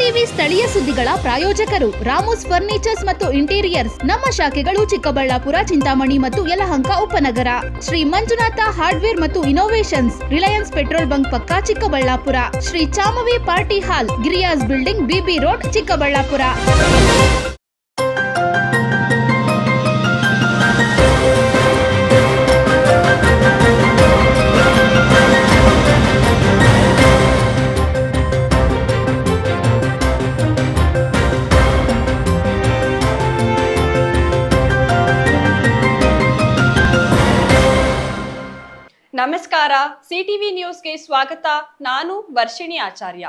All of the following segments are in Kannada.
ಸಿಟಿವಿ ಸ್ಥಳೀಯ ಸುದ್ದಿಗಳ ಪ್ರಾಯೋಜಕರು ರಾಮೋಸ್ ಫರ್ನಿಚರ್ಸ್ ಮತ್ತು ಇಂಟೀರಿಯರ್ಸ್. ನಮ್ಮ ಶಾಖೆಗಳು ಚಿಕ್ಕಬಳ್ಳಾಪುರ, ಚಿಂತಾಮಣಿ ಮತ್ತು ಯಲಹಂಕ ಉಪನಗರ. ಶ್ರೀ ಮಂಜುನಾಥ ಹಾರ್ಡ್ವೇರ್ ಮತ್ತು ಇನೋವೇಷನ್ಸ್, ರಿಲಯನ್ಸ್ ಪೆಟ್ರೋಲ್ ಬಂಕ್ ಪಕ್ಕ Chikkaballapur. Shri Chamavi party hall, Girias building, BB road, Chikkaballapur. ನಮಸ್ಕಾರ, ಸಿಟಿವಿ ನ್ಯೂಸ್ಗೆ ಸ್ವಾಗತ. ನಾನು ವರ್ಷಿಣಿ ಆಚಾರ್ಯ.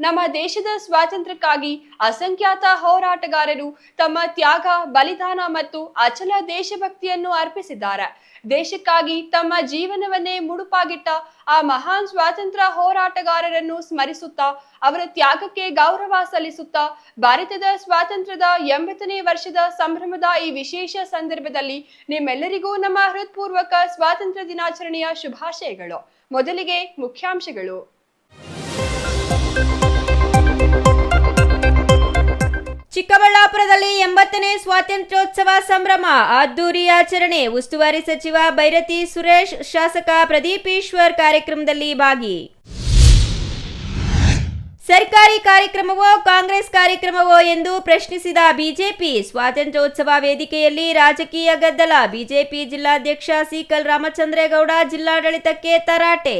ನಮ್ಮ ದೇಶದ ಸ್ವಾತಂತ್ರ್ಯಕ್ಕಾಗಿ ಅಸಂಖ್ಯಾತ ಹೋರಾಟಗಾರರು ತಮ್ಮ ತ್ಯಾಗ, ಬಲಿದಾನ ಮತ್ತು ಅಚಲ ದೇಶಭಕ್ತಿಯನ್ನು ಅರ್ಪಿಸಿದ್ದಾರೆ. ದೇಶಕ್ಕಾಗಿ ತಮ್ಮ ಜೀವನವನ್ನೇ ಮುಡುಪಾಗಿಟ್ಟ ಆ ಮಹಾನ್ ಸ್ವಾತಂತ್ರ್ಯ ಹೋರಾಟಗಾರರನ್ನು ಸ್ಮರಿಸುತ್ತಾ, ಅವರ ತ್ಯಾಗಕ್ಕೆ ಗೌರವ ಸಲ್ಲಿಸುತ್ತಾ, ಭಾರತದ ಸ್ವಾತಂತ್ರ್ಯದ 80ನೇ ವರ್ಷದ ಸಂಭ್ರಮದ ಈ ವಿಶೇಷ ಸಂದರ್ಭದಲ್ಲಿ ನಿಮ್ಮೆಲ್ಲರಿಗೂ ನಮ್ಮ ಹೃತ್ಪೂರ್ವಕ ಸ್ವಾತಂತ್ರ್ಯ ದಿನಾಚರಣೆಯ ಶುಭಾಶಯಗಳು. ಮೊದಲಿಗೆ ಮುಖ್ಯಾಂಶಗಳು. ಚಿಕ್ಕಬಳ್ಳಾಪುರದಲ್ಲಿ 80ನೇ ಸ್ವಾತಂತ್ರ್ಯೋತ್ಸವ ಸಂಭ್ರಮ ಅದ್ದೂರಿ ಆಚರಣೆ. ಉಸ್ತುವಾರಿ ಸಚಿವ ಬೈರತಿ ಸುರೇಶ್, ಶಾಸಕ ಪ್ರದೀಪ್ ಈಶ್ವರ್ ಕಾರ್ಯಕ್ರಮದಲ್ಲಿ ಭಾಗಿ. ಸರ್ಕಾರಿ ಕಾರ್ಯಕ್ರಮವೋ ಕಾಂಗ್ರೆಸ್ ಕಾರ್ಯಕ್ರಮವೋ ಎಂದು ಪ್ರಶ್ನಿಸಿದ ಬಿಜೆಪಿ. ಸ್ವಾತಂತ್ರ್ಯೋತ್ಸವ ವೇದಿಕೆಯಲ್ಲಿ ರಾಜಕೀಯ ಗದ್ದಲ. ಬಿಜೆಪಿ ಜಿಲ್ಲಾಧ್ಯಕ್ಷ ಸಿಕಲ್ ರಾಮಚಂದ್ರೇಗೌಡ ಜಿಲ್ಲಾಡಳಿತಕ್ಕೆ ತರಾಟೆ.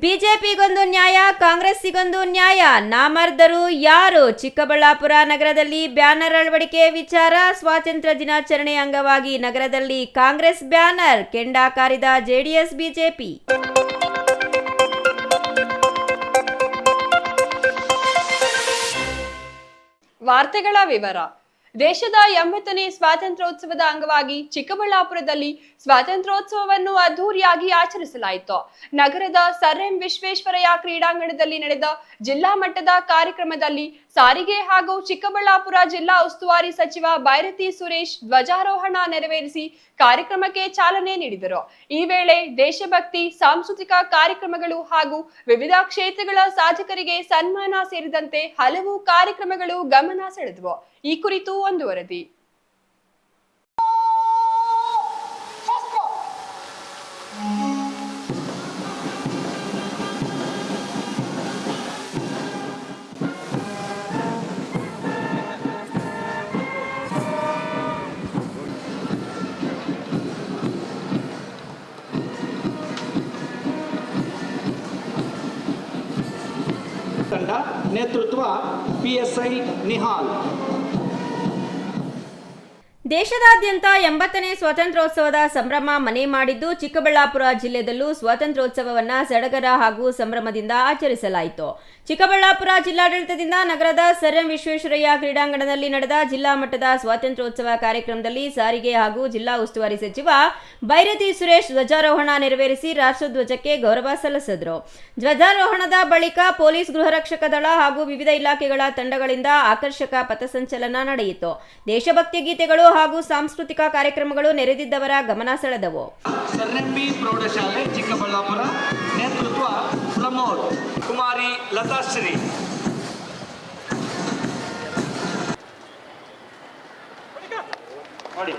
ಬಿಜೆಪಿಗೊಂದು ನ್ಯಾಯ, ಕಾಂಗ್ರೆಸ್ಸಿಗೊಂದು ನ್ಯಾಯ. ನಾಮರ್ದರು ಯಾರು? ಚಿಕ್ಕಬಳ್ಳಾಪುರ ನಗರದಲ್ಲಿ ಬ್ಯಾನರ್ ಅಳವಡಿಕೆ ವಿಚಾರ. ಸ್ವಾತಂತ್ರ್ಯ ದಿನಾಚರಣೆ ಅಂಗವಾಗಿ ನಗರದಲ್ಲಿ ಕಾಂಗ್ರೆಸ್ ಬ್ಯಾನರ್, ಕೆಂಡ ಕಾರಿದ ಜೆಡಿಎಸ್ ಬಿಜೆಪಿ. ವಾರ್ತೆಗಳ ವಿವರ. ದೇಶದ 80ನೇ ಸ್ವಾತಂತ್ರ್ಯೋತ್ಸವದ ಅಂಗವಾಗಿ ಚಿಕ್ಕಬಳ್ಳಾಪುರದಲ್ಲಿ ಸ್ವಾತಂತ್ರ್ಯೋತ್ಸವವನ್ನು ಅದ್ದೂರಿಯಾಗಿ ಆಚರಿಸಲಾಯಿತು. ನಗರದ ಸರ್ ಎಂ ವಿಶ್ವೇಶ್ವರಯ್ಯ ಕ್ರೀಡಾಂಗಣದಲ್ಲಿ ನಡೆದ ಜಿಲ್ಲಾ ಮಟ್ಟದ ಕಾರ್ಯಕ್ರಮದಲ್ಲಿ ಸಾರಿಗೆ ಹಾಗೂ ಚಿಕ್ಕಬಳ್ಳಾಪುರ ಜಿಲ್ಲಾ ಉಸ್ತುವಾರಿ ಸಚಿವ ಬೈರತಿ ಸುರೇಶ್ ಧ್ವಜಾರೋಹಣ ನೆರವೇರಿಸಿ ಕಾರ್ಯಕ್ರಮಕ್ಕೆ ಚಾಲನೆ ನೀಡಿದರು. ಈ ವೇಳೆ ದೇಶಭಕ್ತಿ, ಸಾಂಸ್ಕೃತಿಕ ಕಾರ್ಯಕ್ರಮಗಳು ಹಾಗೂ ವಿವಿಧ ಕ್ಷೇತ್ರಗಳ ಸಾಧಕರಿಗೆ ಸನ್ಮಾನ ಸೇರಿದಂತೆ ಹಲವು ಕಾರ್ಯಕ್ರಮಗಳು ಗಮನ ಸೆಳೆದವು. ಈ ಕುರಿತು ಒಂದು ವರದಿ. ತಂಡ ನೇತೃತ್ವ PSI ನಿಹಾಲ್. ದೇಶದಾದ್ಯಂತ 80ನೇ ಸ್ವಾತಂತ್ರ್ಯೋತ್ಸವದ ಸಂಭ್ರಮ ಮನೆ ಮಾಡಿದ್ದು, ಚಿಕ್ಕಬಳ್ಳಾಪುರ ಜಿಲ್ಲೆಯಲ್ಲೂ ಸ್ವಾತಂತ್ರ್ಯೋತ್ಸವವನ್ನು ಸಡಗರ ಹಾಗೂ ಸಂಭ್ರಮದಿಂದ ಆಚರಿಸಲಾಯಿತು. ಚಿಕ್ಕಬಳ್ಳಾಪುರ ಜಿಲ್ಲಾಡಳಿತದಿಂದ ನಗರದ ಸರ್ ಎಂ ವಿಶ್ವೇಶ್ವರಯ್ಯ ಕ್ರೀಡಾಂಗಣದಲ್ಲಿ ನಡೆದ ಜಿಲ್ಲಾ ಮಟ್ಟದ ಸ್ವಾತಂತ್ರ್ಯೋತ್ಸವ ಕಾರ್ಯಕ್ರಮದಲ್ಲಿ ಸಾರಿಗೆ ಹಾಗೂ ಜಿಲ್ಲಾ ಉಸ್ತುವಾರಿ ಸಚಿವ ಬೈರತಿ ಸುರೇಶ್ ಧ್ವಜಾರೋಹಣ ನೆರವೇರಿಸಿ ರಾಷ್ಟ್ರಧ್ವಜಕ್ಕೆ ಗೌರವ ಸಲ್ಲಿಸಿದರು. ಧ್ವಜಾರೋಹಣದ ಬಳಿಕ ಪೊಲೀಸ್, ಗೃಹರಕ್ಷಕ ದಳ ಹಾಗೂ ವಿವಿಧ ಇಲಾಖೆಗಳ ತಂಡಗಳಿಂದ ಆಕರ್ಷಕ ಪಥಸಂಚಲನ ನಡೆಯಿತು. ದೇಶಭಕ್ತಿ ಗೀತೆಗಳು ಹಾಗೂ ಸಾಂಸ್ಕೃತಿಕ ಕಾರ್ಯಕ್ರಮಗಳು ನೆರೆದಿದ್ದವರ ಗಮನ ಸೆಳೆದವು. ಪ್ರೌಢಶಾಲೆ ಚಿಕ್ಕಬಳ್ಳಾಪುರ ನೇತೃತ್ವ ಪ್ರಮೋದ್, ಕುಮಾರಿ ಲತಾಶ್ರೀ. ನೋಡಿ,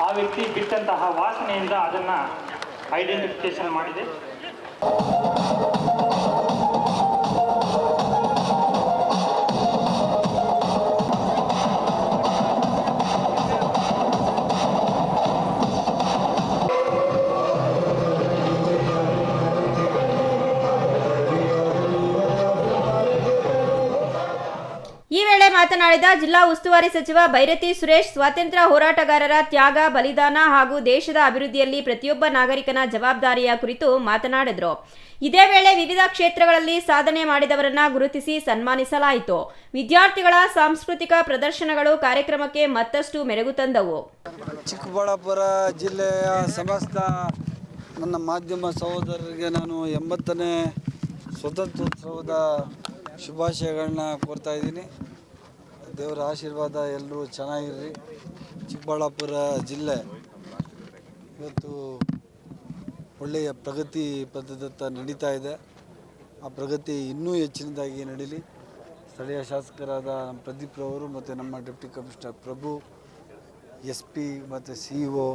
ಆ ವ್ಯಕ್ತಿ ಬಿಟ್ಟಂತಹ ವಾಸನೆಯಿಂದ ಅದನ್ನ ಐಡೆಂಟಿಫಿಕೇಶನ್ ಮಾಡಿದೆ. ಈ ವೇಳೆ ಮಾತನಾಡಿದ ಜಿಲ್ಲಾ ಉಸ್ತುವಾರಿ ಸಚಿವ ಬೈರತಿ ಸುರೇಶ್, ಸ್ವಾತಂತ್ರ್ಯ ಹೋರಾಟಗಾರರ ತ್ಯಾಗ, ಬಲಿದಾನ ಹಾಗೂ ದೇಶದ ಅಭಿವೃದ್ಧಿಯಲ್ಲಿ ಪ್ರತಿಯೊಬ್ಬ ನಾಗರಿಕನ ಜವಾಬ್ದಾರಿಯ ಕುರಿತು ಮಾತನಾಡಿದರು. ಇದೇ ವೇಳೆ ವಿವಿಧ ಕ್ಷೇತ್ರಗಳಲ್ಲಿ ಸಾಧನೆ ಮಾಡಿದವರನ್ನ ಗುರುತಿಸಿ ಸನ್ಮಾನಿಸಲಾಯಿತು. ವಿದ್ಯಾರ್ಥಿಗಳ ಸಾಂಸ್ಕೃತಿಕ ಪ್ರದರ್ಶನಗಳು ಕಾರ್ಯಕ್ರಮಕ್ಕೆ ಮತ್ತಷ್ಟು ಮೆರುಗು ತಂದವು. ಚಿಕ್ಕಬಳ್ಳಾಪುರ ಜಿಲ್ಲೆಯ ಸಮಸ್ತ ನನ್ನ ಮಾಧ್ಯಮ ಸಹೋದರರಿಗೆ ನಾನು 80ನೇ ಸ್ವಾತಂತ್ರ್ಯೋತ್ಸವದ ಶುಭಾಶಯಗಳನ್ನ ಕೋರ್ತಾ ಇದ್ದೀನಿ. ದೇವರ ಆಶೀರ್ವಾದ, ಎಲ್ಲರೂ ಚೆನ್ನಾಗಿರ್ರಿ. ಚಿಕ್ಕಬಳ್ಳಾಪುರ ಜಿಲ್ಲೆ ಇವತ್ತು ಒಳ್ಳೆಯ ಪ್ರಗತಿ ಪಥದತ್ತ ನಡೀತಾ ಇದೆ. ಆ ಪ್ರಗತಿ ಇನ್ನೂ ಹೆಚ್ಚಿನದಾಗಿ ನಡೀಲಿ. ಸ್ಥಳೀಯ ಶಾಸಕರಾದ ನಮ್ಮ ಪ್ರದೀಪ್ ರವರು ಮತ್ತು ನಮ್ಮ ಡೆಪ್ಟಿ ಕಮಿಷನರ್ ಪ್ರಭು, SP ಮತ್ತು CEO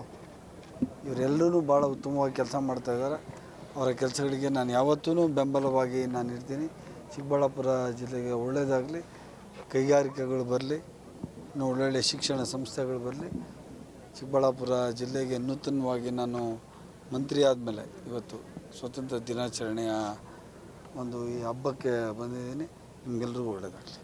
ಇವರೆಲ್ಲರೂ ಭಾಳ ಉತ್ತಮವಾಗಿ ಕೆಲಸ ಮಾಡ್ತಾಯಿದ್ದಾರೆ. ಅವರ ಕೆಲಸಗಳಿಗೆ ನಾನು ಯಾವತ್ತೂ ಬೆಂಬಲವಾಗಿ ನಾನು ಇರ್ತೀನಿ. ಚಿಕ್ಕಬಳ್ಳಾಪುರ ಜಿಲ್ಲೆಗೆ ಒಳ್ಳೆಯದಾಗಲಿ, ಕೈಗಾರಿಕೆಗಳು ಬರಲಿ, ಇನ್ನು ಒಳ್ಳೊಳ್ಳೆ ಶಿಕ್ಷಣ ಸಂಸ್ಥೆಗಳು ಬರಲಿ. ಚಿಕ್ಕಬಳ್ಳಾಪುರ ಜಿಲ್ಲೆಗೆ ನೂತನವಾಗಿ ನಾನು ಮಂತ್ರಿ ಆದಮೇಲೆ ಇವತ್ತು ಸ್ವಾತಂತ್ರ್ಯ ದಿನಾಚರಣೆಯ ಒಂದು ಈ ಹಬ್ಬಕ್ಕೆ ಬಂದಿದ್ದೀನಿ. ನಿಮಗೆಲ್ಲರಿಗೂ ಒಳ್ಳೆಯದಾಗಲಿ.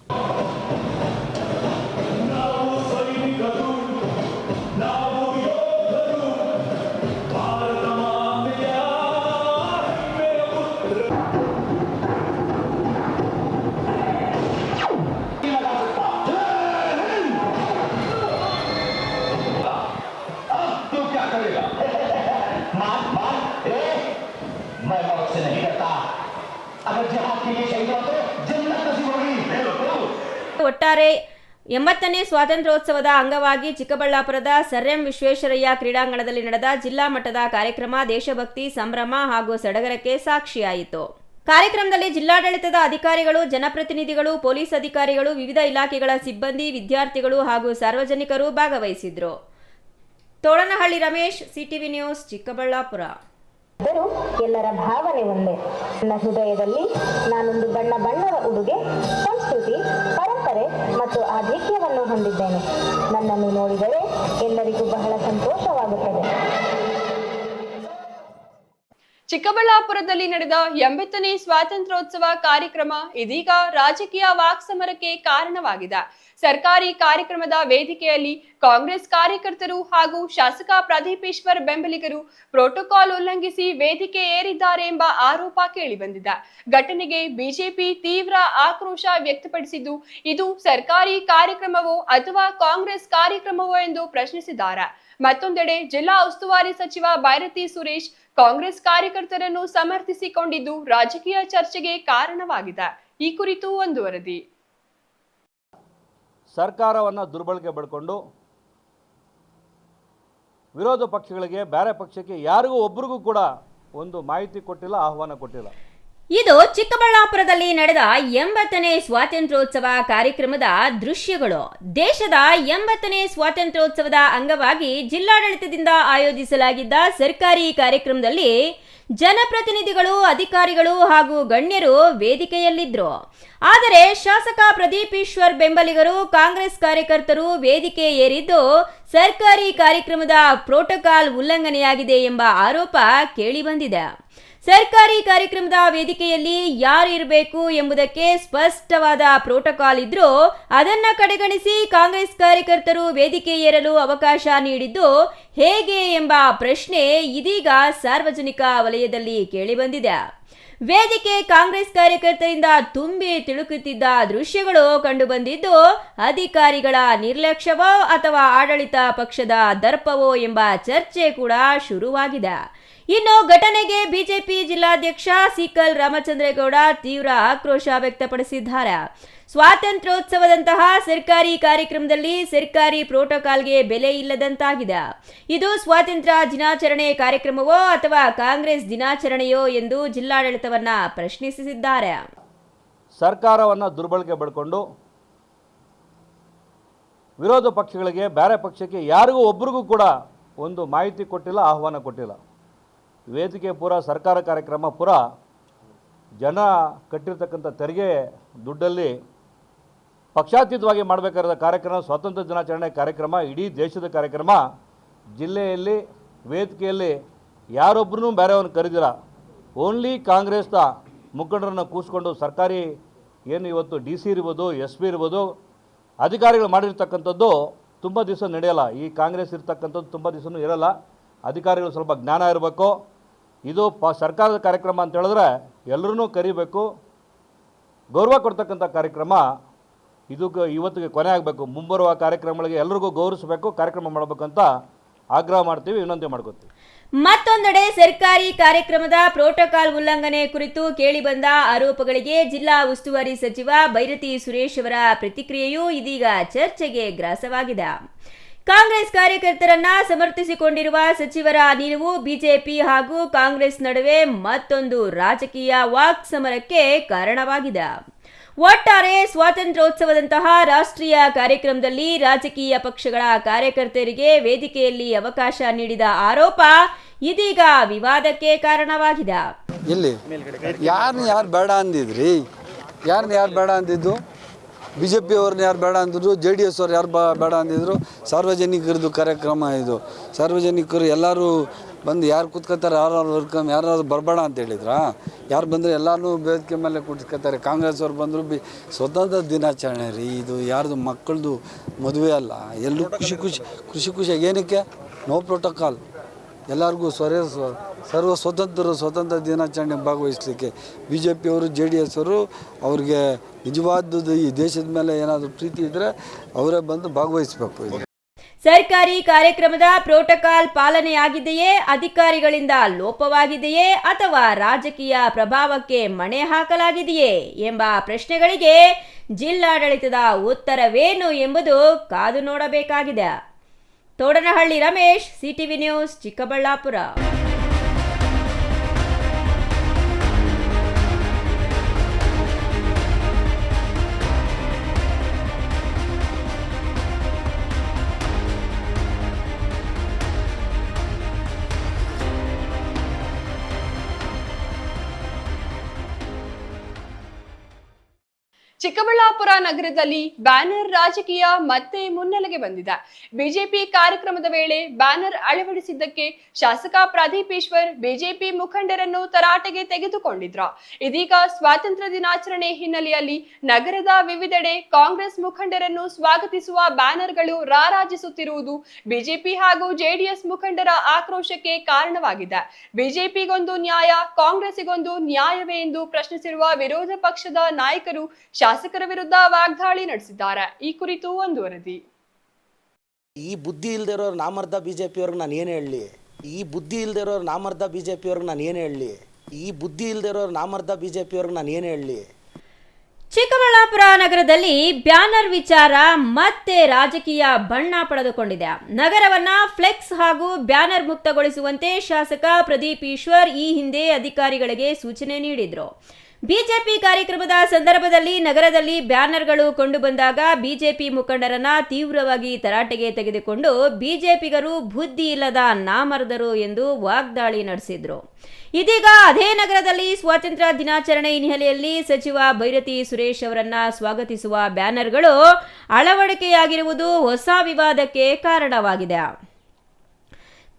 ಒಟ್ಟಾರೆ 80ನೇ ಸ್ವಾತಂತ್ರ್ಯೋತ್ಸವದ ಅಂಗವಾಗಿ ಚಿಕ್ಕಬಳ್ಳಾಪುರದ ಸರ್ ಎಂ ವಿಶ್ವೇಶ್ವರಯ್ಯ ಕ್ರೀಡಾಂಗಣದಲ್ಲಿ ನಡೆದ ಜಿಲ್ಲಾ ಮಟ್ಟದ ಕಾರ್ಯಕ್ರಮ ದೇಶಭಕ್ತಿ ಸಂಭ್ರಮ ಹಾಗೂ ಸಡಗರಕ್ಕೆ ಸಾಕ್ಷಿಯಾಯಿತು. ಕಾರ್ಯಕ್ರಮದಲ್ಲಿ ಜಿಲ್ಲಾಡಳಿತದ ಅಧಿಕಾರಿಗಳು, ಜನಪ್ರತಿನಿಧಿಗಳು, ಪೊಲೀಸ್ ಅಧಿಕಾರಿಗಳು, ವಿವಿಧ ಇಲಾಖೆಗಳ ಸಿಬ್ಬಂದಿ, ವಿದ್ಯಾರ್ಥಿಗಳು ಹಾಗೂ ಸಾರ್ವಜನಿಕರು ಭಾಗವಹಿಸಿದ್ರು. ತೋಳನಹಳ್ಳಿ ರಮೇಶ್, CTV ನ್ಯೂಸ್, ಚಿಕ್ಕಬಳ್ಳಾಪುರ. ಎಲ್ಲರ ಭಾವನೆ ಒಂದೇ. ನನ್ನ ಹೃದಯದಲ್ಲಿ ನಾನೊಂದು ಬಣ್ಣದ ಉಡುಗೆ, ಸಂಸ್ಕೃತಿ, ಪರಂಪರೆ ಮತ್ತು ಆಧಿಕ್ಯವನ್ನು ಹೊಂದಿದ್ದೇನೆ. ನನ್ನನ್ನು ನೋಡಿದರೆ ಎಲ್ಲರಿಗೂ ಬಹಳ ಸಂತೋಷವಾಗುತ್ತದೆ. ಚಿಕ್ಕಬಳ್ಳಾಪುರದಲ್ಲಿ ನಡೆದ 80ನೇ ಸ್ವಾತಂತ್ರ್ಯೋತ್ಸವ ಕಾರ್ಯಕ್ರಮ ಇದೀಗ ರಾಜಕೀಯ ವಾಕ್ಸಮರಕ್ಕೆ ಕಾರಣವಾಗಿದೆ. ಸರ್ಕಾರಿ ಕಾರ್ಯಕ್ರಮದ ವೇದಿಕೆಯಲ್ಲಿ ಕಾಂಗ್ರೆಸ್ ಕಾರ್ಯಕರ್ತರು ಹಾಗೂ ಶಾಸಕ ಪ್ರದೀಪೇಶ್ವರ್ ಬೆಂಬಲಿಗರು ಪ್ರೋಟೋಕಾಲ್ ಉಲ್ಲಂಘಿಸಿ ವೇದಿಕೆ ಏರಿದ್ದಾರೆ ಎಂಬ ಆರೋಪ ಕೇಳಿಬಂದಿದೆ. ಘಟನೆಗೆ ಬಿಜೆಪಿ ತೀವ್ರ ಆಕ್ರೋಶ ವ್ಯಕ್ತಪಡಿಸಿದ್ದು, ಇದು ಸರ್ಕಾರಿ ಕಾರ್ಯಕ್ರಮವೋ ಅಥವಾ ಕಾಂಗ್ರೆಸ್ ಕಾರ್ಯಕ್ರಮವೋ ಎಂದು ಪ್ರಶ್ನಿಸಿದ್ದಾರೆ. ಮತ್ತೊಂದೆಡೆ ಜಿಲ್ಲಾ ಉಸ್ತುವಾರಿ ಸಚಿವ ಬೈರತಿ ಸುರೇಶ್ ಕಾಂಗ್ರೆಸ್ ಕಾರ್ಯಕರ್ತರನ್ನು ಸಮರ್ಥಿಸಿಕೊಂಡಿದ್ದು ರಾಜಕೀಯ ಚರ್ಚೆಗೆ ಕಾರಣವಾಗಿದೆ. ಈ ಕುರಿತು ಒಂದು ವರದಿ. ಸರ್ಕಾರವನ್ನು ದುರ್ಬಳಕೆ ಪಡ್ಕೊಂಡು ವಿರೋಧ ಪಕ್ಷಗಳಿಗೆ, ಬೇರೆ ಪಕ್ಷಕ್ಕೆ ಯಾರಿಗೂ ಒಬ್ರಿಗೂ ಕೂಡ ಒಂದು ಮಾಹಿತಿ ಕೊಟ್ಟಿಲ್ಲ, ಆಹ್ವಾನ ಕೊಟ್ಟಿಲ್ಲ. ಇದು ಚಿಕ್ಕಬಳ್ಳಾಪುರದಲ್ಲಿ ನಡೆದ 80ನೇ ಸ್ವಾತಂತ್ರ್ಯೋತ್ಸವ ಕಾರ್ಯಕ್ರಮದ ದೃಶ್ಯಗಳು. ದೇಶದ 80ನೇ ಸ್ವಾತಂತ್ರ್ಯೋತ್ಸವದ ಅಂಗವಾಗಿ ಜಿಲ್ಲಾಡಳಿತದಿಂದ ಆಯೋಜಿಸಲಾಗಿದ್ದ ಸರ್ಕಾರಿ ಕಾರ್ಯಕ್ರಮದಲ್ಲಿ ಜನಪ್ರತಿನಿಧಿಗಳು, ಅಧಿಕಾರಿಗಳು ಹಾಗೂ ಗಣ್ಯರು ವೇದಿಕೆಯಲ್ಲಿದ್ದರು. ಆದರೆ ಶಾಸಕ ಪ್ರದೀಪೇಶ್ವರ್ ಬೆಂಬಲಿಗರು, ಕಾಂಗ್ರೆಸ್ ಕಾರ್ಯಕರ್ತರು ವೇದಿಕೆ ಏರಿದ್ದು ಸರ್ಕಾರಿ ಕಾರ್ಯಕ್ರಮದ ಪ್ರೋಟೋಕಾಲ್ ಉಲ್ಲಂಘನೆಯಾಗಿದೆ ಎಂಬ ಆರೋಪ ಕೇಳಿಬಂದಿದೆ. ಸರ್ಕಾರಿ ಕಾರ್ಯಕ್ರಮದ ವೇದಿಕೆಯಲ್ಲಿ ಯಾರು ಇರಬೇಕು ಎಂಬುದಕ್ಕೆ ಸ್ಪಷ್ಟವಾದ ಪ್ರೋಟೋಕಾಲ್ ಇದ್ರೂ ಅದನ್ನ ಕಡೆಗಣಿಸಿ ಕಾಂಗ್ರೆಸ್ ಕಾರ್ಯಕರ್ತರು ವೇದಿಕೆ ಏರಲು ಅವಕಾಶ ನೀಡಿದ್ದು ಹೇಗೆ ಎಂಬ ಪ್ರಶ್ನೆ ಇದೀಗ ಸಾರ್ವಜನಿಕ ವಲಯದಲ್ಲಿ ಕೇಳಿಬಂದಿದೆ. ವೇದಿಕೆ ಕಾಂಗ್ರೆಸ್ ಕಾರ್ಯಕರ್ತರಿಂದ ತುಂಬಿ ತಿಳುಕುತ್ತಿದ್ದ ದೃಶ್ಯಗಳು ಕಂಡುಬಂದಿದ್ದು ಅಧಿಕಾರಿಗಳ ನಿರ್ಲಕ್ಷ್ಯವೋ ಅಥವಾ ಆಡಳಿತ ಪಕ್ಷದ ದರ್ಪವೋ ಎಂಬ ಚರ್ಚೆ ಕೂಡ ಶುರುವಾಗಿದೆ. ಇನ್ನು ಘಟನೆಗೆ ಬಿಜೆಪಿ ಜಿಲ್ಲಾಧ್ಯಕ್ಷ ಸಿಕಲ್ ರಾಮಚಂದ್ರೇಗೌಡ ತೀವ್ರ ಆಕ್ರೋಶ ವ್ಯಕ್ತಪಡಿಸಿದ್ದಾರೆ. ಸ್ವಾತಂತ್ರ್ಯೋತ್ಸವದಂತಹ ಸರ್ಕಾರಿ ಕಾರ್ಯಕ್ರಮದಲ್ಲಿ ಸರ್ಕಾರಿ ಪ್ರೋಟೋಕಾಲ್ಗೆ ಬೆಲೆ ಇಲ್ಲದಂತಾಗಿದೆ. ಇದು ಸ್ವಾತಂತ್ರ್ಯ ದಿನಾಚರಣೆ ಕಾರ್ಯಕ್ರಮವೋ ಅಥವಾ ಕಾಂಗ್ರೆಸ್ ದಿನಾಚರಣೆಯೋ ಎಂದು ಜಿಲ್ಲಾಡಳಿತವನ್ನ ಪ್ರಶ್ನಿಸಿದ್ದಾರೆ. ಸರ್ಕಾರವನ್ನು ದುರ್ಬಳಕೆ ಪಡ್ಕೊಂಡು ವಿರೋಧ ಪಕ್ಷಗಳಿಗೆ, ಬೇರೆ ಪಕ್ಷಕ್ಕೆ ಯಾರಿಗೂ ಒಬ್ರಿಗೂ ಕೂಡ ಒಂದು ಮಾಹಿತಿ ಕೊಟ್ಟಿಲ್ಲ, ಆಹ್ವಾನ ಕೊಟ್ಟಿಲ್ಲ. ವೇದಿಕೆ ಪೂರ ಸರ್ಕಾರ ಕಾರ್ಯಕ್ರಮ ಪೂರ ಜನ ಕಟ್ಟಿರ್ತಕ್ಕಂಥ ತೆರಿಗೆ ದುಡ್ಡಲ್ಲಿ ಪಕ್ಷಾತೀತವಾಗಿ ಮಾಡಬೇಕಾದ ಕಾರ್ಯಕ್ರಮ, ಸ್ವಾತಂತ್ರ್ಯ ದಿನಾಚರಣೆ ಕಾರ್ಯಕ್ರಮ, ಇಡೀ ದೇಶದ ಕಾರ್ಯಕ್ರಮ. ಜಿಲ್ಲೆಯಲ್ಲಿ ವೇದಿಕೆಯಲ್ಲಿ ಯಾರೊಬ್ಬರೂ ಬೇರೆಯವ್ರನ್ನ ಕರೆದಿಲ್ಲ. ಓನ್ಲಿ ಕಾಂಗ್ರೆಸ್ನ ಮುಖಂಡರನ್ನು ಕೂರಿಸ್ಕೊಂಡು ಸರ್ಕಾರಿ ಏನು ಇವತ್ತು DC ಇರ್ಬೋದು, SP ಇರ್ಬೋದು, ಅಧಿಕಾರಿಗಳು ಮಾಡಿರ್ತಕ್ಕಂಥದ್ದು ತುಂಬ ದಿವಸ ನಡೆಯಲ್ಲ. ಈ ಕಾಂಗ್ರೆಸ್ ಇರ್ತಕ್ಕಂಥದ್ದು ತುಂಬ ದಿವಸನೂ ಇರಲ್ಲ. ಅಧಿಕಾರಿಗಳು ಸ್ವಲ್ಪ ಜ್ಞಾನ ಇರಬೇಕು. ಇದು ಸರ್ಕಾರದ ಕಾರ್ಯಕ್ರಮ ಅಂತ ಹೇಳಿದ್ರೆ ಎಲ್ಲರೂ ಕರಿಬೇಕು, ಗೌರವ ಕೊಡ್ತಕ್ಕಂಥ ಕಾರ್ಯಕ್ರಮ. ಇದು ಇವತ್ತಿಗೆ ಕೊನೆ ಆಗಬೇಕು. ಮುಂಬರುವ ಕಾರ್ಯಕ್ರಮಗಳಿಗೆ ಎಲ್ಲರಿಗೂ ಗೌರವಿಸಬೇಕು, ಕಾರ್ಯಕ್ರಮ ಮಾಡಬೇಕು ಅಂತ ಆಗ್ರಹ ಮಾಡ್ತೀವಿ, ವಿನಂತಿ ಮಾಡ್ಕೊತೀವಿ. ಮತ್ತೊಂದೆಡೆ ಸರ್ಕಾರಿ ಕಾರ್ಯಕ್ರಮದ ಪ್ರೋಟೋಕಾಲ್ ಉಲ್ಲಂಘನೆ ಕುರಿತು ಕೇಳಿಬಂದ ಆರೋಪಗಳಿಗೆ ಜಿಲ್ಲಾ ಉಸ್ತುವಾರಿ ಸಚಿವ ಬೈರತಿ ಸುರೇಶ್ ಅವರ ಪ್ರತಿಕ್ರಿಯೆಯೂ ಇದೀಗ ಚರ್ಚೆಗೆ ಗ್ರಾಸವಾಗಿದೆ. ಕಾಂಗ್ರೆಸ್ ಕಾರ್ಯಕರ್ತರನ್ನ ಸಮರ್ಥಿಸಿಕೊಂಡಿರುವ ಸಚಿವರ ನಿಲುವು ಬಿಜೆಪಿ ಹಾಗೂ ಕಾಂಗ್ರೆಸ್ ನಡುವೆ ಮತ್ತೊಂದು ರಾಜಕೀಯ ವಾಕ್ ಸಮರಕ್ಕೆ ಕಾರಣವಾಗಿದೆ. ಒಟ್ಟಾರೆ ಸ್ವಾತಂತ್ರ್ಯೋತ್ಸವದಂತಹ ರಾಷ್ಟ್ರೀಯ ಕಾರ್ಯಕ್ರಮದಲ್ಲಿ ರಾಜಕೀಯ ಪಕ್ಷಗಳ ಕಾರ್ಯಕರ್ತರಿಗೆ ವೇದಿಕೆಯಲ್ಲಿ ಅವಕಾಶ ನೀಡಿದ ಆರೋಪ ಇದೀಗ ವಿವಾದಕ್ಕೆ ಕಾರಣವಾಗಿದೆ. ಇಲ್ಲಿ ಯಾರು ಬೇಡ ಅಂದಿದ್ರಿ? ಯಾರು ಬೇಡ ಅಂದಿದ್ದು? ಬಿ ಜೆ ಪಿ ಅವ್ರನ್ನ ಯಾರು ಬೇಡ ಅಂದಿದ್ರು? ಜೆ ಡಿ ಎಸ್ ಅವ್ರು ಯಾರು ಬೇಡ ಅಂದಿದ್ರು? ಸಾರ್ವಜನಿಕರದ್ದು ಕಾರ್ಯಕ್ರಮ ಇದು. ಸಾರ್ವಜನಿಕರು ಎಲ್ಲರೂ ಬಂದು ಯಾರು ಕೂತ್ಕೋತಾರೆ, ಯಾರು ಬರಬೇಡ ಅಂತ ಹೇಳಿದ್ರಾ? ಯಾರು ಬಂದರೆ ಎಲ್ಲರೂ ವೇದಿಕೆ ಮೇಲೆ ಕೂತ್ಕೋತಾರೆ. ಕಾಂಗ್ರೆಸ್ ಅವ್ರು ಬಂದರು ಸ್ವತಂತ್ರ ದಿನಾಚರಣೆ ರೀ ಇದು. ಯಾರ್ದು ಮಕ್ಕಳದು ಮದುವೆ ಅಲ್ಲ. ಎಲ್ಲರೂ ಖುಷಿಯಾಗಿ ಏನಕ್ಕೆ? No protocol. ಎಲ್ಲರಿಗೂ ಸರ್ವ ಸ್ವತಂತ್ರ ದಿನಾಚರಣೆ ಭಾಗವಹಿಸಲಿಕ್ಕೆ ಬಿ ಜೆ ಪಿಯವರು ಜೆ ಡಿ ಎಸ್ ಅವರು ಅವ್ರಿಗೆ ನಿಜವಾದದ್ದು ಈ ದೇಶದ ಮೇಲೆ ಏನಾದರೂ ಪ್ರೀತಿ ಇದ್ದರೆ ಅವರೇ ಬಂದು ಭಾಗವಹಿಸಬೇಕು. ಸರ್ಕಾರಿ ಕಾರ್ಯಕ್ರಮದ ಪ್ರೋಟೋಕಾಲ್ ಪಾಲನೆಯಾಗಿದೆಯೇ, ಅಧಿಕಾರಿಗಳಿಂದ ಲೋಪವಾಗಿದೆಯೇ ಅಥವಾ ರಾಜಕೀಯ ಪ್ರಭಾವಕ್ಕೆ ಮಣೆ ಹಾಕಲಾಗಿದೆಯೇ ಎಂಬ ಪ್ರಶ್ನೆಗಳಿಗೆ ಜಿಲ್ಲಾಡಳಿತದ ಉತ್ತರವೇನು ಎಂಬುದು ಕಾದು ನೋಡಬೇಕಾಗಿದೆ. ತೋಡನಹಳ್ಳಿ ರಮೇಶ್, ಸಿಟಿವಿ ನ್ಯೂಸ್, ಚಿಕ್ಕಬಳ್ಳಾಪುರ. ಚಿಕ್ಕಬಳ್ಳಾಪುರ ನಗರದಲ್ಲಿ ಬ್ಯಾನರ್ ರಾಜಕೀಯ ಮತ್ತೆ ಮುನ್ನೆಲೆಗೆ ಬಂದಿದೆ. ಬಿಜೆಪಿ ಕಾರ್ಯಕ್ರಮದ ವೇಳೆ ಬ್ಯಾನರ್ ಅಳವಡಿಸಿದ್ದಕ್ಕೆ ಶಾಸಕ ಪ್ರದೀಪ್ ಈಶ್ವರ್ ಬಿಜೆಪಿ ಮುಖಂಡರನ್ನು ತರಾಟೆಗೆ ತೆಗೆದುಕೊಂಡಿದ್ರು. ಇದೀಗ ಸ್ವಾತಂತ್ರ್ಯ ದಿನಾಚರಣೆ ಹಿನ್ನೆಲೆಯಲ್ಲಿ ನಗರದ ವಿವಿಧೆಡೆ ಕಾಂಗ್ರೆಸ್ ಮುಖಂಡರನ್ನು ಸ್ವಾಗತಿಸುವ ಬ್ಯಾನರ್ಗಳು ರಾರಾಜಿಸುತ್ತಿರುವುದು ಬಿಜೆಪಿ ಹಾಗೂ ಜೆಡಿಎಸ್ ಮುಖಂಡರ ಆಕ್ರೋಶಕ್ಕೆ ಕಾರಣವಾಗಿದೆ. ಬಿಜೆಪಿಗೊಂದು ನ್ಯಾಯ, ಕಾಂಗ್ರೆಸ್ಸಿಗೊಂದು ನ್ಯಾಯವೇ ಎಂದು ಪ್ರಶ್ನಿಸಿರುವ ವಿರೋಧ ಪಕ್ಷದ ನಾಯಕರು ಶಾಸಕರ ವಿರುದ್ಧ ವಾಗ್ದಾಳಿ ನಡೆಸಿದ್ದಾರೆ. ಈ ಕುರಿತು ಒಂದು ವರದಿ. ಈ ಬುದ್ಧಿ ಇಲ್ಲದೆ ಇರೋರು ನಾಮರ್ಧ ಬಿಜೆಪಿಯವ್ರಿಗೆ ನಾನು ಏನು ಹೇಳಲಿ? ಈ ಬುದ್ಧಿ ಇಲ್ಲದೆ ಇರೋರು ನಾಮರ್ಧ ಬಿಜೆಪಿಯವ್ರಿಗೆ ನಾನು ಏನು ಹೇಳಲಿ? ಈ ಬುದ್ಧಿ ಇಲ್ಲದೆ ಇರೋರು ನಾಮರ್ಧ ಬಿಜೆಪಿಯವ್ರಿಗೆ ನಾನು ಏನು ಹೇಳಲಿ? ಚಿಕ್ಕಬಳ್ಳಾಪುರ ನಗರದಲ್ಲಿ ಬ್ಯಾನರ್ ವಿಚಾರ ಮತ್ತೆ ರಾಜಕೀಯ ಬಣ್ಣ ಪಡೆದುಕೊಂಡಿದೆ. ನಗರವನ್ನ ಫ್ಲೆಕ್ಸ್ ಹಾಗೂ ಬ್ಯಾನರ್ ಮುಕ್ತಗೊಳಿಸುವಂತೆ ಶಾಸಕ ಪ್ರದೀಪ್ ಈಶ್ವರ್ ಈ ಹಿಂದೆ ಅಧಿಕಾರಿಗಳಿಗೆ ಸೂಚನೆ ನೀಡಿದ್ರು. ಬಿಜೆಪಿ ಕಾರ್ಯಕ್ರಮದ ಸಂದರ್ಭದಲ್ಲಿ ನಗರದಲ್ಲಿ ಬ್ಯಾನರ್ಗಳು ಕಂಡುಬಂದಾಗ ಬಿಜೆಪಿ ಮುಖಂಡರನ್ನ ತೀವ್ರವಾಗಿ ತರಾಟೆಗೆ ತೆಗೆದುಕೊಂಡು ಬಿಜೆಪಿಗರು ಬುದ್ಧಿ ಇಲ್ಲದ ನಾಮರ್ದರು ಎಂದು ವಾಗ್ದಾಳಿ ನಡೆಸಿದ್ರು. ಇದೀಗ ಅದೇ ನಗರದಲ್ಲಿ ಸ್ವಾತಂತ್ರ್ಯ ದಿನಾಚರಣೆ ಹಿನ್ನೆಲೆಯಲ್ಲಿ ಸಚಿವ ಬೈರತಿ ಸುರೇಶ್ ಅವರನ್ನ ಸ್ವಾಗತಿಸುವ ಬ್ಯಾನರ್ಗಳು ಅಳವಡಿಕೆಯಾಗಿರುವುದು ಹೊಸ ವಿವಾದಕ್ಕೆ ಕಾರಣವಾಗಿದೆ.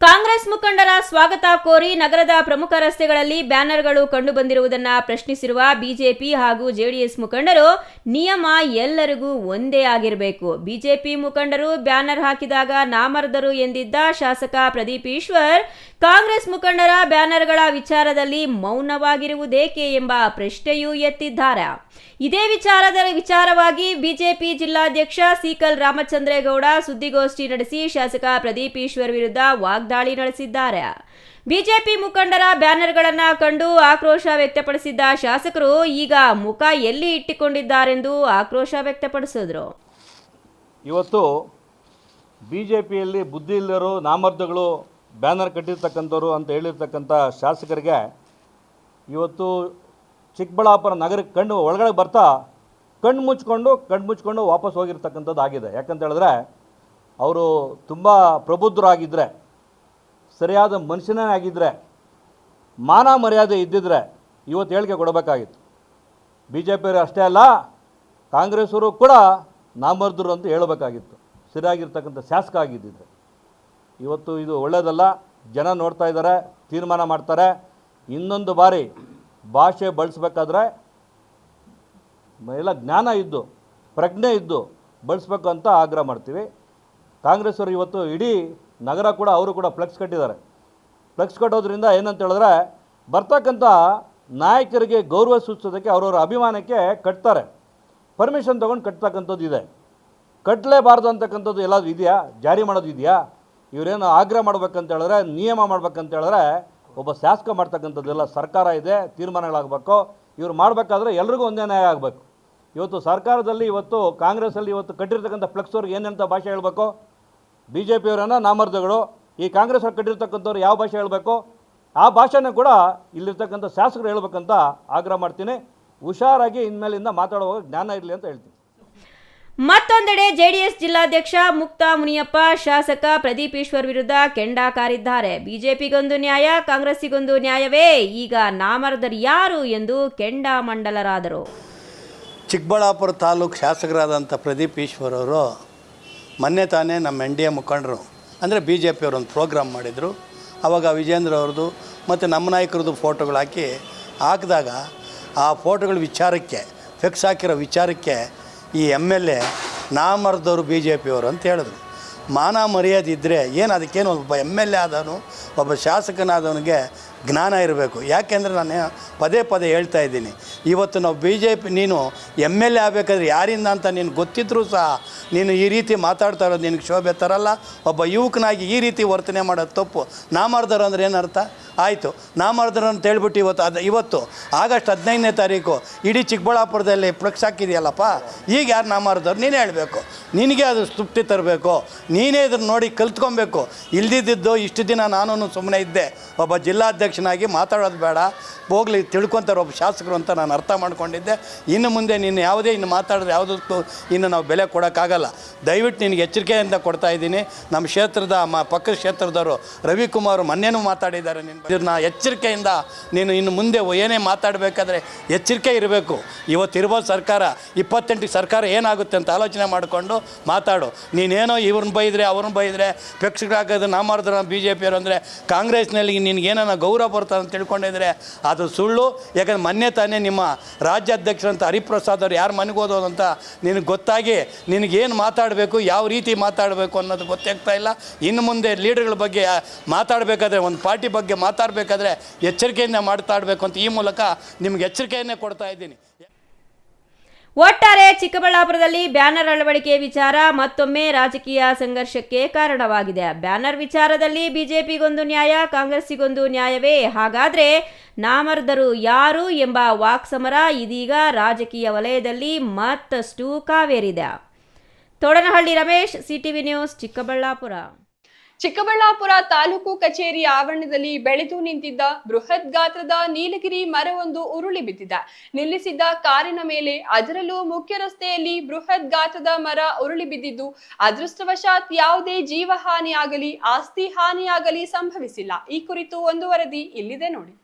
ಕಾಂಗ್ರೆಸ್ ಮುಖಂಡರ ಸ್ವಾಗತ ಕೋರಿ ನಗರದ ಪ್ರಮುಖ ರಸ್ತೆಗಳಲ್ಲಿ ಬ್ಯಾನರ್ಗಳು ಕಂಡುಬಂದಿರುವುದನ್ನು ಪ್ರಶ್ನಿಸಿರುವ ಬಿಜೆಪಿ ಹಾಗೂ ಜೆಡಿಎಸ್ ಮುಖಂಡರು ನಿಯಮ ಎಲ್ಲರಿಗೂ ಒಂದೇ ಆಗಿರಬೇಕು. ಬಿಜೆಪಿ ಮುಖಂಡರು ಬ್ಯಾನರ್ ಹಾಕಿದಾಗ ನಾಮರ್ದರು ಎಂದಿದ್ದ ಶಾಸಕ ಪ್ರದೀಪ್ ಈಶ್ವರ್ ಕಾಂಗ್ರೆಸ್ ಮುಖಂಡರ ಬ್ಯಾನರ್ಗಳ ವಿಚಾರದಲ್ಲಿ ಮೌನವಾಗಿರುವುದೇಕೆ ಎಂಬ ಪ್ರಶ್ನೆಯೂ ಎತ್ತಿದ್ದಾರೆ. ಇದೇ ವಿಚಾರವಾಗಿ ಬಿಜೆಪಿ ಜಿಲ್ಲಾಧ್ಯಕ್ಷ ಸೀಕಲ್ ರಾಮಚಂದ್ರೇಗೌಡ ಸುದ್ದಿಗೋಷ್ಠಿ ನಡೆಸಿ ಶಾಸಕ ಪ್ರದೀಪ್ ಈಶ್ವರ್ ವಿರುದ್ಧ ವಾಗ್ದಾಳಿ ನಡೆಸಿದ್ದಾರೆ. ಬಿಜೆಪಿ ಮುಖಂಡರ ಬ್ಯಾನರ್ಗಳನ್ನು ಕಂಡು ಆಕ್ರೋಶ ವ್ಯಕ್ತಪಡಿಸಿದ್ದ ಶಾಸಕರು ಈಗ ಮುಖ ಎಲ್ಲಿ ಇಟ್ಟುಕೊಂಡಿದ್ದಾರೆಂದು ಆಕ್ರೋಶ ವ್ಯಕ್ತಪಡಿಸಿದ್ರು. ಇವತ್ತು ಬಿಜೆಪಿಯಲ್ಲಿ ಬುದ್ಧಿ ಇಲ್ಲರು ನಾಮರ್ದಗಳು ಬ್ಯಾನರ್ ಕಟ್ಟಿರ್ತಕ್ಕಂಥವ್ರು ಅಂತ ಹೇಳಿರ್ತಕ್ಕಂಥ ಶಾಸಕರಿಗೆ ಇವತ್ತು ಚಿಕ್ಕಬಳ್ಳಾಪುರ ನಗರಕ್ಕೆ ಒಳಗಡೆ ಬರ್ತಾ ಕಣ್ಣು ಮುಚ್ಕೊಂಡು ವಾಪಸ್ ಹೋಗಿರ್ತಕ್ಕಂಥದ್ದು ಆಗಿದೆ. ಯಾಕಂತ ಹೇಳಿದ್ರೆ ಅವರು ತುಂಬ ಪ್ರಬುದ್ಧರಾಗಿದ್ದರೆ, ಸರಿಯಾದ ಮನುಷ್ಯನೇ ಆಗಿದ್ದರೆ, ಮಾನ ಮರ್ಯಾದೆ ಇದ್ದಿದ್ರೆ ಇವತ್ತು ಹೇಳಿಕೆ ಕೊಡಬೇಕಾಗಿತ್ತು. ಬಿ ಜೆ ಪಿಯವರು ಅಷ್ಟೇ ಅಲ್ಲ, ಕಾಂಗ್ರೆಸ್ಸವರು ಕೂಡ ನಾಮರ್ದರು ಅಂತ ಹೇಳಬೇಕಾಗಿತ್ತು, ಸರಿಯಾಗಿರ್ತಕ್ಕಂಥ ಶಾಸಕ ಆಗಿದ್ದಿದ್ರೆ. ಇವತ್ತು ಇದು ಒಳ್ಳೆಯದಲ್ಲ. ಜನ ನೋಡ್ತಾ ಇದ್ದಾರೆ, ತೀರ್ಮಾನ ಮಾಡ್ತಾರೆ. ಇನ್ನೊಂದು ಬಾರಿ ಭಾಷೆ ಬಳಸಬೇಕಾದ್ರೆ ಎಲ್ಲ ಜ್ಞಾನ ಇದ್ದು, ಪ್ರಜ್ಞೆ ಇದ್ದು ಬಳಸಬೇಕು ಅಂತ ಆಗ್ರಹ ಮಾಡ್ತೀವಿ. ಕಾಂಗ್ರೆಸ್ಸವರು ಇವತ್ತು ಇಡೀ ನಗರ ಕೂಡ ಅವರು ಕೂಡ ಫ್ಲೆಕ್ಸ್ ಕಟ್ಟಿದ್ದಾರೆ. ಫ್ಲೆಕ್ಸ್ ಕಟ್ಟೋದ್ರಿಂದ ಏನಂತ ಹೇಳಿದ್ರೆ ಬರ್ತಕ್ಕಂಥ ನಾಯಕರಿಗೆ ಗೌರವ ಸೂಚಿಸೋದಕ್ಕೆ ಅವರವರ ಅಭಿಮಾನಕ್ಕೆ ಕಟ್ತಾರೆ. ಪರ್ಮಿಷನ್ ತೊಗೊಂಡು ಕಟ್ತಕ್ಕಂಥದ್ದು ಇದೆ. ಕಟ್ಟಲೇಬಾರ್ದು ಅಂತಕ್ಕಂಥದ್ದು ಎಲ್ಲಾದರೂ ಇದೆಯಾ? ಜಾರಿ ಮಾಡೋದು ಇದೆಯಾ? ಇವರೇನು ಆಗ್ರಹ ಮಾಡ್ಬೇಕಂತ ಹೇಳಿದ್ರೆ, ನಿಯಮ ಮಾಡ್ಬೇಕಂತ ಹೇಳಿದ್ರೆ ಒಬ್ಬ ಶಾಸಕ ಮಾಡ್ತಕ್ಕಂಥದ್ದೆಲ್ಲ ಸರ್ಕಾರ ಇದೆ, ತೀರ್ಮಾನಗಳಾಗಬೇಕು. ಇವ್ರು ಮಾಡಬೇಕಾದ್ರೆ ಎಲ್ರಿಗೂ ಒಂದೇ ನ್ಯಾಯ ಆಗಬೇಕು. ಇವತ್ತು ಸರ್ಕಾರದಲ್ಲಿ ಇವತ್ತು ಕಾಂಗ್ರೆಸ್ಸಲ್ಲಿ ಇವತ್ತು ಕಟ್ಟಿರ್ತಕ್ಕಂಥ ಫ್ಲೆಕ್ಸ್ವರ್ಗೆ ಏನಂತ ಭಾಷೆ ಹೇಳಬೇಕು? BJPಯವರನ್ನು ನಾಮರ್ದಗಳು, ಈ ಕಾಂಗ್ರೆಸ್ ಅವ್ರು ಕಟ್ಟಿರ್ತಕ್ಕಂಥವ್ರು ಯಾವ ಭಾಷೆ ಹೇಳಬೇಕು ಆ ಭಾಷೆನ ಕೂಡ ಇಲ್ಲಿರ್ತಕ್ಕಂಥ ಶಾಸಕರು ಹೇಳ್ಬೇಕಂತ ಆಗ್ರಹ ಮಾಡ್ತೀನಿ. ಹುಷಾರಾಗಿ ಇನ್ಮೇಲಿಂದ ಮಾತಾಡುವಾಗ ಜ್ಞಾನ ಇರಲಿ ಅಂತ ಹೇಳ್ತೀನಿ. ಮತ್ತೊಂದೆಡೆ ಜೆಡಿಎಸ್ ಜಿಲ್ಲಾಧ್ಯಕ್ಷ ಮುಕ್ತಾ ಮುನಿಯಪ್ಪ ಶಾಸಕ ಪ್ರದೀಪ್ ಈಶ್ವರ್ ವಿರುದ್ಧ ಕೆಂಡ ಕಾರಿದ್ದಾರೆ. ಬಿಜೆಪಿಗೊಂದು ನ್ಯಾಯ, ಕಾಂಗ್ರೆಸ್ಸಿಗೊಂದು ನ್ಯಾಯವೇ, ಈಗ ನಾಮರ್ದರ್ ಯಾರು ಎಂದು ಕೆಂಡ ಮಂಡಲರಾದರು. ಚಿಕ್ಕಬಳ್ಳಾಪುರ ತಾಲೂಕು ಶಾಸಕರಾದಂಥ ಪ್ರದೀಪ್ ಈಶ್ವರ್ ಅವರು ಮೊನ್ನೆ ತಾನೇ ನಮ್ಮ NDA ಮುಖಂಡರು ಅಂದರೆ BJPಯವರು ಒಂದು ಪ್ರೋಗ್ರಾಮ್ ಮಾಡಿದರು. ಆವಾಗ ವಿಜೇಂದ್ರ ಅವ್ರದ್ದು ಮತ್ತು ನಮ್ಮ ನಾಯಕರದ್ದು ಫೋಟೋಗಳು ಹಾಕಿದಾಗ ಆ ಫೋಟೋಗಳ ವಿಚಾರಕ್ಕೆ ಫಿಕ್ಸ್ ಹಾಕಿರೋ ವಿಚಾರಕ್ಕೆ ಈ MLA ನಾಮರ್ದವರು BJPಯವರು ಅಂತ ಹೇಳಿದ್ರು. ಮಾನ ಮರ್ಯಾದೆ ಇದ್ದರೆ ಏನು ಅದಕ್ಕೇನು ಒಬ್ಬ MLA ಆದವನು ಒಬ್ಬ ಶಾಸಕನಾದವನಿಗೆ ಜ್ಞಾನ ಇರಬೇಕು. ಯಾಕೆಂದರೆ ನಾನು ಪದೇ ಪದೇ ಹೇಳ್ತಾ ಇದ್ದೀನಿ, ಇವತ್ತು ನಾವು BJP ನೀನು MLA ಆಗಬೇಕಾದ್ರೆ ಯಾರಿಂದ ಅಂತ ನೀನು ಗೊತ್ತಿದ್ರೂ ಸಹ ನೀನು ಈ ರೀತಿ ಮಾತಾಡ್ತಾ ಇರೋದು ನಿನಗೆ ಶೋಭೆ ತರಲ್ಲ. ಒಬ್ಬ ಯುವಕನಾಗಿ ಈ ರೀತಿ ವರ್ತನೆ ಮಾಡೋದು ತಪ್ಪು. ನಾಮರ್ದರು ಅಂದರೆ ಏನರ್ಥ? ಆಯಿತು, ನಾಮರ್ದರು ಅಂತ ಹೇಳ್ಬಿಟ್ಟು ಇವತ್ತು ಆಗಸ್ಟ್ 15ನೇ ತಾರೀಕು ಇಡೀ ಚಿಕ್ಕಬಳ್ಳಾಪುರದಲ್ಲಿ ಫ್ಲೆಕ್ಸ್ ಹಾಕಿದೆಯಲ್ಲಪ್ಪ, ಈಗ ಯಾರು ನಾಮರ್ದವ್ರು ನೀನೇ ಹೇಳಬೇಕು. ನಿನಗೆ ಅದು ತೃಪ್ತಿ ತರಬೇಕು, ನೀನೇ ಇದನ್ನು ನೋಡಿ ಕಲ್ತ್ಕೊಬೇಕು. ಇಲ್ದಿದ್ದು ಇಷ್ಟು ದಿನ ನಾನು ಸುಮ್ಮನೆ ಇದ್ದೆ, ಒಬ್ಬ ಜಿಲ್ಲಾಧ್ಯಕ್ಷನಾಗಿ ಮಾತಾಡೋದು ಬೇಡ, ಹೋಗ್ಲಿ ತಿಳ್ಕೊತಾರೆ ಒಬ್ಬ ಶಾಸಕರು ಅಂತ ನಾನು ಅರ್ಥ ಮಾಡ್ಕೊಂಡಿದ್ದೆ. ಇನ್ನು ಮುಂದೆ ನೀನು ಯಾವುದೇ ಇನ್ನು ಮಾತಾಡಿದ್ರೆ ಯಾವುದಕ್ಕೂ ಇನ್ನು ನಾವು ಬೆಲೆ ಕೊಡೋಕ್ಕಾಗಲ್ಲ. ದಯವಿಟ್ಟು ನಿನಗೆ ಎಚ್ಚರಿಕೆಯಿಂದ ಕೊಡ್ತಾ ಇದ್ದೀನಿ. ನಮ್ಮ ಕ್ಷೇತ್ರದ ಪಕ್ಕದ ಕ್ಷೇತ್ರದವರು ರವಿಕುಮಾರ್ ಮೊನ್ನೆನೂ ಮಾತಾಡಿದ್ದಾರೆ. ಇದನ್ನ ಎಚ್ಚರಿಕೆಯಿಂದ ನೀನು ಇನ್ನು ಮುಂದೆ ಏನೇ ಮಾತಾಡಬೇಕಾದ್ರೆ ಎಚ್ಚರಿಕೆ ಇರಬೇಕು. ಇವತ್ತಿರ್ಬೋದು ಸರ್ಕಾರ, 28ಕ್ಕೆ ಸರ್ಕಾರ ಏನಾಗುತ್ತೆ ಅಂತ ಆಲೋಚನೆ ಮಾಡಿಕೊಂಡು ಮಾತಾಡು. ನೀನೇನೋ ಇವ್ರನ್ನ ಬೈದರೆ ಅವ್ರನ್ನ ಬೈದರೆ ಪಕ್ಷಗಳಾಗೋದು ನಾಮರ್ದರ BJPಯವರು ಅಂದರೆ ಕಾಂಗ್ರೆಸ್ನಲ್ಲಿ ನಿನಗೇನೋ ಗೌರವ ಬರ್ತದೆ ಅಂತ ತಿಳ್ಕೊಂಡಿದ್ರೆ ಅದು ಸುಳ್ಳು. ಯಾಕಂದರೆ ಮೊನ್ನೆ ತಾನೇ ನಿಮ್ಮ ರಾಜ್ಯಾಧ್ಯಕ್ಷರಂತ ಹರಿಪ್ರಸಾದ್ ಅವರು ಯಾರು ಮನೆಗೆ ಹೋದೋದು ಅಂತ ನಿನಗೆ ಗೊತ್ತಾಗಿ ನಿನಗೇನು ಮಾತಾಡಬೇಕು, ಯಾವ ರೀತಿ ಮಾತಾಡಬೇಕು ಅನ್ನೋದು ಗೊತ್ತಾಗ್ತಾ ಇಲ್ಲ. ಇನ್ನು ಮುಂದೆ ಲೀಡರ್ಗಳ ಬಗ್ಗೆ ಮಾತಾಡಬೇಕಾದ್ರೆ, ಒಂದು ಪಾರ್ಟಿ ಬಗ್ಗೆ ಮಾತಾಡಬೇಕಾದ್ರೆ ಎಚ್ಚರಿಕೆಯಿಂದ ಮಾತಾಡಬೇಕು ಅಂತ ಈ ಮೂಲಕ ನಿಮ್ಗೆ ಎಚ್ಚರಿಕೆಯನ್ನೇ ಕೊಡ್ತಾ ಇದ್ದೀನಿ. ಒಟ್ಟಾರೆ ಚಿಕ್ಕಬಳ್ಳಾಪುರದಲ್ಲಿ ಬ್ಯಾನರ್ ಅಳವಡಿಕೆ ವಿಚಾರ ಮತ್ತೊಮ್ಮೆ ರಾಜಕೀಯ ಸಂಘರ್ಷಕ್ಕೆ ಕಾರಣವಾಗಿದೆ. ಬ್ಯಾನರ್ ವಿಚಾರದಲ್ಲಿ ಬಿಜೆಪಿಗೊಂದು ನ್ಯಾಯ, ಕಾಂಗ್ರೆಸ್ಸಿಗೊಂದು ನ್ಯಾಯವೇ? ಹಾಗಾದ್ರೆ ನಾಮರ್ದರು ಯಾರು ಎಂಬ ವಾಕ್ಸಮರ ಇದೀಗ ರಾಜಕೀಯ ವಲಯದಲ್ಲಿ ಮತ್ತಷ್ಟು ಕಾವೇರಿದೆ. ತೋಡನಹಳ್ಳಿ ರಮೇಶ್, CTV ನ್ಯೂಸ್, ಚಿಕ್ಕಬಳ್ಳಾಪುರ. ಚಿಕ್ಕಬಳ್ಳಾಪುರ ತಾಲೂಕು ಕಚೇರಿ ಆವರಣದಲ್ಲಿ ಬೆಳೆದು ನಿಂತಿದ್ದ ಬೃಹತ್ ಗಾತ್ರದ ನೀಲಗಿರಿ ಮರವೊಂದು ಉರುಳಿ ಬಿದ್ದಿದೆ. ನಿಲ್ಲಿಸಿದ್ದ ಕಾರಿನ ಮೇಲೆ, ಅದರಲ್ಲೂ ಮುಖ್ಯ ರಸ್ತೆಯಲ್ಲಿ ಬೃಹತ್ ಗಾತ್ರದ ಮರ ಉರುಳಿ ಬಿದ್ದಿದ್ದು ಅದೃಷ್ಟವಶಾತ್ ಯಾವುದೇ ಜೀವ ಹಾನಿಯಾಗಲಿ ಆಸ್ತಿ ಹಾನಿಯಾಗಲಿ ಸಂಭವಿಸಿಲ್ಲ. ಈ ಕುರಿತು ಒಂದು ವರದಿ ಇಲ್ಲಿದೆ ನೋಡಿ.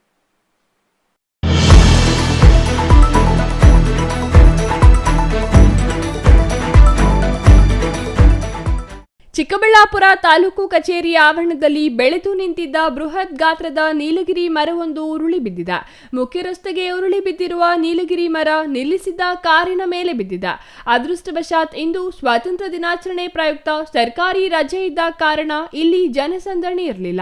ಚಿಕ್ಕಬಳ್ಳಾಪುರ ತಾಲೂಕು ಕಚೇರಿ ಆವರಣದಲ್ಲಿ ಬೆಳೆದು ನಿಂತಿದ್ದ ಬೃಹತ್ ಗಾತ್ರದ ನೀಲಗಿರಿ ಮರವೊಂದು ಉರುಳಿ ಬಿದ್ದಿದೆ. ಮುಖ್ಯ ರಸ್ತೆಗೆ ಉರುಳಿ ಬಿದ್ದಿರುವ ನೀಲಗಿರಿ ಮರ ನಿಲ್ಲಿಸಿದ್ದ ಕಾರಿನ ಮೇಲೆ ಬಿದ್ದಿದೆ. ಅದೃಷ್ಟವಶಾತ್ ಇಂದು ಸ್ವಾತಂತ್ರ್ಯ ದಿನಾಚರಣೆ ಪ್ರಯುಕ್ತ ಸರ್ಕಾರಿ ರಜೆ ಇದ್ದ ಕಾರಣ ಇಲ್ಲಿ ಜನಸಂದಣಿ ಇರಲಿಲ್ಲ.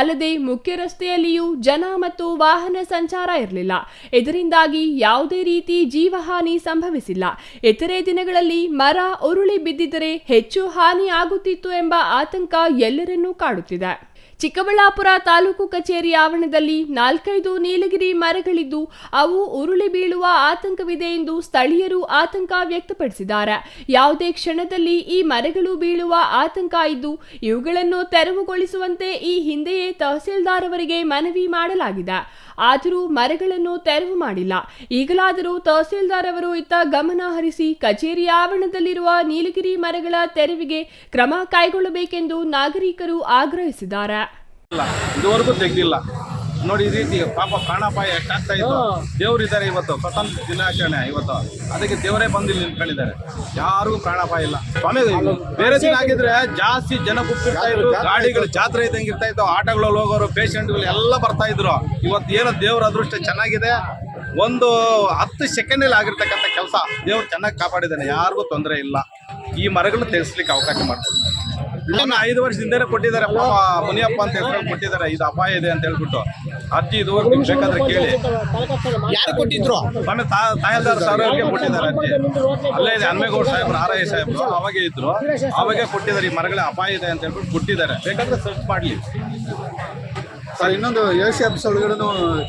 ಅಲ್ಲದೆ ಮುಖ್ಯ ರಸ್ತೆಯಲ್ಲಿಯೂ ಜನ ಮತ್ತು ವಾಹನ ಸಂಚಾರ ಇರಲಿಲ್ಲ. ಇದರಿಂದಾಗಿ ಯಾವುದೇ ರೀತಿ ಜೀವಹಾನಿ ಸಂಭವಿಸಿಲ್ಲ. ಇತರೆ ದಿನಗಳಲ್ಲಿ ಮರ ಉರುಳಿ ಬಿದ್ದಿದ್ದರೆ ಹೆಚ್ಚು ಹಾನಿ ಆಗುತ್ತಿತ್ತು ಎಂಬ ಆತಂಕ ಎಲ್ಲರನ್ನೂ ಕಾಡುತ್ತಿದೆ. ಚಿಕ್ಕಬಳ್ಳಾಪುರ ತಾಲೂಕು ಕಚೇರಿ ಆವರಣದಲ್ಲಿ 4-5 ನೀಲಗಿರಿ ಮರಗಳಿದ್ದು ಅವು ಉರುಳಿ ಬೀಳುವ ಆತಂಕವಿದೆ ಎಂದು ಸ್ಥಳೀಯರು ಆತಂಕ ವ್ಯಕ್ತಪಡಿಸಿದ್ದಾರೆ. ಯಾವುದೇ ಕ್ಷಣದಲ್ಲಿ ಈ ಮರಗಳು ಬೀಳುವ ಆತಂಕ ಇದ್ದು ಇವುಗಳನ್ನು ತೆರವುಗೊಳಿಸುವಂತೆ ಈ ಹಿಂದೆಯೇ ತಹಸೀಲ್ದಾರ್ ಅವರಿಗೆ ಮನವಿ ಮಾಡಲಾಗಿದೆ. ಆದರೂ ಮರಗಳನ್ನು ತೆರವು ಮಾಡಿಲ್ಲ. ಈಗಲಾದರೂ ತಹಸೀಲ್ದಾರ್ ಅವರು ಇತ್ತ ಗಮನ ಹರಿಸಿ ಕಚೇರಿ ಆವರಣದಲ್ಲಿರುವ ನೀಲಗಿರಿ ಮರಗಳ ತೆರವಿಗೆ ಕ್ರಮ ಕೈಗೊಳ್ಳಬೇಕೆಂದು ನಾಗರಿಕರು ಆಗ್ರಹಿಸಿದ್ದಾರೆ. ಇದುವರೆಗೂ ತೆಗೆದಿಲ್ಲ ನೋಡಿ. ಈ ರೀತಿ ಪಾಪ ಪ್ರಾಣಾಪಾಯ ಎಷ್ಟಾಗ್ತಾ ಇತ್ತು. ದೇವರಿದ್ದಾರೆ, ಇವತ್ತು ಸ್ವತಂತ್ರ ದಿನಾಚರಣೆ, ಇವತ್ತು ಅದಕ್ಕೆ ದೇವರೇ ಬಂದು ಇಲ್ಲಿ ನಿಂತ್ಕೊಂಡಿದ್ದಾರೆ. ಯಾರಿಗೂ ಪ್ರಾಣಾಪಾಯ ಇಲ್ಲ. ಸ್ವಾಮಿ, ಬೇರೆ ದಿನ ಆಗಿದ್ರೆ ಜಾಸ್ತಿ ಜನ ಗುಪ್ಪಿರ್ತಾ ಇದ್ರು, ಗಾಡಿಗಳು ಜಾತ್ರೆ ಇದ್ದಂಗೆ ಇರ್ತಾ ಇತ್ತು, ಆಟೋಗಳಲ್ಲಿ ಹೋಗೋರು, ಪೇಷಂಟ್ಗಳು ಎಲ್ಲ ಬರ್ತಾ ಇದ್ರು. ಇವತ್ತು ಏನೋ ದೇವ್ರ ಅದೃಷ್ಟ ಚೆನ್ನಾಗಿದೆ. ಒಂದು 10 ಸೆಕೆಂಡಲ್ಲಿ ಆಗಿರ್ತಕ್ಕಂಥ ಕೆಲಸ ದೇವ್ರು ಚೆನ್ನಾಗಿ ಕಾಪಾಡಿದ್ದಾನೆ. ಯಾರಿಗೂ ತೊಂದರೆ ಇಲ್ಲ. ಈ ಮರಗಳನ್ನ ತೆಗೆಸ್ಲಿಕ್ಕೆ ಅವಕಾಶ ಮಾಡ್ಕೊಡ್ತಾರೆ. 5 ವರ್ಷದಿಂದನೇ ಕೊಟ್ಟಿದ್ದಾರೆ. ಪಾಪ ಮುನಿಯಪ್ಪ ಅಂತ ಹೆಸರು ಕೊಟ್ಟಿದ್ದಾರೆ. ಇದು ಅಪಾಯ ಇದೆ ಅಂತ ಹೇಳ್ಬಿಟ್ಟು ಅರ್ಜಿ ಇದುವರೆಗೂ ಬೇಕಾದ್ರೆ ಕೇಳಿ. ಯಾರು ಕೊಟ್ಟಿದ್ರು? ಸ್ವಾಮಿ ತಹಸೀಲ್ದಾರ್ ಸಾಹೇಬ್ರಿಗೆ ಕೊಟ್ಟಿದ್ದಾರೆ ಅರ್ಜಿ. ಅಲ್ಲೇ ಇದೆ, ಹನುಮೇಗೌಡ ಸಾಹೇಬ್ರು, RI ಸಾಹೇಬ್ರು ಅವಾಗೇ ಇದ್ರು. ಅವಾಗೇ ಕೊಟ್ಟಿದ್ದಾರೆ. ಈ ಮರಗಳ ಅಪಾಯ ಇದೆ ಅಂತ ಹೇಳ್ಬಿಟ್ಟು ಕೊಟ್ಟಿದ್ದಾರೆ. ಬೇಕಾದ್ರೆ ಸರ್ಚ್ ಮಾಡಲಿ. ಸರ್ ಇನ್ನೊಂದು ಎಸಿ ಆಫೀಸ್ ಒಳಗಡೆ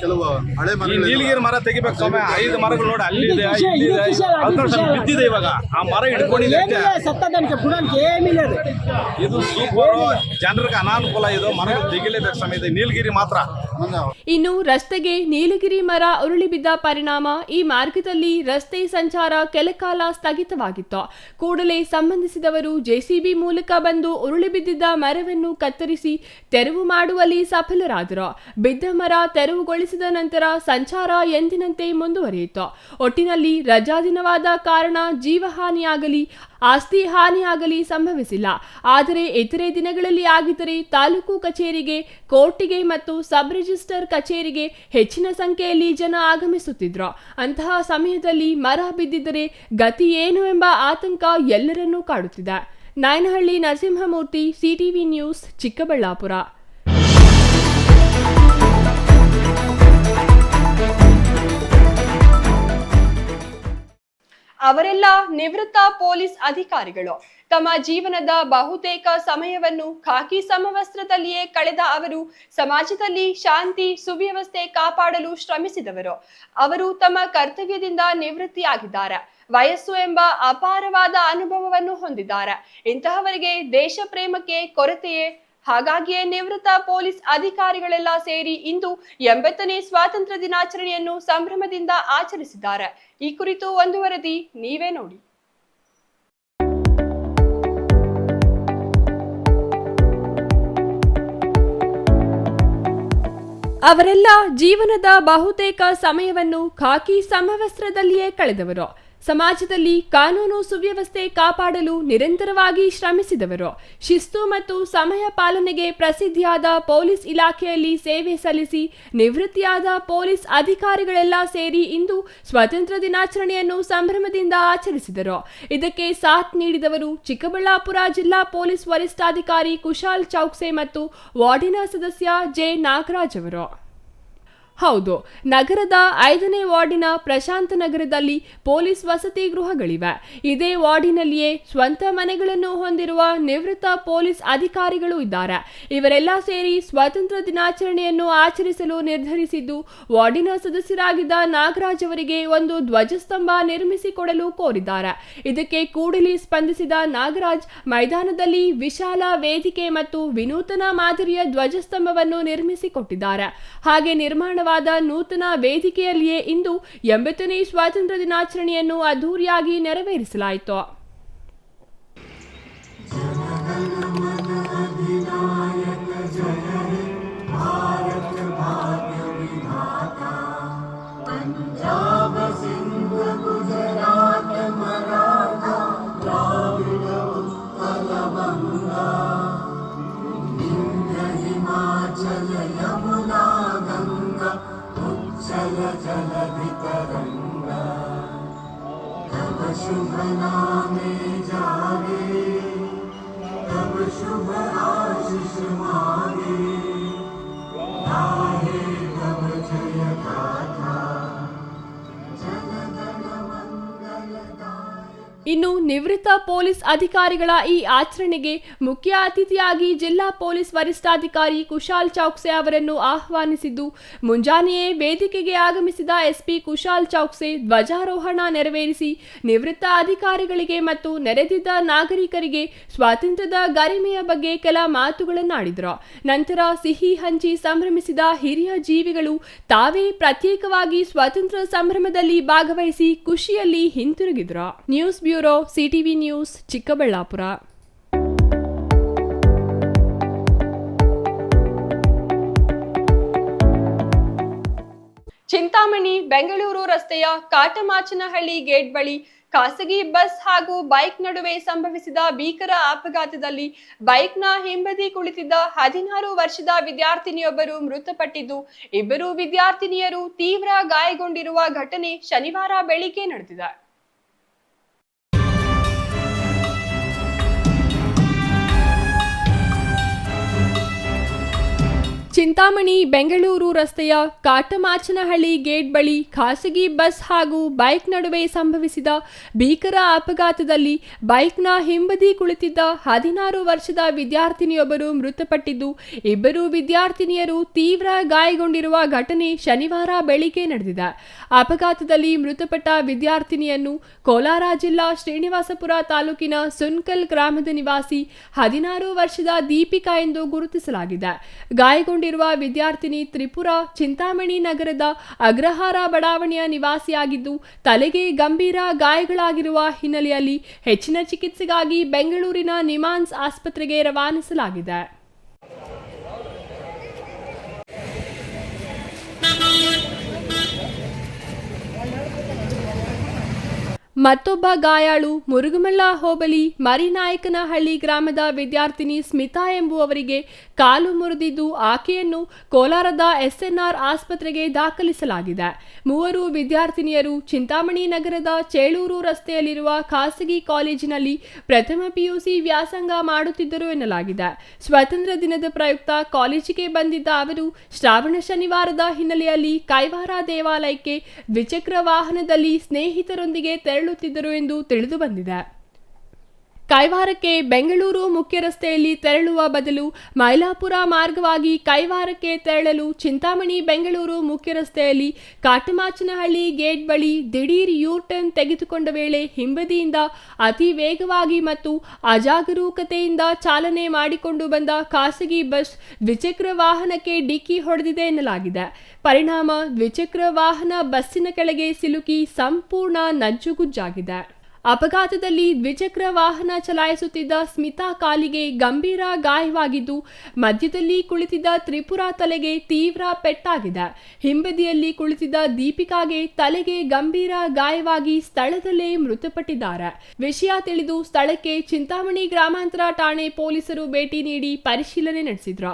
ಕೆಲವು ಹಳೆ ಮರ ನೀಲಗಿರಿ ಮರ ತೆಗಿಬೇಕು ಸ್ವಾಮಿ. 5 ಮರಗಳು ನೋಡಿ ಅಲ್ಲಿದೆ ಇಲ್ಲಿದೆ ಬಿದ್ದಿದೆ ಇವಾಗ ಆ ಮರ ಹಿಡ್ಕೊಂಡಿದೆ. ಇದು ಸೂಪರ್, ಜನರಿಗೆ ಅನಾನುಕೂಲ. ಇದು ಮರಗಳು ತೆಗಿಲೇಬೇಕು ಸ್ವಾಮಿ. ಇದು ನೀಲಗಿರಿ ಮಾತ್ರ. ಇನ್ನು ರಸ್ತೆಗೆ ನೀಲಗಿರಿ ಮರ ಉರುಳಿ ಬಿದ್ದ ಪರಿಣಾಮ ಈ ಮಾರ್ಗದಲ್ಲಿ ರಸ್ತೆ ಸಂಚಾರ ಕೆಲಕಾಲ ಸ್ಥಗಿತವಾಗಿತ್ತು. ಕೂಡಲೇ ಸಂಬಂಧಿಸಿದವರು ಜೆಸಿಬಿ ಮೂಲಕ ಬಂದು ಉರುಳಿ ಬಿದ್ದಿದ್ದ ಮರವನ್ನು ಕತ್ತರಿಸಿ ತೆರವು ಮಾಡುವಲ್ಲಿ ಸಫಲರಾದರು. ಬಿದ್ದ ಮರ ತೆರವುಗೊಳಿಸಿದ ನಂತರ ಸಂಚಾರ ಎಂದಿನಂತೆ ಮುಂದುವರಿಯಿತು. ಒಟ್ಟಿನಲ್ಲಿ ರಜಾ ದಿನವಾದ ಕಾರಣ ಜೀವಹಾನಿಯಾಗಲಿ ಆಸ್ತಿ ಹಾನಿಯಾಗಲಿ ಸಂಭವಿಸಿಲ್ಲ. ಆದರೆ ಇತರೆ ದಿನಗಳಲ್ಲಿ ಆಗಿದ್ದರೆ ತಾಲೂಕು ಕಚೇರಿಗೆ, ಕೋರ್ಟಿಗೆ ಮತ್ತು ಸಬ್ ರಿಜಿಸ್ಟರ್ ಕಚೇರಿಗೆ ಹೆಚ್ಚಿನ ಸಂಖ್ಯೆಯಲ್ಲಿ ಜನ ಆಗಮಿಸುತ್ತಿದ್ರು. ಅಂತಹ ಸಮಯದಲ್ಲಿ ಮರ ಬಿದ್ದಿದ್ದರೆ ಗತಿ ಏನು ಎಂಬ ಆತಂಕ ಎಲ್ಲರನ್ನೂ ಕಾಡುತ್ತಿದೆ. Nayanahalli Narasimhamurthy, CTV news, Chikkaballapur. ಅವರೆಲ್ಲ ನಿವೃತ್ತ ಪೊಲೀಸ್ ಅಧಿಕಾರಿಗಳು. ತಮ್ಮ ಜೀವನದ ಬಹುತೇಕ ಸಮಯವನ್ನು ಖಾಕಿ ಸಮವಸ್ತ್ರದಲ್ಲಿಯೇ ಕಳೆದ ಅವರು ಸಮಾಜದಲ್ಲಿ ಶಾಂತಿ ಸುವ್ಯವಸ್ಥೆ ಕಾಪಾಡಲು ಶ್ರಮಿಸಿದವರು. ಅವರು ತಮ್ಮ ಕರ್ತವ್ಯದಿಂದ ನಿವೃತ್ತಿಯಾಗಿದ್ದಾರೆ. ವಯಸ್ಸು ಎಂಬ ಅಪಾರವಾದ ಅನುಭವವನ್ನು ಹೊಂದಿದ್ದಾರೆ. ಇಂತಹವರಿಗೆ ದೇಶ ಪ್ರೇಮಕ್ಕೆ ಕೊರತೆಯೇ. ಹಾಗಾಗಿಯೇ ನಿವೃತ್ತ ಪೊಲೀಸ್ ಅಧಿಕಾರಿಗಳೆಲ್ಲ ಸೇರಿ ಇಂದು 80ನೇ ಸ್ವಾತಂತ್ರ್ಯ ದಿನಾಚರಣೆಯನ್ನು ಸಂಭ್ರಮದಿಂದ ಆಚರಿಸಿದ್ದಾರೆ. ಈ ಕುರಿತು ಒಂದು ವರದಿ ನೀವೇ ನೋಡಿ. ಅವರೆಲ್ಲ ಜೀವನದ ಬಹುತೇಕ ಸಮಯವನ್ನು ಖಾಕಿ ಸಮವಸ್ತ್ರದಲ್ಲಿಯೇ ಕಳೆದವರು. ಸಮಾಜದಲ್ಲಿ ಕಾನೂನು ಸುವ್ಯವಸ್ಥೆ ಕಾಪಾಡಲು ನಿರಂತರವಾಗಿ ಶ್ರಮಿಸಿದವರು. ಶಿಸ್ತು ಮತ್ತು ಸಮಯ ಪಾಲನೆಗೆ ಪ್ರಸಿದ್ಧಿಯಾದ ಪೊಲೀಸ್ ಇಲಾಖೆಯಲ್ಲಿ ಸೇವೆ ಸಲ್ಲಿಸಿ ನಿವೃತ್ತಿಯಾದ ಪೊಲೀಸ್ ಅಧಿಕಾರಿಗಳೆಲ್ಲ ಸೇರಿ ಇಂದು ಸ್ವಾತಂತ್ರ್ಯ ದಿನಾಚರಣೆಯನ್ನು ಸಂಭ್ರಮದಿಂದ ಆಚರಿಸಿದರು. ಇದಕ್ಕೆ ಸಾಥ್ ನೀಡಿದವರು ಚಿಕ್ಕಬಳ್ಳಾಪುರ ಜಿಲ್ಲಾ ಪೊಲೀಸ್ ವರಿಷ್ಠಾಧಿಕಾರಿ ಕುಶಾಲ್ ಚೌಕ್ಸೆ ಮತ್ತು ವಾರ್ಡಿನ ಸದಸ್ಯ ಜೆ ನಾಗರಾಜ್ ಅವರು. ಹೌದು, ನಗರದ 5ನೇ ವಾರ್ಡಿನ ಪ್ರಶಾಂತ ನಗರದಲ್ಲಿ ಪೊಲೀಸ್ ವಸತಿ ಗೃಹಗಳಿವೆ. ಇದೇ ವಾರ್ಡಿನಲ್ಲಿಯೇ ಸ್ವಂತ ಮನೆಗಳನ್ನು ಹೊಂದಿರುವ ನಿವೃತ್ತ ಪೊಲೀಸ್ ಅಧಿಕಾರಿಗಳು ಇದ್ದಾರೆ. ಇವರೆಲ್ಲ ಸೇರಿ ಸ್ವಾತಂತ್ರ್ಯ ದಿನಾಚರಣೆಯನ್ನು ಆಚರಿಸಲು ನಿರ್ಧರಿಸಿದ್ದು ವಾರ್ಡಿನ ಸದಸ್ಯರಾಗಿದ್ದ ನಾಗರಾಜ್ ಅವರಿಗೆ ಒಂದು ಧ್ವಜಸ್ತಂಭ ನಿರ್ಮಿಸಿಕೊಡಲು ಕೋರಿದ್ದಾರೆ. ಇದಕ್ಕೆ ಕೂಡಲೇ ಸ್ಪಂದಿಸಿದ ನಾಗರಾಜ್ ಮೈದಾನದಲ್ಲಿ ವಿಶಾಲ ವೇದಿಕೆ ಮತ್ತು ವಿನೂತನ ಮಾದರಿಯ ಧ್ವಜಸ್ತಂಭವನ್ನು ನಿರ್ಮಿಸಿಕೊಟ್ಟಿದ್ದಾರೆ. ಹಾಗೆ ನಿರ್ಮಾಣ ನೂತನ ವೇದಿಕೆಯಲ್ಲಿಯೇ ಇಂದು 80ನೇ ಸ್ವಾತಂತ್ರ್ಯ ದಿನಾಚರಣೆಯನ್ನು ಅದ್ದೂರಿಯಾಗಿ ನೆರವೇರಿಸಲಾಯಿತು. शुभ नामे जागे, तब शुभ आशीष मागे, गाहे तब जय गाथा, जनगण मंगलदाय. ಇನ್ನು ನಿವೃತ್ತ ಪೊಲೀಸ್ ಅಧಿಕಾರಿಗಳ ಈ ಆಚರಣೆಗೆ ಮುಖ್ಯ ಅತಿಥಿಯಾಗಿ ಜಿಲ್ಲಾ ಪೊಲೀಸ್ ವರಿಷ್ಠಾಧಿಕಾರಿ ಕುಶಾಲ್ ಚೌಕ್ಸೆ ಅವರನ್ನು ಆಹ್ವಾನಿಸಿದ್ದು, ಮುಂಜಾನೆಯೇ ವೇದಿಕೆಗೆ ಆಗಮಿಸಿದ ಎಸ್ಪಿ ಕುಶಾಲ್ ಚೌಕ್ಸೆ ಧ್ವಜಾರೋಹಣ ನೆರವೇರಿಸಿ ನಿವೃತ್ತ ಅಧಿಕಾರಿಗಳಿಗೆ ಮತ್ತು ನೆರೆದಿದ್ದ ನಾಗರಿಕರಿಗೆ ಸ್ವಾತಂತ್ರ್ಯದ ಗರಿಮೆಯ ಬಗ್ಗೆ ಕೆಲ ಮಾತುಗಳನ್ನಾಡಿದರು. ನಂತರ ಸಿಹಿ ಹಂಚಿ ಸಂಭ್ರಮಿಸಿದ ಹಿರಿಯ ಜೀವಿಗಳು ತಾವೇ ಪ್ರತ್ಯೇಕವಾಗಿ ಸ್ವಾತಂತ್ರ್ಯ ಸಂಭ್ರಮದಲ್ಲಿ ಭಾಗವಹಿಸಿ ಖುಷಿಯಲ್ಲಿ ಹಿಂತಿರುಗಿದ್ರು. News bureau, CTV news, Chikkaballapur. Chintamani Bengaluru ರಸ್ತೆಯ ಕಾಟಮಾಚನಹಳ್ಳಿ ಗೇಟ್ ಬಳಿ ಖಾಸಗಿ ಬಸ್ ಹಾಗೂ ಬೈಕ್ ನಡುವೆ ಸಂಭವಿಸಿದ ಭೀಕರ ಅಪಘಾತದಲ್ಲಿ ಬೈಕ್ನ ಹಿಂಬದಿ ಕುಳಿತಿದ್ದ 16 ವರ್ಷದ ವಿದ್ಯಾರ್ಥಿನಿಯೊಬ್ಬರು ಮೃತಪಟ್ಟಿದ್ದು, 2 ವಿದ್ಯಾರ್ಥಿನಿಯರು ತೀವ್ರ ಗಾಯಗೊಂಡಿರುವ ಘಟನೆ ಶನಿವಾರ ಬೆಳಿಗ್ಗೆ ನಡೆದಿದೆ. ಚಿಂತಾಮಣಿ ಬೆಂಗಳೂರು ರಸ್ತೆಯ ಕಾಟಮಾಚನಹಳ್ಳಿ ಗೇಟ್ ಬಳಿ ಖಾಸಗಿ ಬಸ್ ಹಾಗೂ ಬೈಕ್ ನಡುವೆ ಸಂಭವಿಸಿದ ಭೀಕರ ಅಪಘಾತದಲ್ಲಿ ಬೈಕ್ನ ಹಿಂಬದಿ ಕುಳಿತಿದ್ದ 16 ವರ್ಷದ ವಿದ್ಯಾರ್ಥಿನಿಯೊಬ್ಬರು ಮೃತಪಟ್ಟಿದ್ದು, ಇಬ್ಬರು ವಿದ್ಯಾರ್ಥಿನಿಯರು ತೀವ್ರ ಗಾಯಗೊಂಡಿರುವ ಘಟನೆ ಶನಿವಾರ ಬೆಳಿಗ್ಗೆ ನಡೆದಿದೆ. ಅಪಘಾತದಲ್ಲಿ ಮೃತಪಟ್ಟ ವಿದ್ಯಾರ್ಥಿನಿಯನ್ನು ಕೋಲಾರ ಜಿಲ್ಲಾ ಶ್ರೀನಿವಾಸಪುರ ತಾಲೂಕಿನ ಸುನ್ಕಲ್ ಗ್ರಾಮದ ನಿವಾಸಿ 16 ವರ್ಷದ ದೀಪಿಕಾ ಎಂದು ಗುರುತಿಸಲಾಗಿದೆ. ಗಾಯಗೊಂಡಿರುವ ವಿದ್ಯಾರ್ಥಿನಿ ತ್ರಿಪುರ ಚಿಂತಾಮಣಿ ನಗರದ ಅಗ್ರಹಾರ ಬಡಾವಣೆಯ ನಿವಾಸಿಯಾಗಿದ್ದು, ತಲೆಗೆ ಗಂಭೀರ ಗಾಯಗಳಾಗಿರುವ ಹಿನ್ನೆಲೆಯಲ್ಲಿ ಹೆಚ್ಚಿನ ಚಿಕಿತ್ಸೆಗಾಗಿ ಬೆಂಗಳೂರಿನ ನಿಮಾನ್ಸ್ ಆಸ್ಪತ್ರೆಗೆ ರವಾನಿಸಲಾಗಿದೆ. ಮತ್ತೊಬ್ಬ ಗಾಯಾಳು ಮುರುಗಮಲ್ಲ ಹೋಬಳಿ ಮರಿನಾಯಕನಹಳ್ಳಿ ಗ್ರಾಮದ ವಿದ್ಯಾರ್ಥಿನಿ ಸ್ಮಿತಾ ಎಂಬುವವರಿಗೆ ಕಾಲು ಮುರಿದಿದ್ದು, ಆಕೆಯನ್ನು ಕೋಲಾರದ ಎಸ್ಎನ್ಆರ್ ಆಸ್ಪತ್ರೆಗೆ ದಾಖಲಿಸಲಾಗಿದೆ. ಮೂವರು ವಿದ್ಯಾರ್ಥಿನಿಯರು ಚಿಂತಾಮಣಿ ನಗರದ ಚೇಳೂರು ರಸ್ತೆಯಲ್ಲಿರುವ ಖಾಸಗಿ ಕಾಲೇಜಿನಲ್ಲಿ ಪ್ರಥಮ ಪಿಯುಸಿ ವ್ಯಾಸಂಗ ಮಾಡುತ್ತಿದ್ದರು ಎನ್ನಲಾಗಿದೆ. ಸ್ವಾತಂತ್ರ್ಯ ದಿನದ ಪ್ರಯುಕ್ತ ಕಾಲೇಜಿಗೆ ಬಂದಿದ್ದ ಅವರು ಶ್ರಾವಣ ಶನಿವಾರದ ಹಿನ್ನೆಲೆಯಲ್ಲಿ ಕೈವಾರ ದೇವಾಲಯಕ್ಕೆ ದ್ವಿಚಕ್ರ ವಾಹನದಲ್ಲಿ ಸ್ನೇಹಿತರೊಂದಿಗೆ ತೆರಳುತ್ತಿದ್ದರು ಎಂದು ತಿಳಿದು ಬಂದಿದೆ. ಕೈವಾರಕ್ಕೆ ಬೆಂಗಳೂರು ಮುಖ್ಯ ರಸ್ತೆಯಲ್ಲಿ ತೆರಳುವ ಬದಲು ಮೈಲಾಪುರ ಮಾರ್ಗವಾಗಿ ಕೈವಾರಕ್ಕೆ ತೆರಳಲು ಚಿಂತಾಮಣಿ ಬೆಂಗಳೂರು ಮುಖ್ಯ ರಸ್ತೆಯಲ್ಲಿ ಕಾಟಮಾಚನಹಳ್ಳಿ ಗೇಟ್ ಬಳಿ ದಿಢೀರ್ ಯೂ-ಟರ್ನ್ ತೆಗೆದುಕೊಂಡ ವೇಳೆ ಹಿಂಬದಿಯಿಂದ ಅತಿ ವೇಗವಾಗಿ ಮತ್ತು ಅಜಾಗರೂಕತೆಯಿಂದ ಚಾಲನೆ ಮಾಡಿಕೊಂಡು ಬಂದ ಖಾಸಗಿ ಬಸ್ ದ್ವಿಚಕ್ರ ವಾಹನಕ್ಕೆ ಡಿಕ್ಕಿ ಹೊಡೆದಿದೆ ಎನ್ನಲಾಗಿದೆ. ಪರಿಣಾಮ ದ್ವಿಚಕ್ರ ವಾಹನ ಬಸ್ಸಿನ ಕೆಳಗೆ ಸಿಲುಕಿ ಸಂಪೂರ್ಣ ನಜ್ಜುಗುಜ್ಜಾಗಿದೆ. ಅಪಘಾತದಲ್ಲಿ ದ್ವಿಚಕ್ರ ವಾಹನ ಚಲಾಯಿಸುತ್ತಿದ್ದ ಸ್ಮಿತಾ ಕಾಲಿಗೆ ಗಂಭೀರ ಗಾಯವಾಗಿದ್ದು, ಮಧ್ಯದಲ್ಲಿ ಕುಳಿತಿದ್ದ ತ್ರಿಪುರ ತಲೆಗೆ ತೀವ್ರ ಪೆಟ್ಟಾಗಿದೆ. ಹಿಂಬದಿಯಲ್ಲಿ ಕುಳಿತಿದ್ದ ದೀಪಿಕಾಗೆ ತಲೆಗೆ ಗಂಭೀರ ಗಾಯವಾಗಿ ಸ್ಥಳದಲ್ಲೇ ಮೃತಪಟ್ಟಿದ್ದಾರೆ. ವಿಷಯ ತಿಳಿದು ಸ್ಥಳಕ್ಕೆ ಚಿಂತಾಮಣಿ ಗ್ರಾಮಾಂತರ ಠಾಣೆ ಪೊಲೀಸರು ಭೇಟಿ ನೀಡಿ ಪರಿಶೀಲನೆ ನಡೆಸಿದ್ರು.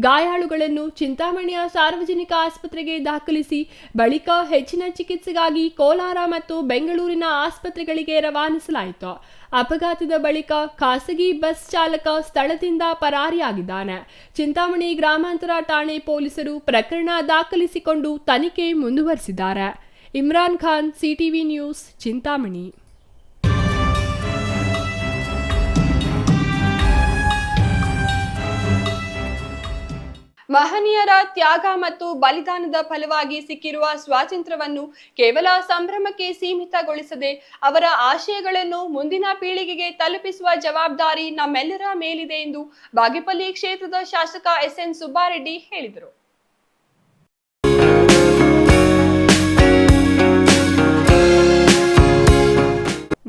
ಗಾಯಾಳುಗಳನ್ನು ಚಿಂತಾಮಣಿಯ ಸಾರ್ವಜನಿಕ ಆಸ್ಪತ್ರೆಗೆ ದಾಖಲಿಸಿ ಬಳಿಕ ಹೆಚ್ಚಿನ ಚಿಕಿತ್ಸೆಗಾಗಿ ಕೋಲಾರ ಮತ್ತು ಬೆಂಗಳೂರಿನ ಆಸ್ಪತ್ರೆಗಳಿಗೆ ರವಾನಿಸಲಾಯಿತು. ಅಪಘಾತದ ಬಳಿಕ ಖಾಸಗಿ ಬಸ್ ಚಾಲಕ ಸ್ಥಳದಿಂದ ಪರಾರಿಯಾಗಿದ್ದಾನೆ. ಚಿಂತಾಮಣಿ ಗ್ರಾಮಾಂತರ ಠಾಣೆ ಪೊಲೀಸರು ಪ್ರಕರಣ ದಾಖಲಿಸಿಕೊಂಡು ತನಿಖೆ ಮುಂದುವರೆಸಿದ್ದಾರೆ. Imran Khan, CTV news, Chintamani. ಮಹನೀಯರ ತ್ಯಾಗ ಮತ್ತು ಬಲಿದಾನದ ಫಲವಾಗಿ ಸಿಕ್ಕಿರುವ ಸ್ವಾತಂತ್ರ್ಯವನ್ನು ಕೇವಲ ಸಂಭ್ರಮಕ್ಕೆ ಸೀಮಿತಗೊಳಿಸದೆ ಅವರ ಆಶಯಗಳನ್ನು ಮುಂದಿನ ಪೀಳಿಗೆಗೆ ತಲುಪಿಸುವ ಜವಾಬ್ದಾರಿ ನಮ್ಮೆಲ್ಲರ ಮೇಲಿದೆ ಎಂದು ಬಾಗೇಪಲ್ಲಿ ಕ್ಷೇತ್ರದ ಶಾಸಕ ಎಸ್ಎನ್ ಸುಬ್ಬಾರೆಡ್ಡಿ ಹೇಳಿದರು.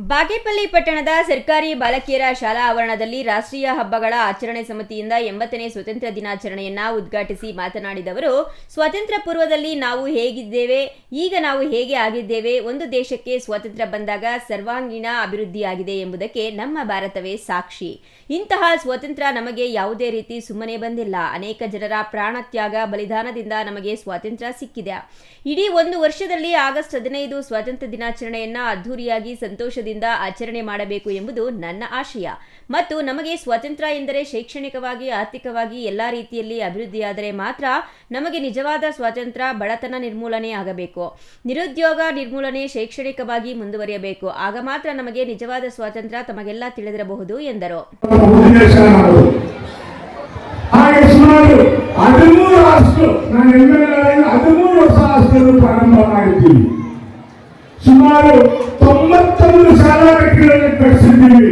ಬಾಗೇಪಲ್ಲಿ ಪಟ್ಟಣದ ಸರ್ಕಾರಿ ಬಾಲಕಿಯರ ಶಾಲಾ ಆವರಣದಲ್ಲಿ ರಾಷ್ಟ್ರೀಯ ಹಬ್ಬಗಳ ಆಚರಣೆ ಸಮಿತಿಯಿಂದ 80ನೇ ಸ್ವತಂತ್ರ ದಿನಾಚರಣೆಯನ್ನ ಉದ್ಘಾಟಿಸಿ ಮಾತನಾಡಿದ ಅವರು, ಸ್ವಾತಂತ್ರ್ಯ ಪೂರ್ವದಲ್ಲಿ ನಾವು ಹೇಗಿದ್ದೇವೆ, ಈಗ ನಾವು ಹೇಗೆ ಆಗಿದ್ದೇವೆ, ಒಂದು ದೇಶಕ್ಕೆ ಸ್ವಾತಂತ್ರ್ಯ ಬಂದಾಗ ಸರ್ವಾಂಗೀಣ ಅಭಿವೃದ್ಧಿಯಾಗಿದೆ ಎಂಬುದಕ್ಕೆ ನಮ್ಮ ಭಾರತವೇ ಸಾಕ್ಷಿ. ಇಂತಹ ಸ್ವಾತಂತ್ರ್ಯ ನಮಗೆ ಯಾವುದೇ ರೀತಿ ಸುಮ್ಮನೆ ಬಂದಿಲ್ಲ. ಅನೇಕ ಜನರ ಪ್ರಾಣತ್ಯಾಗ ಬಲಿದಾನದಿಂದ ನಮಗೆ ಸ್ವಾತಂತ್ರ್ಯ ಸಿಕ್ಕಿದೆ. ಇಡೀ ಒಂದು ವರ್ಷದಲ್ಲಿ ಆಗಸ್ಟ್ 15 ಸ್ವಾತಂತ್ರ್ಯ ದಿನಾಚರಣೆಯನ್ನ ಅದ್ಧೂರಿಯಾಗಿ ಸಂತೋಷದಿಂದ ಆಚರಣೆ ಮಾಡಬೇಕು ಎಂಬುದು ನನ್ನ ಆಶಯ. ಮತ್ತು ನಮಗೆ ಸ್ವಾತಂತ್ರ್ಯ ಎಂದರೆ ಶೈಕ್ಷಣಿಕವಾಗಿ, ಆರ್ಥಿಕವಾಗಿ ಎಲ್ಲಾ ರೀತಿಯಲ್ಲಿ ಅಭಿವೃದ್ಧಿಯಾದರೆ ಮಾತ್ರ ನಮಗೆ ನಿಜವಾದ ಸ್ವಾತಂತ್ರ್ಯ. ಬಡತನ ನಿರ್ಮೂಲನೆ ಆಗಬೇಕು, ನಿರುದ್ಯೋಗ ನಿರ್ಮೂಲನೆ, ಶೈಕ್ಷಣಿಕವಾಗಿ ಮುಂದುವರಿಯಬೇಕು. ಆಗ ಮಾತ್ರ ನಮಗೆ ನಿಜವಾದ ಸ್ವಾತಂತ್ರ್ಯ ತಮಗೆಲ್ಲ ತಿಳಿದಿರಬಹುದು ಎಂದರು. ಹಾಗೆ ಸುಮಾರು 13 ಹೊಸ ಹಾಸ್ಟೆಲ್ ಪ್ರಾರಂಭ ಮಾಡಿದ್ದೀವಿ. ಸುಮಾರು 91 ಶಾಲಾ ಕಟ್ಟಡಗಳನ್ನು ಕಟ್ಟಿಸಿದ್ದೀವಿ.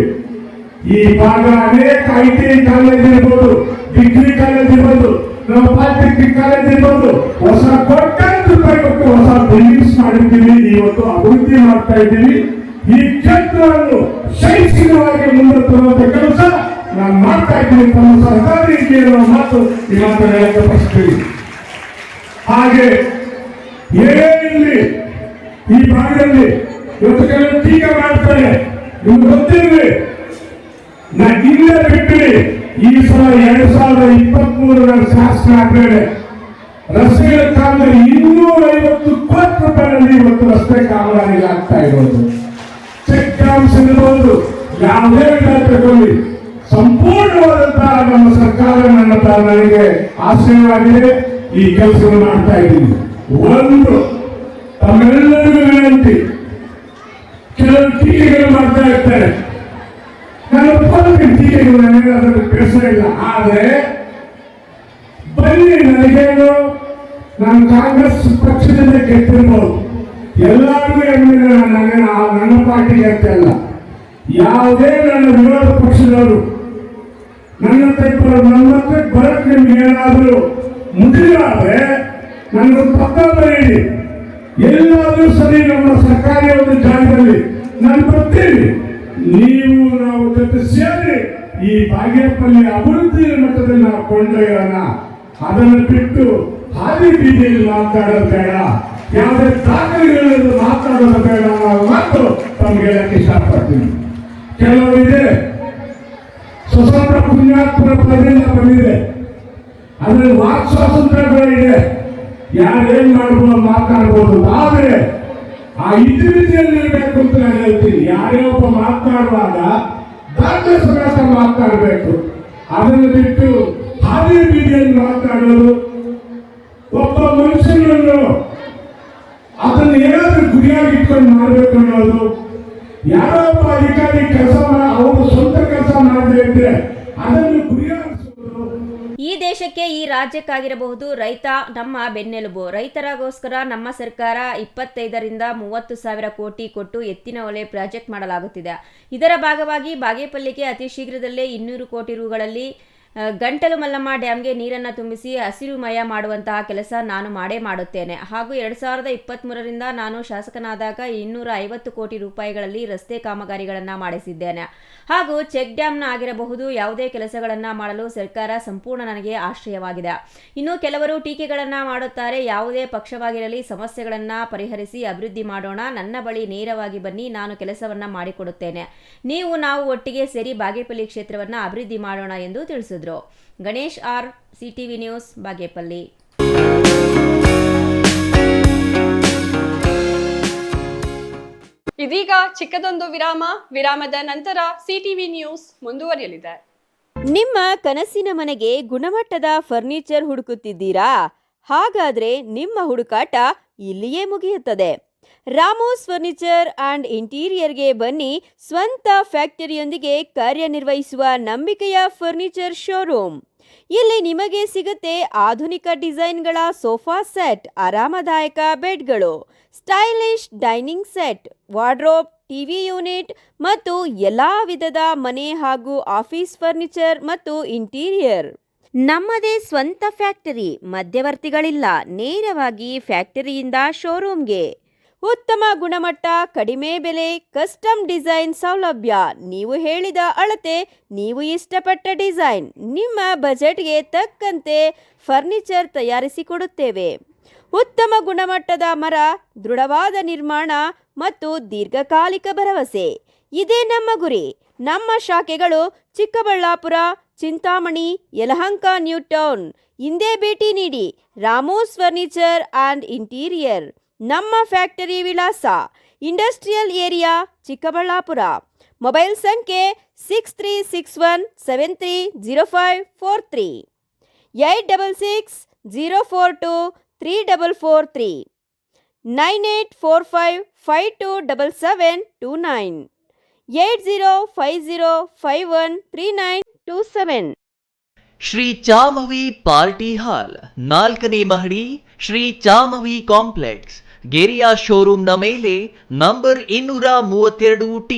ಈ ಭಾಗ ಅನೇಕ ಐಟಿ ಕಾಲೇಜ್ ಇರ್ಬೋದು, ಡಿಗ್ರಿ ಕಾಲೇಜ್ ಇರ್ಬೋದು, ನಮ್ಮ ಪಾಲಿಟೆಕ್ನಿಕ್ ಕಾಲೇಜ್ ಇರ್ಬೋದು, ಹೊಸ ಕೋಟ್ಯಾಂತರ ರೂಪಾಯಿ ಕೊಟ್ಟು ಹೊಸ ಬಿಲ್ಡಿಂಗ್ಸ್ ಮಾಡಿದ್ದೀವಿ. ಇವತ್ತು ಅಭಿವೃದ್ಧಿ ಮಾಡ್ತಾ ಇದ್ದೀವಿ. ಈ ಕ್ಷೇತ್ರವನ್ನು ಶೈಕ್ಷಣಿಕವಾಗಿ ಮುಂದೆ ತರುವಂತ ಕೆಲಸ ನಾನು ಮಾಡ್ತಾ ಇದ್ದೀನಿ. ತಮ್ಮ ಸರ್ಕಾರಿ ಕೇಳುವ ಮಾತು ಈ ಮಾತು ವ್ಯಕ್ತಪಡಿಸ್ತೀವಿ. ಹಾಗೆ ಏನಿರಲಿ, ಈ ಭಾಗದಲ್ಲಿ ಇವತ್ತು ಕೆಲವು ಟೀಕೆ ಮಾಡ್ತಾರೆ. ನಿಮ್ಗೆ ಗೊತ್ತಿರಲಿ, ಇಲ್ಲೇ ಬಿಟ್ಟಿರಿ. ಈ ಸಲ 2023 ಶಾಸನ ಆದ್ಮೇಲೆ ರಸ್ತೆಗಳ ಕಾಮಗಾರಿ 250 ಕೋಟಿ ರೂಪಾಯಿನಲ್ಲಿ ಇವತ್ತು ರಸ್ತೆ ಕಾಮಗಾರಿ ಆಗ್ತಾ ಇರೋದು. ಚೆಕ್ ಡ್ಯಾಮ್ಸ್ ಇರ್ಬೋದು, ಯಾವುದೇ ತಗೊಳ್ಳಿ, ಸಂಪೂರ್ಣವಾದಂತಹ ನಮ್ಮ ಸರ್ಕಾರ ನನಗೆ ಆಶ್ರಯವಾಗಿದೆ. ಈ ಕೆಲಸವನ್ನು ಮಾಡ್ತಾ ಇದ್ದೀನಿ. ಒಂದು ತಮ್ಮೆಲ್ಲರಿಗೂ ವಿನಂತಿ, ಕೆಲವು ಟೀಕೆಗಳು ಮಾಡ್ತಾ ಇರ್ತಾರೆ. ನಾನು ಒಪ್ಪಂದಕ್ಕೆ ಟೀಕೆಗಳು ನನಗೆ ಅದರ ಕೆಲಸ ಇಲ್ಲ. ಆದರೆ ಬನ್ನಿ, ನನಗೇನು ನಾನು ಕಾಂಗ್ರೆಸ್ ಪಕ್ಷದಿಂದ ಗೆದ್ದಿರ್ಬೋದು, ಎಲ್ಲರಿಗೂ ನನ್ನ ಪಾರ್ಟಿಗೆ ಅಂತ ಅಲ್ಲ. ಯಾವುದೇ ನನ್ನ ವಿರೋಧ ಪಕ್ಷದವರು ನನ್ನ ಹತ್ರ ಬರಕ್ಕೆ ನಿಮ್ಗೆ ಏನಾದರೂ ಮುಗಿದಾದ್ರೆ ನನಗೊಂದು ಪತ್ರ ಬರೀರಿ. ಎಲ್ಲಾದರೂ ಸರಿ ನಮ್ಮ ಸರ್ಕಾರಿ ಒಂದು ಜಾಗದಲ್ಲಿ ನಾನು ಬರ್ತೀನಿ. ನೀವು ನಾವು ಜೊತೆ ಸೇರಿ ಈ ಬಾಗೇಪಲ್ಲಿ ಅಭಿವೃದ್ಧಿ ಮಟ್ಟದಲ್ಲಿ ನಾವು ಕೊಂಡೊಯ್ಯೋಣ. ಅದನ್ನು ಬಿಟ್ಟು ಹಾದಿ ಬೀದಿಯಲ್ಲಿ ಮಾತಾಡೋದು ಬೇಡ, ಯಾವುದೇ ದಾಖಲೆಗಳಲ್ಲಿ ಮಾತಾಡೋದು ಬೇಡ ಅನ್ನೋ ಮಾತು ತಮ್ಗೆ ಹೇಳಕ್ಕೆ ಇಷ್ಟಪಡ್ತೀನಿ. ಕೆಲವರಿದೆ ಸ್ವತಂತ್ರ ಪುಣ್ಯಾತ್ಮರ ಪದದಿಂದ ಬಂದಿದೆ, ಅದ್ರಲ್ಲಿ ವಾಕ್ ಸ್ವಾತಂತ್ರ್ಯಗಳಿದೆ, ಯಾರೇನ್ ಮಾಡ್ಬೋದು ಮಾತಾಡ್ಬೋದು. ಆದ್ರೆ ಆ ಇತಿಮಿತಿಯಲ್ಲಿ ಇರಬೇಕು ಅಂತ ನಾನು ಹೇಳ್ತೀನಿ. ಯಾರೇ ಒಬ್ಬ ಮಾತನಾಡುವಾಗ ದಾಖಲೆ ಸಮೇತ ಮಾತನಾಡಬೇಕು. ಅದನ್ನು ಬಿಟ್ಟು ಹಾದಿ ಬೀದಿಯಲ್ಲಿ ಮಾತನಾಡೋದು, ಒಬ್ಬ ಮನುಷ್ಯನನ್ನು ಅದನ್ನು ಏನಾದ್ರೂ ಗುರಿಯಾಗಿ ಇಟ್ಕೊಂಡು ಮಾಡಬೇಕು ಅನ್ನೋದು, ಯಾರೋ ಒಬ್ಬ ಅಧಿಕಾರಿ ಕೆಲಸ ಅವರು ಸ್ವಂತ ಕೆಲಸ ಮಾಡದೆ ಇದ್ರೆ ಅದನ್ನು ಗುರಿಯಾಗಿಸೋದು. ಈ ದೇಶಕ್ಕೆ, ಈ ರಾಜ್ಯಕ್ಕಾಗಿರಬಹುದು ರೈತ ನಮ್ಮ ಬೆನ್ನೆಲುಬು. ರೈತರಿಗೋಸ್ಕರ ನಮ್ಮ ಸರ್ಕಾರ 25ರಿಂದ 30 ಸಾವಿರ ಕೋಟಿ ಕೊಟ್ಟು ಎತ್ತಿನ ಹೊಳೆ ಪ್ರಾಜೆಕ್ಟ್ ಮಾಡಲಾಗುತ್ತಿದೆ. ಇದರ ಭಾಗವಾಗಿ ಬಾಗೇಪಲ್ಲಿಗೆ ಅತಿ ಶೀಘ್ರದಲ್ಲೇ 200 ಕೋಟಿ ರುಗಳಲ್ಲಿ ಗಂಟಲು ಮಲ್ಲಮ್ಮ ಡ್ಯಾಂಗೆ ನೀರನ್ನು ತುಂಬಿಸಿ ಹಸಿರುಮಯ ಮಾಡುವಂತಹ ಕೆಲಸ ನಾನು ಮಾಡೇ ಮಾಡುತ್ತೇನೆ. ಹಾಗೂ 2023ರಿಂದ ನಾನು ಶಾಸಕನಾದಾಗ 250 ಕೋಟಿ ರೂಪಾಯಿಗಳಲ್ಲಿ ರಸ್ತೆ ಕಾಮಗಾರಿಗಳನ್ನು ಮಾಡಿಸಿದ್ದೇನೆ. ಹಾಗೂ ಚೆಕ್ ಡ್ಯಾಮ್ನ ಆಗಿರಬಹುದು ಯಾವುದೇ ಕೆಲಸಗಳನ್ನು ಮಾಡಲು ಸರ್ಕಾರ ಸಂಪೂರ್ಣ ನನಗೆ ಆಶ್ರಯವಾಗಿದೆ. ಇನ್ನು ಕೆಲವರು ಟೀಕೆಗಳನ್ನು ಮಾಡುತ್ತಾರೆ. ಯಾವುದೇ ಪಕ್ಷವಾಗಿರಲಿ ಸಮಸ್ಯೆಗಳನ್ನು ಪರಿಹರಿಸಿ ಅಭಿವೃದ್ಧಿ ಮಾಡೋಣ. ನನ್ನ ಬಳಿ ನೇರವಾಗಿ ಬನ್ನಿ, ನಾನು ಕೆಲಸವನ್ನು ಮಾಡಿಕೊಡುತ್ತೇನೆ. ನಾವು ಒಟ್ಟಿಗೆ ಸೇರಿ ಬಾಗೇಪಲ್ಲಿ ಕ್ಷೇತ್ರವನ್ನು ಅಭಿವೃದ್ಧಿ ಮಾಡೋಣ ಎಂದು ತಿಳಿಸಿದರು. Ganesh R, CTV news, Bagepalli. ಇದೀಗ ಚಿಕ್ಕದೊಂದು ವಿರಾಮದ ನಂತರ ಸಿಟಿವಿ ನ್ಯೂಸ್ ಮುಂದುವರಿಯಲಿದೆ. ನಿಮ್ಮ ಕನಸಿನ ಮನೆಗೆ ಗುಣಮಟ್ಟದ ಫರ್ನಿಚರ್ ಹುಡುಕುತ್ತಿದ್ದೀರಾ? ಹಾಗಾದ್ರೆ ನಿಮ್ಮ ಹುಡುಕಾಟ ಇಲ್ಲಿಯೇ ಮುಗಿಯುತ್ತದೆ. ರಾಮೋಸ್ ಫರ್ನಿಚರ್ ಅಂಡ್ ಇಂಟೀರಿಯರ್ಗೆ ಬನ್ನಿ. ಸ್ವಂತ ಫ್ಯಾಕ್ಟರಿಯೊಂದಿಗೆ ಕಾರ್ಯನಿರ್ವಹಿಸುವ ನಂಬಿಕೆಯ ಫರ್ನಿಚರ್ ಶೋರೂಮ್. ಇಲ್ಲಿ ನಿಮಗೆ ಸಿಗುತ್ತೆ ಆಧುನಿಕ ಡಿಸೈನ್ಗಳ ಸೋಫಾ ಸೆಟ್, ಆರಾಮದಾಯಕ ಬೆಡ್ಗಳು, stylish dining set, wardrobe, TV unit ಮತ್ತು ಎಲ್ಲಾ ವಿಧದ ಮನೆ ಹಾಗೂ ಆಫೀಸ್ ಫರ್ನಿಚರ್ ಮತ್ತು ಇಂಟೀರಿಯರ್. ನಮ್ಮದೇ ಸ್ವಂತ ಫ್ಯಾಕ್ಟರಿ, ಮಧ್ಯವರ್ತಿಗಳಿಲ್ಲ. ನೇರವಾಗಿ ಫ್ಯಾಕ್ಟರಿಯಿಂದ ಶೋರೂಮ್ಗೆ. ಉತ್ತಮ ಗುಣಮಟ್ಟ, ಕಡಿಮೆ ಬೆಲೆ, ಕಸ್ಟಮ್ ಡಿಸೈನ್ ಸೌಲಭ್ಯ. ನೀವು ಹೇಳಿದ ಅಳತೆ, ನೀವು ಇಷ್ಟಪಟ್ಟ ಡಿಸೈನ್, ನಿಮ್ಮ ಬಜೆಟ್ಗೆ ತಕ್ಕಂತೆ ಫರ್ನಿಚರ್ ತಯಾರಿಸಿಕೊಡುತ್ತೇವೆ. ಉತ್ತಮ ಗುಣಮಟ್ಟದ ಮರ, ದೃಢವಾದ ನಿರ್ಮಾಣ ಮತ್ತು ದೀರ್ಘಕಾಲಿಕ ಭರವಸೆ, ಇದೇ ನಮ್ಮ ಗುರಿ. ನಮ್ಮ ಶಾಖೆಗಳು ಚಿಕ್ಕಬಳ್ಳಾಪುರ, ಚಿಂತಾಮಣಿ, ಯಲಹಂಕ, ನ್ಯೂ ಟೌನ್. ಹಿಂದೆ ಭೇಟಿ ನೀಡಿ. ರಾಮೋಸ್ ಫರ್ನಿಚರ್ ಅಂಡ್ ಇಂಟೀರಿಯರ್. ನಮ್ಮ ಫ್ಯಾಕ್ಟರಿ ವಿಳಾಸ ಇಂಡಸ್ಟ್ರಿಯಲ್ ಏರಿಯಾ, ಚಿಕ್ಕಬಳ್ಳಾಪುರ. ಮೊಬೈಲ್ ಸಂಖ್ಯೆ 6361730543, 8660423443, 9845527729, 8050513927. ಶ್ರೀ ಚಾಮವಿ ಪಾರ್ಟಿ ಹಾಲ್, 4ನೇ ಮಹಡಿ, ಶ್ರೀ ಚಾಮವಿ ಕಾಂಪ್ಲೆಕ್ಸ್, ಗೆರಿಯಾ ಶೋರೂಮ್ನ ಮೇಲೆ, ನಂಬರ್ 232T,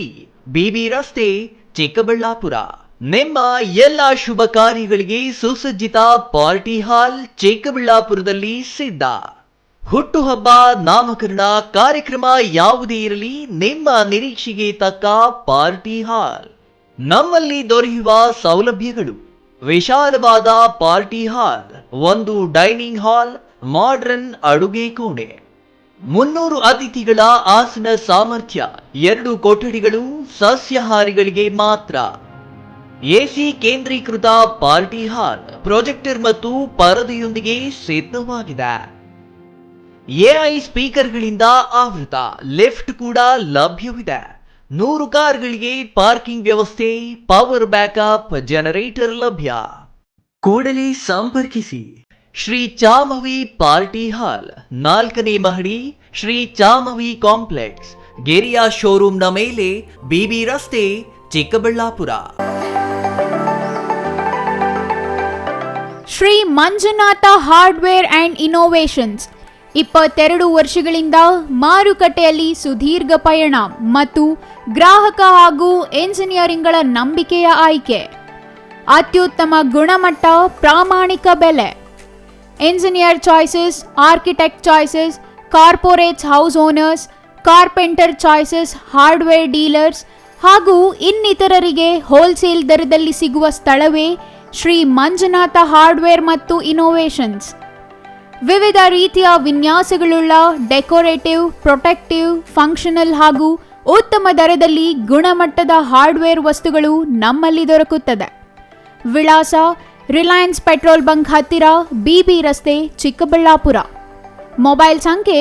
ಬಿಬಿ ರಸ್ತೆ, ಚಿಕ್ಕಬಳ್ಳಾಪುರ. ನಿಮ್ಮ ಎಲ್ಲ ಶುಭ ಕಾರ್ಯಗಳಿಗೆ ಸುಸಜ್ಜಿತ ಪಾರ್ಟಿ ಹಾಲ್ ಚಿಕ್ಕಬಳ್ಳಾಪುರದಲ್ಲಿ ಸಿದ್ಧ. ಹುಟ್ಟುಹಬ್ಬ, ನಾಮಕರಣ, ಕಾರ್ಯಕ್ರಮ ಯಾವುದೇ ಇರಲಿ, ನಿಮ್ಮ ನಿರೀಕ್ಷೆಗೆ ತಕ್ಕ ಪಾರ್ಟಿ ಹಾಲ್. ನಮ್ಮಲ್ಲಿ ದೊರೆಯುವ ಸೌಲಭ್ಯಗಳು: ವಿಶಾಲವಾದ ಪಾರ್ಟಿ ಹಾಲ್, ಒಂದು ಡೈನಿಂಗ್ ಹಾಲ್, ಮಾಡರ್ನ್ ಅಡುಗೆ ಕೋಣೆ, 300 ಅತಿಥಿಗಳ ಆಸನ ಸಾಮರ್ಥ್ಯ, 2 ಕೊಠಡಿಗಳು ಸಸ್ಯಾಹಾರಿಗಳಿಗೆ ಮಾತ್ರ. ಎಸಿ ಕೇಂದ್ರೀಕೃತ ಪಾರ್ಟಿ ಹಾಲ್, ಪ್ರೊಜೆಕ್ಟರ್ ಮತ್ತು ಪರದೆಯೊಂದಿಗೆ ಸಿದ್ಧವಾಗಿದೆ. ಎಐ ಸ್ಪೀಕರ್ಗಳಿಂದ ಆವೃತ ಲಿಫ್ಟ್ ಕೂಡ ಲಭ್ಯವಿದೆ. 100 ಕಾರ್ಗಳಿಗೆ ಪಾರ್ಕಿಂಗ್ ವ್ಯವಸ್ಥೆ, ಪವರ್ ಬ್ಯಾಕಪ್, ಜನರೇಟರ್ ಲಭ್ಯ. ಕೂಡಲೇ ಸಂಪರ್ಕಿಸಿ ಶ್ರೀ ಚಾಮವಿ ಪಾರ್ಟಿ ಹಾಲ್, 4ನೇ ಮಹಡಿ, ಶ್ರೀ ಚಾಮವಿ ಕಾಂಪ್ಲೆಕ್ಸ್, ಗೆರಿಯಾ ಶೋರೂಮ್ನ ಮೇಲೆ, ಬಿಬಿ ರಸ್ತೆ, Chikkaballapur. Shri Manjunatha hardware and innovations 22 ವರ್ಷಗಳಿಂದ ಮಾರುಕಟ್ಟೆಯಲ್ಲಿ ಸುದೀರ್ಘ ಪಯಣ ಮತ್ತು ಗ್ರಾಹಕ ಹಾಗೂ ಎಂಜಿನಿಯರಿಂಗ್ಗಳ ನಂಬಿಕೆಯ ಆಯ್ಕೆ. ಅತ್ಯುತ್ತಮ ಗುಣಮಟ್ಟ, ಪ್ರಾಮಾಣಿಕ ಬೆಲೆ. Engineer choices, architect choices, corporates house owners, carpenter choices, hardware dealers ಹಾಗೂ ಇನ್ನಿತರರಿಗೆ ಹೋಲ್ಸೇಲ್ ದರದಲ್ಲಿ ಸಿಗುವ ಸ್ಥಳವೇ ಶ್ರೀ ಮಂಜುನಾಥ ಹಾರ್ಡ್ವೇರ್ ಮತ್ತು ಇನ್ನೋವೇಷನ್ಸ್. ವಿವಿಧ ರೀತಿಯ ವಿನ್ಯಾಸಗಳುಳ್ಳ ಡೆಕೋರೇಟಿವ್, ಪ್ರೊಟೆಕ್ಟಿವ್, ಫಂಕ್ಷನಲ್ ಹಾಗೂ ಉತ್ತಮ ದರದಲ್ಲಿ ಗುಣಮಟ್ಟದ ಹಾರ್ಡ್ವೇರ್ ವಸ್ತುಗಳು ನಮ್ಮಲ್ಲಿ ದೊರಕುತ್ತದೆ. ವಿಳಾಸ: ರಿಲಯನ್ಸ್ ಪೆಟ್ರೋಲ್ ಬಂಕ್ ಹತ್ತಿರ, ಬಿಬಿ ರಸ್ತೆ, ಚಿಕ್ಕಬಳ್ಳಾಪುರ. ಮೊಬೈಲ್ ಸಂಖ್ಯೆ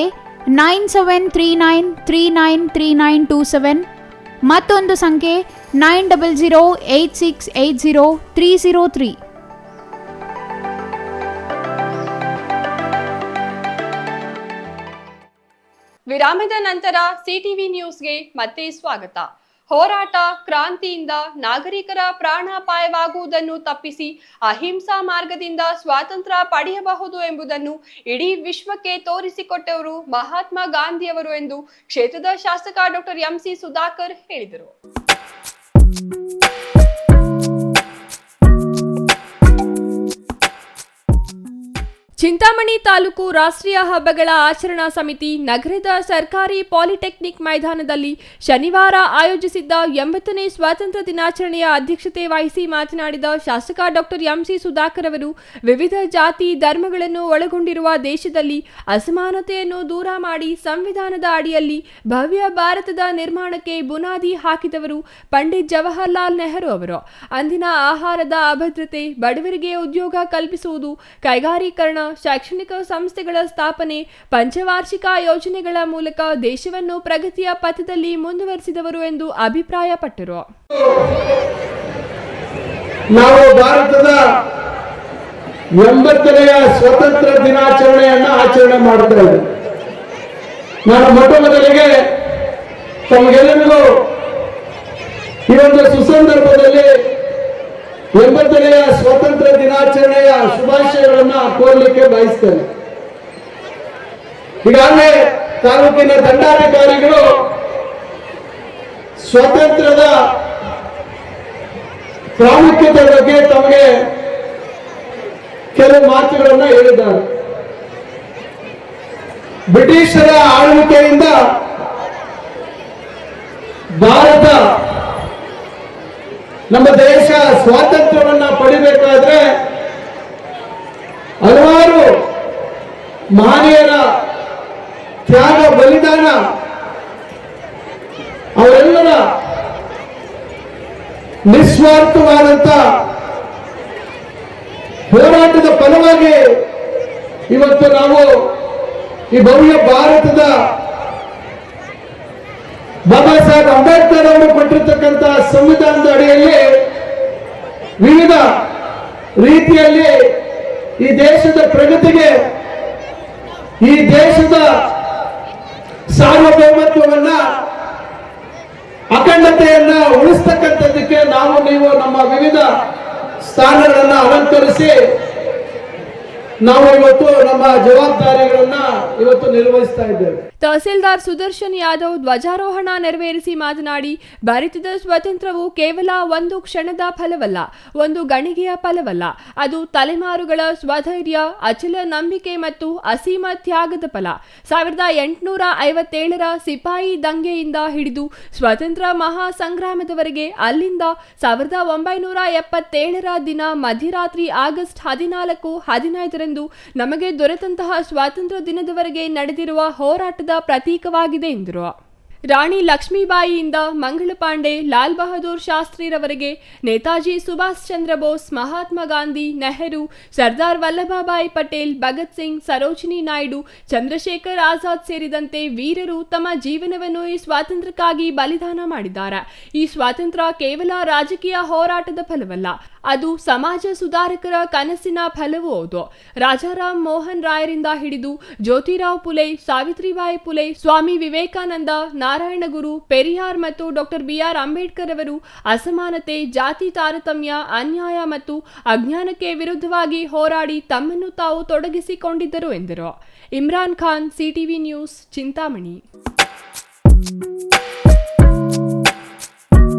9739393927, ಮತ್ತೊಂದು ಸಂಖ್ಯೆ 9008680303. ವಿರಾಮದ ನಂತರ ಸಿಟಿವಿ ನ್ಯೂಸ್ಗೆ ಮತ್ತೆ ಸ್ವಾಗತ. ಹೋರಾಟ ಕ್ರಾಂತಿಯಿಂದ ನಾಗರಿಕರ ಪ್ರಾಣಾಪಾಯವಾಗುವುದನ್ನು ತಪ್ಪಿಸಿ ಅಹಿಂಸಾ ಮಾರ್ಗದಿಂದ ಸ್ವಾತಂತ್ರ್ಯ ಪಡೆಯಬಹುದು ಎಂಬುದನ್ನು ಇಡೀ ವಿಶ್ವಕ್ಕೆ ತೋರಿಸಿಕೊಟ್ಟವರು ಮಹಾತ್ಮ ಗಾಂಧಿಯವರು ಎಂದು ಕ್ಷೇತ್ರದ ಶಾಸಕ ಡಾಕ್ಟರ್ ಎಂಸಿ ಸುಧಾಕರ್ ಹೇಳಿದರು. ಚಿಂತಾಮಣಿ ತಾಲೂಕು ರಾಷ್ಟ್ರೀಯ ಹಬ್ಬಗಳ ಆಚರಣಾ ಸಮಿತಿ ನಗರದ ಸರ್ಕಾರಿ ಪಾಲಿಟೆಕ್ನಿಕ್ ಮೈದಾನದಲ್ಲಿ ಶನಿವಾರ ಆಯೋಜಿಸಿದ್ದ 80ನೇ ಸ್ವಾತಂತ್ರ್ಯ ದಿನಾಚರಣೆಯ ಅಧ್ಯಕ್ಷತೆ ವಹಿಸಿ ಮಾತನಾಡಿದ ಶಾಸಕ ಡಾಕ್ಟರ್ ಎಂಸಿ ಸುಧಾಕರ್ ಅವರು, ವಿವಿಧ ಜಾತಿ ಧರ್ಮಗಳನ್ನು ಒಳಗೊಂಡಿರುವ ದೇಶದಲ್ಲಿ ಅಸಮಾನತೆಯನ್ನು ದೂರ ಮಾಡಿ ಸಂವಿಧಾನದ ಅಡಿಯಲ್ಲಿ ಭವ್ಯ ಭಾರತದ ನಿರ್ಮಾಣಕ್ಕೆ ಬುನಾದಿ ಹಾಕಿದವರು ಪಂಡಿತ್ ಜವಾಹರ್ಲಾಲ್ ನೆಹರು ಅವರು. ಅಂದಿನ ಆಹಾರದ ಅಭದ್ರತೆ, ಬಡವರಿಗೆ ಉದ್ಯೋಗ ಕಲ್ಪಿಸುವುದು, ಕೈಗಾರೀಕರಣ, ಶೈಕ್ಷಣಿಕ ಸಂಸ್ಥೆಗಳ ಸ್ಥಾಪನೆ, ಪಂಚವಾರ್ಷಿಕ ಯೋಜನೆಗಳ ಮೂಲಕ ದೇಶವನ್ನು ಪ್ರಗತಿಯ ಪಥದಲ್ಲಿ ಮುಂದುವರಿಸಿದವರು ಎಂದು ಅಭಿಪ್ರಾಯಪಟ್ಟರು. ನಾವು ಭಾರತದ 80ನೇ ಸ್ವಾತಂತ್ರ್ಯ ದಿನಾಚರಣೆಯನ್ನ ಆಚರಣೆ ಮಾಡ್ತಾ ಇದ್ದೇವೆ. ನಾನು ಮೊದಲಿಗೆ ತಮಗೆಲ್ಲರಿಗೂ ಈ ಒಂದು ಸುಸಂದರ್ಭದಲ್ಲಿ 80ನೇ ಸ್ವಾತಂತ್ರ್ಯ ದಿನಾಚರಣೆಯ ಶುಭಾಶಯಗಳನ್ನು ಕೋರಲಿಕ್ಕೆ ಬಯಸ್ತೇನೆ. ಈಗಾಗಲೇ ತಾಲೂಕಿನ ದಂಡಾಧಿಕಾರಿಗಳು ಸ್ವಾತಂತ್ರ್ಯದ ಪ್ರಾಮುಖ್ಯತೆ ಬಗ್ಗೆ ತಮಗೆ ಕೆಲವು ಮಾತುಗಳನ್ನು ಹೇಳಿದ್ದಾರೆ. ಬ್ರಿಟಿಷರ ಆಳ್ವಿಕೆಯಿಂದ ಭಾರತ, ನಮ್ಮ ದೇಶ ಸ್ವಾತಂತ್ರ್ಯವನ್ನ ಪಡಿಬೇಕಾದ್ರೆ ಹಲವಾರು ಮಹನೀಯರ ತ್ಯಾಗ, ಬಲಿದಾನ, ಅವರೆಲ್ಲರ ನಿಸ್ವಾರ್ಥವಾದಂತ ಹೋರಾಟದ ಫಲವಾಗಿ ಇವತ್ತು ನಾವು ಈ ಭವ್ಯ ಭಾರತದ ಬಾಬಾ ಸಾಹೇಬ್ ಅಂಬೇಡ್ಕರ್ ಅವರು ಕೊಟ್ಟಿರ್ತಕ್ಕಂಥ ಸಂವಿಧಾನದ ಅಡಿಯಲ್ಲಿ ವಿವಿಧ ರೀತಿಯಲ್ಲಿ ಈ ದೇಶದ ಪ್ರಗತಿಗೆ, ಈ ದೇಶದ ಸಾರ್ವಭೌಮತ್ವವನ್ನ, ಅಖಂಡತೆಯನ್ನ ಉಳಿಸ್ತಕ್ಕಂಥದ್ದಕ್ಕೆ ನಾವು ನೀವು ನಮ್ಮ ವಿವಿಧ ಸ್ಥಾನಗಳನ್ನ ಅಲಂಕರಿಸಿ ನಾವು ಇವತ್ತು ನಮ್ಮ ಜವಾಬ್ದಾರಿಗಳನ್ನ ಇವತ್ತು ನಿರ್ವಹಿಸ್ತಾ ಇದ್ದೇವೆ. ತಹಸೀಲ್ದಾರ್ ಸುದರ್ಶನ್ ಯಾದವ್ ಧ್ವಜಾರೋಹಣ ನೆರವೇರಿಸಿ ಮಾತನಾಡಿ, ಭಾರತದ ಸ್ವಾತಂತ್ರ್ಯವು ಕೇವಲ ಒಂದು ಕ್ಷಣದ ಫಲವಲ್ಲ, ಒಂದು ಗಳಿಗೆಯ ಫಲವಲ್ಲ, ಅದು ತಲೆಮಾರುಗಳ ಸ್ವಧೈರ್ಯ, ಅಚಲ ನಂಬಿಕೆ ಮತ್ತು ಅಸೀಮ ತ್ಯಾಗದ ಫಲ. 1857ರ ಸಿಪಾಯಿ ದಂಗೆಯಿಂದ ಹಿಡಿದು ಸ್ವಾತಂತ್ರ್ಯ ಮಹಾ ಸಂಗ್ರಾಮದವರೆಗೆ, ಅಲ್ಲಿಂದ 1977ರ ದಿನ ಮಧ್ಯರಾತ್ರಿ ಆಗಸ್ಟ್ 14, 15ರಂದು ನಮಗೆ ದೊರೆತಂತಹ ಸ್ವಾತಂತ್ರ್ಯ ದಿನದವರೆಗೆ ನಡೆದಿರುವ ಹೋರಾಟದ ಪ್ರತೀಕವಾಗಿದೆ ಎಂದರು. ರಾಣಿ ಲಕ್ಷ್ಮೀಬಾಯಿಯಿಂದ ಮಂಗಳ ಪಾಂಡೆ, ಲಾಲ್ ಬಹದ್ದೂರ್ ಶಾಸ್ತ್ರಿರವರೆಗೆ ನೇತಾಜಿ ಸುಭಾಷ್ ಚಂದ್ರ ಬೋಸ್, ಮಹಾತ್ಮ ಗಾಂಧಿ, ನೆಹರು, ಸರ್ದಾರ್ ವಲ್ಲಭಭಾಯಿ ಪಟೇಲ್, ಭಗತ್ ಸಿಂಗ್, ಸರೋಜಿನಿ ನಾಯ್ಡು, ಚಂದ್ರಶೇಖರ್ ಆಜಾದ್ ಸೇರಿದಂತೆ ವೀರರು ತಮ್ಮ ಜೀವನವನ್ನು ಈ ಸ್ವಾತಂತ್ರ್ಯಕ್ಕಾಗಿ ಬಲಿದಾನ ಮಾಡಿದ್ದಾರೆ. ಈ ಸ್ವಾತಂತ್ರ್ಯ ಕೇವಲ ರಾಜಕೀಯ ಹೋರಾಟದ ಫಲವಲ್ಲ, ಅದು ಸಮಾಜ ಸುಧಾರಕರ ಕನಸಿನ ಫಲವೂ ಹೌದು. ರಾಜಾರಾಮ್ ಮೋಹನ್ ರಾಯರಿಂದ ಹಿಡಿದು ಜ್ಯೋತಿರಾವ್ ಪುಲೆ, ಸಾವಿತ್ರಿಬಾಯಿ ಪುಲೆ, ಸ್ವಾಮಿ ವಿವೇಕಾನಂದ, ನಾರಾಯಣ ಗುರು, ಪೆರಿಯಾರ್ ಮತ್ತು ಡಾಕ್ಟರ್ BR ಅಂಬೇಡ್ಕರ್ ಅವರು ಅಸಮಾನತೆ, ಜಾತಿ ತಾರತಮ್ಯ, ಅನ್ಯಾಯ ಮತ್ತು ಅಜ್ಞಾನಕ್ಕೆ ವಿರುದ್ಧವಾಗಿ ಹೋರಾಡಿ ತಮ್ಮನ್ನು ತಾವು ತೊಡಗಿಸಿಕೊಂಡಿದ್ದರು ಎಂದರು. Imran Khan, CTV news, Chintamani.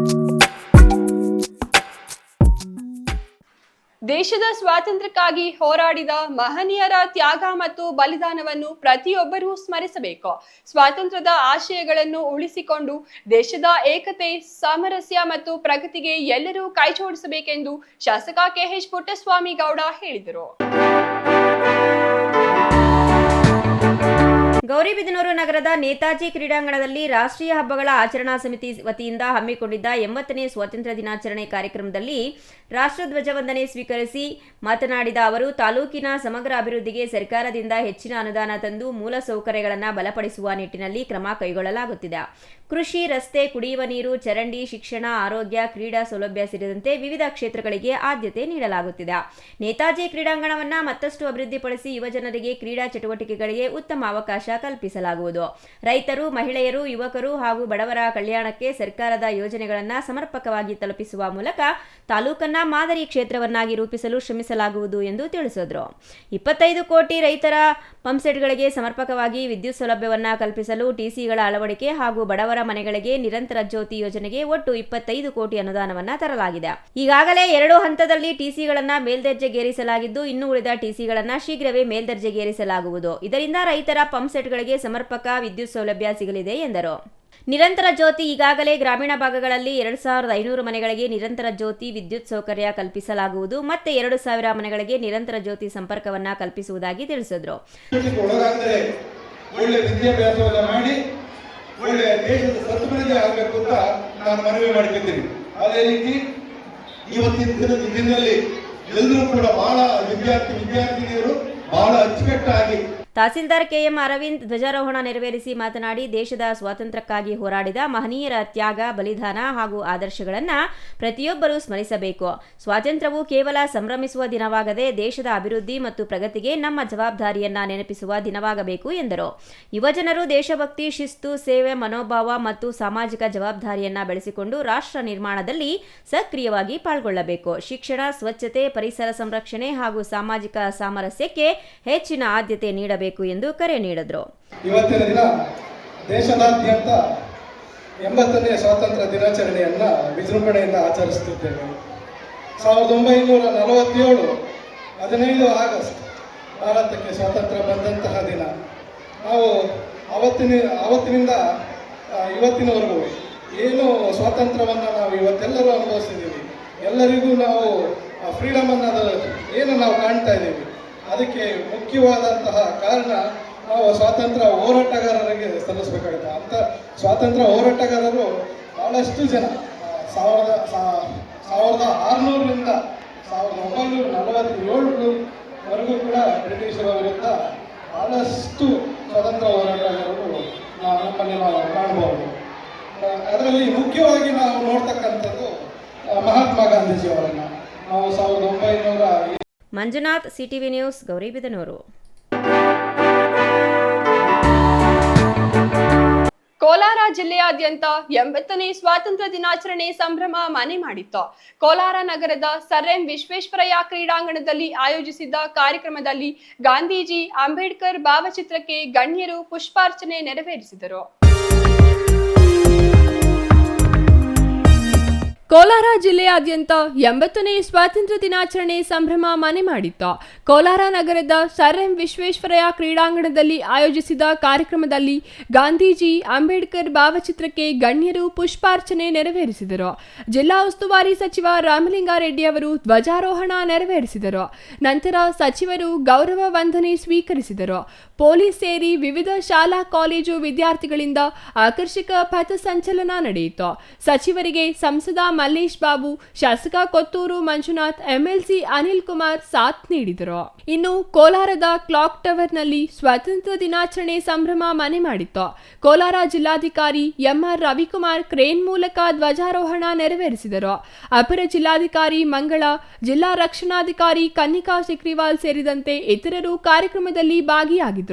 ದೇಶದ ಸ್ವಾತಂತ್ರ್ಯಕ್ಕಾಗಿ ಹೋರಾಡಿದ ಮಹನೀಯರ ತ್ಯಾಗ ಮತ್ತು ಬಲಿದಾನವನ್ನು ಪ್ರತಿಯೊಬ್ಬರೂ ಸ್ಮರಿಸಬೇಕು. ಸ್ವಾತಂತ್ರ್ಯದ ಆಶಯಗಳನ್ನು ಉಳಿಸಿಕೊಂಡು ದೇಶದ ಏಕತೆ, ಸಾಮರಸ್ಯ ಮತ್ತು ಪ್ರಗತಿಗೆ ಎಲ್ಲರೂ ಕೈಜೋಡಿಸಬೇಕೆಂದು ಶಾಸಕ KH ಪುಟ್ಟಸ್ವಾಮಿ ಗೌಡ ಹೇಳಿದರು. ಗೌರಿಬಿದನೂರು ನಗರದ ನೇತಾಜಿ ಕ್ರೀಡಾಂಗಣದಲ್ಲಿ ರಾಷ್ಟ್ರೀಯ ಹಬ್ಬಗಳ ಆಚರಣಾ ಸಮಿತಿ ವತಿಯಿಂದ ಹಮ್ಮಿಕೊಂಡಿದ್ದ 80ನೇ ಸ್ವಾತಂತ್ರ್ಯ ದಿನಾಚರಣೆ ಕಾರ್ಯಕ್ರಮದಲ್ಲಿ ರಾಷ್ಟ್ರಧ್ವಜ ವಂದನೆ ಸ್ವೀಕರಿಸಿ ಮಾತನಾಡಿದ ಅವರು, ತಾಲೂಕಿನ ಸಮಗ್ರ ಅಭಿವೃದ್ಧಿಗೆ ಸರ್ಕಾರದಿಂದ ಹೆಚ್ಚಿನ ಅನುದಾನ ತಂದು ಮೂಲ ಸೌಕರ್ಯಗಳನ್ನು ಬಲಪಡಿಸುವ ನಿಟ್ಟಿನಲ್ಲಿ ಕ್ರಮ ಕೈಗೊಳ್ಳಲಾಗುತ್ತಿದೆ. ಕೃಷಿ, ರಸ್ತೆ, ಕುಡಿಯುವ ನೀರು, ಚರಂಡಿ, ಶಿಕ್ಷಣ, ಆರೋಗ್ಯ, ಕ್ರೀಡಾ ಸೌಲಭ್ಯ ಸೇರಿದಂತೆ ವಿವಿಧ ಕ್ಷೇತ್ರಗಳಿಗೆ ಆದ್ಯತೆ ನೀಡಲಾಗುತ್ತಿದೆ. ನೇತಾಜಿ ಕ್ರೀಡಾಂಗಣವನ್ನು ಮತ್ತಷ್ಟು ಅಭಿವೃದ್ಧಿಪಡಿಸಿ ಯುವಜನರಿಗೆ ಕ್ರೀಡಾ ಚಟುವಟಿಕೆಗಳಿಗೆ ಉತ್ತಮ ಅವಕಾಶ ಕಲ್ಪಿಸಲಾಗುವುದು. ರೈತರು, ಮಹಿಳೆಯರು, ಯುವಕರು ಹಾಗೂ ಬಡವರ ಕಲ್ಯಾಣಕ್ಕೆ ಸರ್ಕಾರದ ಯೋಜನೆಗಳನ್ನು ಸಮರ್ಪಕವಾಗಿ ತಲುಪಿಸುವ ಮೂಲಕ ತಾಲೂಕನ್ನ ಮಾದರಿ ಕ್ಷೇತ್ರವನ್ನಾಗಿ ರೂಪಿಸಲು ಶ್ರಮಿಸಲಾಗುವುದು ಎಂದು ತಿಳಿಸಿದರು. 25 ಕೋಟಿ ರೈತರ ಪಂಪ್ಸೆಟ್ಗಳಿಗೆ ಸಮರ್ಪಕವಾಗಿ ವಿದ್ಯುತ್ ಸೌಲಭ್ಯವನ್ನು ಕಲ್ಪಿಸಲು ಟಿಸಿಗಳ ಅಳವಡಿಕೆ ಹಾಗೂ ಬಡವರ ಮನೆಗಳಿಗೆ ನಿರಂತರ ಜ್ಯೋತಿ ಯೋಜನೆಗೆ ಒಟ್ಟು 25 ಕೋಟಿ ಅನುದಾನವನ್ನು ತರಲಾಗಿದೆ. ಈಗಾಗಲೇ 2 ಹಂತದಲ್ಲಿ ಟಿಸಿಗಳನ್ನು ಮೇಲ್ದರ್ಜೆಗೇರಿಸಲಾಗಿದ್ದು, ಇನ್ನು ಉಳಿದ ಟಿಸಿಗಳನ್ನು ಶೀಘ್ರವೇ ಮೇಲ್ದರ್ಜೆಗೇರಿಸಲಾಗುವುದು. ಇದರಿಂದ ರೈತರ ಪಂಪ್ಸೆಟ್ಗಳಿಗೆ ಸಮರ್ಪಕ ವಿದ್ಯುತ್ ಸೌಲಭ್ಯ ಸಿಗಲಿದೆ ಎಂದರು. ನಿರಂತರ ಜ್ಯೋತಿ ಈಗಾಗಲೇ ಗ್ರಾಮೀಣ ಭಾಗಗಳಲ್ಲಿ 2500 ಮನೆಗಳಿಗೆ ನಿರಂತರ ಜ್ಯೋತಿ ವಿದ್ಯುತ್ ಸೌಕರ್ಯ ಕಲ್ಪಿಸಲಾಗುವುದು. ಮತ್ತೆ 2000 ಮನೆಗಳಿಗೆ ನಿರಂತರ ಜ್ಯೋತಿ ಸಂಪರ್ಕವನ್ನ ಕಲ್ಪಿಸುವುದಾಗಿ ತಿಳಿಸಿದರು. ಒಳ್ಳೆ ವಿದ್ಯಾಭ್ಯಾಸವನ್ನ ಮಾಡಿ ಒಳ್ಳೆ ದೇಶದ ಸದ್ಬಳಕೆ ಆಗಬೇಕು ಅಂತ ನಾನು ಮನವಿ ಮಾಡ್ಕೊತೀನಿ. ಅದೇ ರೀತಿ ಇವತ್ತಿನ ದಿನದಲ್ಲಿ ಎಲ್ಲರೂ ಕೂಡ ಬಹಳ ವಿದ್ಯಾರ್ಥಿನಿಯರು ಬಹಳ ಅಚ್ಚುಕಟ್ಟಾಗಿ. ತಹಸೀಲ್ದಾರ್ KM ಅರವಿಂದ್ ಧ್ವಜಾರೋಹಣ ನೆರವೇರಿಸಿ ಮಾತನಾಡಿ, ದೇಶದ ಸ್ವಾತಂತ್ರ್ಯಕ್ಕಾಗಿ ಹೋರಾಡಿದ ಮಹನೀಯರ ತ್ಯಾಗ, ಬಲಿದಾನ ಹಾಗೂ ಆದರ್ಶಗಳನ್ನು ಪ್ರತಿಯೊಬ್ಬರೂ ಸ್ಮರಿಸಬೇಕು. ಸ್ವಾತಂತ್ರ್ಯವು ಕೇವಲ ಸಂಭ್ರಮಿಸುವ ದಿನವಾಗದೆ ದೇಶದ ಅಭಿವೃದ್ಧಿ ಮತ್ತು ಪ್ರಗತಿಗೆ ನಮ್ಮ ಜವಾಬ್ದಾರಿಯನ್ನ ನೆನಪಿಸುವ ದಿನವಾಗಬೇಕು ಎಂದರು. ಯುವಜನರು ದೇಶಭಕ್ತಿ, ಶಿಸ್ತು, ಸೇವೆ ಮನೋಭಾವ ಮತ್ತು ಸಾಮಾಜಿಕ ಜವಾಬ್ದಾರಿಯನ್ನ ಬೆಳೆಸಿಕೊಂಡು ರಾಷ್ಟ್ರ ನಿರ್ಮಾಣದಲ್ಲಿ ಸಕ್ರಿಯವಾಗಿ ಪಾಲ್ಗೊಳ್ಳಬೇಕು. ಶಿಕ್ಷಣ, ಸ್ವಚ್ಛತೆ, ಪರಿಸರ ಸಂರಕ್ಷಣೆ ಹಾಗೂ ಸಾಮಾಜಿಕ ಸಾಮರಸ್ಯಕ್ಕೆ ಹೆಚ್ಚಿನ ಆದ್ಯತೆ ನೀಡಬೇಕು ಎಂದು ಕರೆ ನೀಡಿದರು. ಇವತ್ತಿನ ದಿನ ದೇಶದಾದ್ಯಂತ 80ನೇ ಸ್ವಾತಂತ್ರ್ಯ ದಿನಾಚರಣೆಯನ್ನ ವಿಜೃಂಭಣೆಯಿಂದ ಆಚರಿಸುತ್ತಿದ್ದೇವೆ. 1947 15 ಆಗಸ್ಟ್ ಭಾರತಕ್ಕೆ ಸ್ವಾತಂತ್ರ್ಯ ಬಂದಂತಹ ದಿನ. ನಾವು ಅವತ್ತಿನಿಂದ ಇವತ್ತಿನವರೆಗೂ ಏನು ಸ್ವಾತಂತ್ರ್ಯವನ್ನು ನಾವು ಇವತ್ತೆಲ್ಲರೂ ಅನುಭವಿಸಿದ್ದೀವಿ, ಎಲ್ಲರಿಗೂ ನಾವು ಫ್ರೀಡಮ್ ಅನ್ನೋದು ಏನು ನಾವು ಕಾಣ್ತಾ ಇದ್ದೀವಿ, ಅದಕ್ಕೆ ಮುಖ್ಯವಾದಂತಹ ಕಾರಣ ನಾವು ಸ್ವಾತಂತ್ರ್ಯ ಹೋರಾಟಗಾರರಿಗೆ ಸಲ್ಲಿಸಬೇಕಾಗುತ್ತೆ. ಅಂತ ಸ್ವಾತಂತ್ರ್ಯ ಹೋರಾಟಗಾರರು ಬಹಳಷ್ಟು ಜನ 1600ರಿಂದ 1947ವರೆಗೂ ಕೂಡ ಬ್ರಿಟಿಷರ ವಿರುದ್ಧ ಬಹಳಷ್ಟು ಸ್ವಾತಂತ್ರ್ಯ ಹೋರಾಟಗಾರರು ನಮ್ಮಲ್ಲಿ ನಾವು ಕಾಣಬಹುದು. ಅದರಲ್ಲಿ ಮುಖ್ಯವಾಗಿ ನಾವು ನೋಡ್ತಕ್ಕಂಥದ್ದು ಮಹಾತ್ಮ ಗಾಂಧೀಜಿಯವರನ್ನು. ನಾವು 1900 ಮಂಜುನಾಥ್, CTV ನ್ಯೂಸ್, ಗೌರಿಬಿದನೂರು. ಕೋಲಾರ ಜಿಲ್ಲೆಯಾದ್ಯಂತ 80ನೇ ಸ್ವಾತಂತ್ರ್ಯ ದಿನಾಚರಣೆ ಸಂಭ್ರಮ ಮನೆ ಮಾಡಿತ್ತು. ಕೋಲಾರ ನಗರದ ಸರ್ ಎಂ ವಿಶ್ವೇಶ್ವರಯ್ಯ ಕ್ರೀಡಾಂಗಣದಲ್ಲಿ ಆಯೋಜಿಸಿದ್ದ ಕಾರ್ಯಕ್ರಮದಲ್ಲಿ ಗಾಂಧೀಜಿ, ಅಂಬೇಡ್ಕರ್ ಭಾವಚಿತ್ರಕ್ಕೆ ಗಣ್ಯರು ಪುಷ್ಪಾರ್ಚನೆ ನೆರವೇರಿಸಿದರು. ಕೋಲಾರ ಜಿಲ್ಲೆಯಾದ್ಯಂತ 80ನೇ ಸ್ವಾತಂತ್ರ್ಯ ದಿನಾಚರಣೆ ಸಂಭ್ರಮ ಮನೆ ಮಾಡಿತ್ತು. ಕೋಲಾರ ನಗರದ ಸರ್ ಎಂ ವಿಶ್ವೇಶ್ವರಯ್ಯ ಕ್ರೀಡಾಂಗಣದಲ್ಲಿ ಆಯೋಜಿಸಿದ ಕಾರ್ಯಕ್ರಮದಲ್ಲಿ ಗಾಂಧೀಜಿ, ಅಂಬೇಡ್ಕರ್ ಭಾವಚಿತ್ರಕ್ಕೆ ಗಣ್ಯರು ಪುಷ್ಪಾರ್ಚನೆ ನೆರವೇರಿಸಿದರು. ಜಿಲ್ಲಾ ಉಸ್ತುವಾರಿ ಸಚಿವ ರಾಮಲಿಂಗಾರೆಡ್ಡಿ ಅವರು ಧ್ವಜಾರೋಹಣ ನೆರವೇರಿಸಿದರು. ನಂತರ ಸಚಿವರು ಗೌರವ ವಂದನೆ ಸ್ವೀಕರಿಸಿದರು. ಪೊಲೀಸ್ ಸೇರಿ ವಿವಿಧ ಶಾಲಾ ಕಾಲೇಜು ವಿದ್ಯಾರ್ಥಿಗಳಿಂದ ಆಕರ್ಷಕ ಪಥಸಂಚಲನ ನಡೆಯಿತು. ಸಚಿವರಿಗೆ ಸಂಸದ ಮಲ್ಲೇಶ್ ಬಾಬು, ಶಾಸಕ ಕೊತ್ತೂರು ಮಂಜುನಾಥ್, ಎಂಎಲ್ಸಿ ಅನಿಲ್ ಕುಮಾರ್ ಸಾಥ್ ನೀಡಿದರು. ಇನ್ನು ಕೋಲಾರದ ಕ್ಲಾಕ್ ಟವರ್ನಲ್ಲಿ ಸ್ವಾತಂತ್ರ್ಯ ದಿನಾಚರಣೆ ಸಂಭ್ರಮ ಮನೆ ಮಾಡಿತ್ತು. ಕೋಲಾರ ಜಿಲ್ಲಾಧಿಕಾರಿ ಎಂಆರ್ ರವಿಕುಮಾರ್ ಕ್ರೇನ್ ಮೂಲಕ ಧ್ವಜಾರೋಹಣ ನೆರವೇರಿಸಿದರು. ಅಪರ ಜಿಲ್ಲಾಧಿಕಾರಿ ಮಂಗಳ, ಜಿಲ್ಲಾ ರಕ್ಷಣಾಧಿಕಾರಿ ಕನ್ನಿಕಾ ಸಿಕ್ರಿವಾಲ್ ಸೇರಿದಂತೆ ಇತರರು ಕಾರ್ಯಕ್ರಮದಲ್ಲಿ ಭಾಗಿಯಾಗಿದ್ದರು.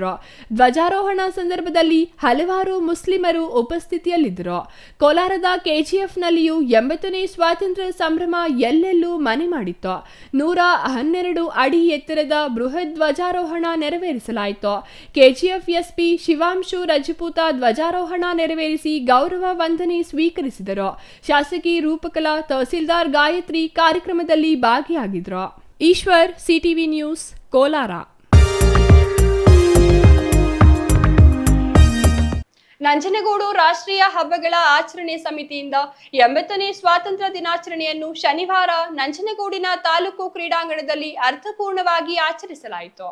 ಧ್ವಜಾರೋಹಣ ಸಂದರ್ಭದಲ್ಲಿ ಹಲವಾರು ಮುಸ್ಲಿಮರು ಉಪಸ್ಥಿತಿಯಲ್ಲಿದ್ದರು. ಕೋಲಾರದ ಕೆಜಿಎಫ್ನಲ್ಲಿಯೂ 80ನೇ ಸ್ವಾತಂತ್ರ್ಯ ಸಂಭ್ರಮ ಎಲ್ಲೆಲ್ಲೂ ಮನೆ ಮಾಡಿತ್ತು. 112 ಅಡಿ ಎತ್ತರದ ಬೃಹತ್ ಧ್ವಜಾರೋಹಣ ನೆರವೇರಿಸಲಾಯಿತು. ಕೆಜಿಎಫ್ ಎಸ್ಪಿ ಶಿವಾಂಶು ರಜಪೂತ ಧ್ವಜಾರೋಹಣ ನೆರವೇರಿಸಿ ಗೌರವ ವಂದನೆ ಸ್ವೀಕರಿಸಿದರು. ಶಾಸಕಿ ರೂಪಕಲಾ, ತಹಸೀಲ್ದಾರ್ ಗಾಯತ್ರಿ ಕಾರ್ಯಕ್ರಮದಲ್ಲಿ ಭಾಗಿಯಾಗಿದ್ದರು. Eshwar, CTV news, Kolar. ನಂಜನಗೂಡು ರಾಷ್ಟ್ರೀಯ ಹಬ್ಬಗಳ ಆಚರಣೆ ಸಮಿತಿಯಿಂದ 80ನೇ ಸ್ವಾತಂತ್ರ್ಯ ದಿನಾಚರಣೆಯನ್ನು ಶನಿವಾರ ನಂಜನಗೂಡಿನ ತಾಲೂಕು ಕ್ರೀಡಾಂಗಣದಲ್ಲಿ ಅರ್ಥಪೂರ್ಣವಾಗಿ ಆಚರಿಸಲಾಯಿತು.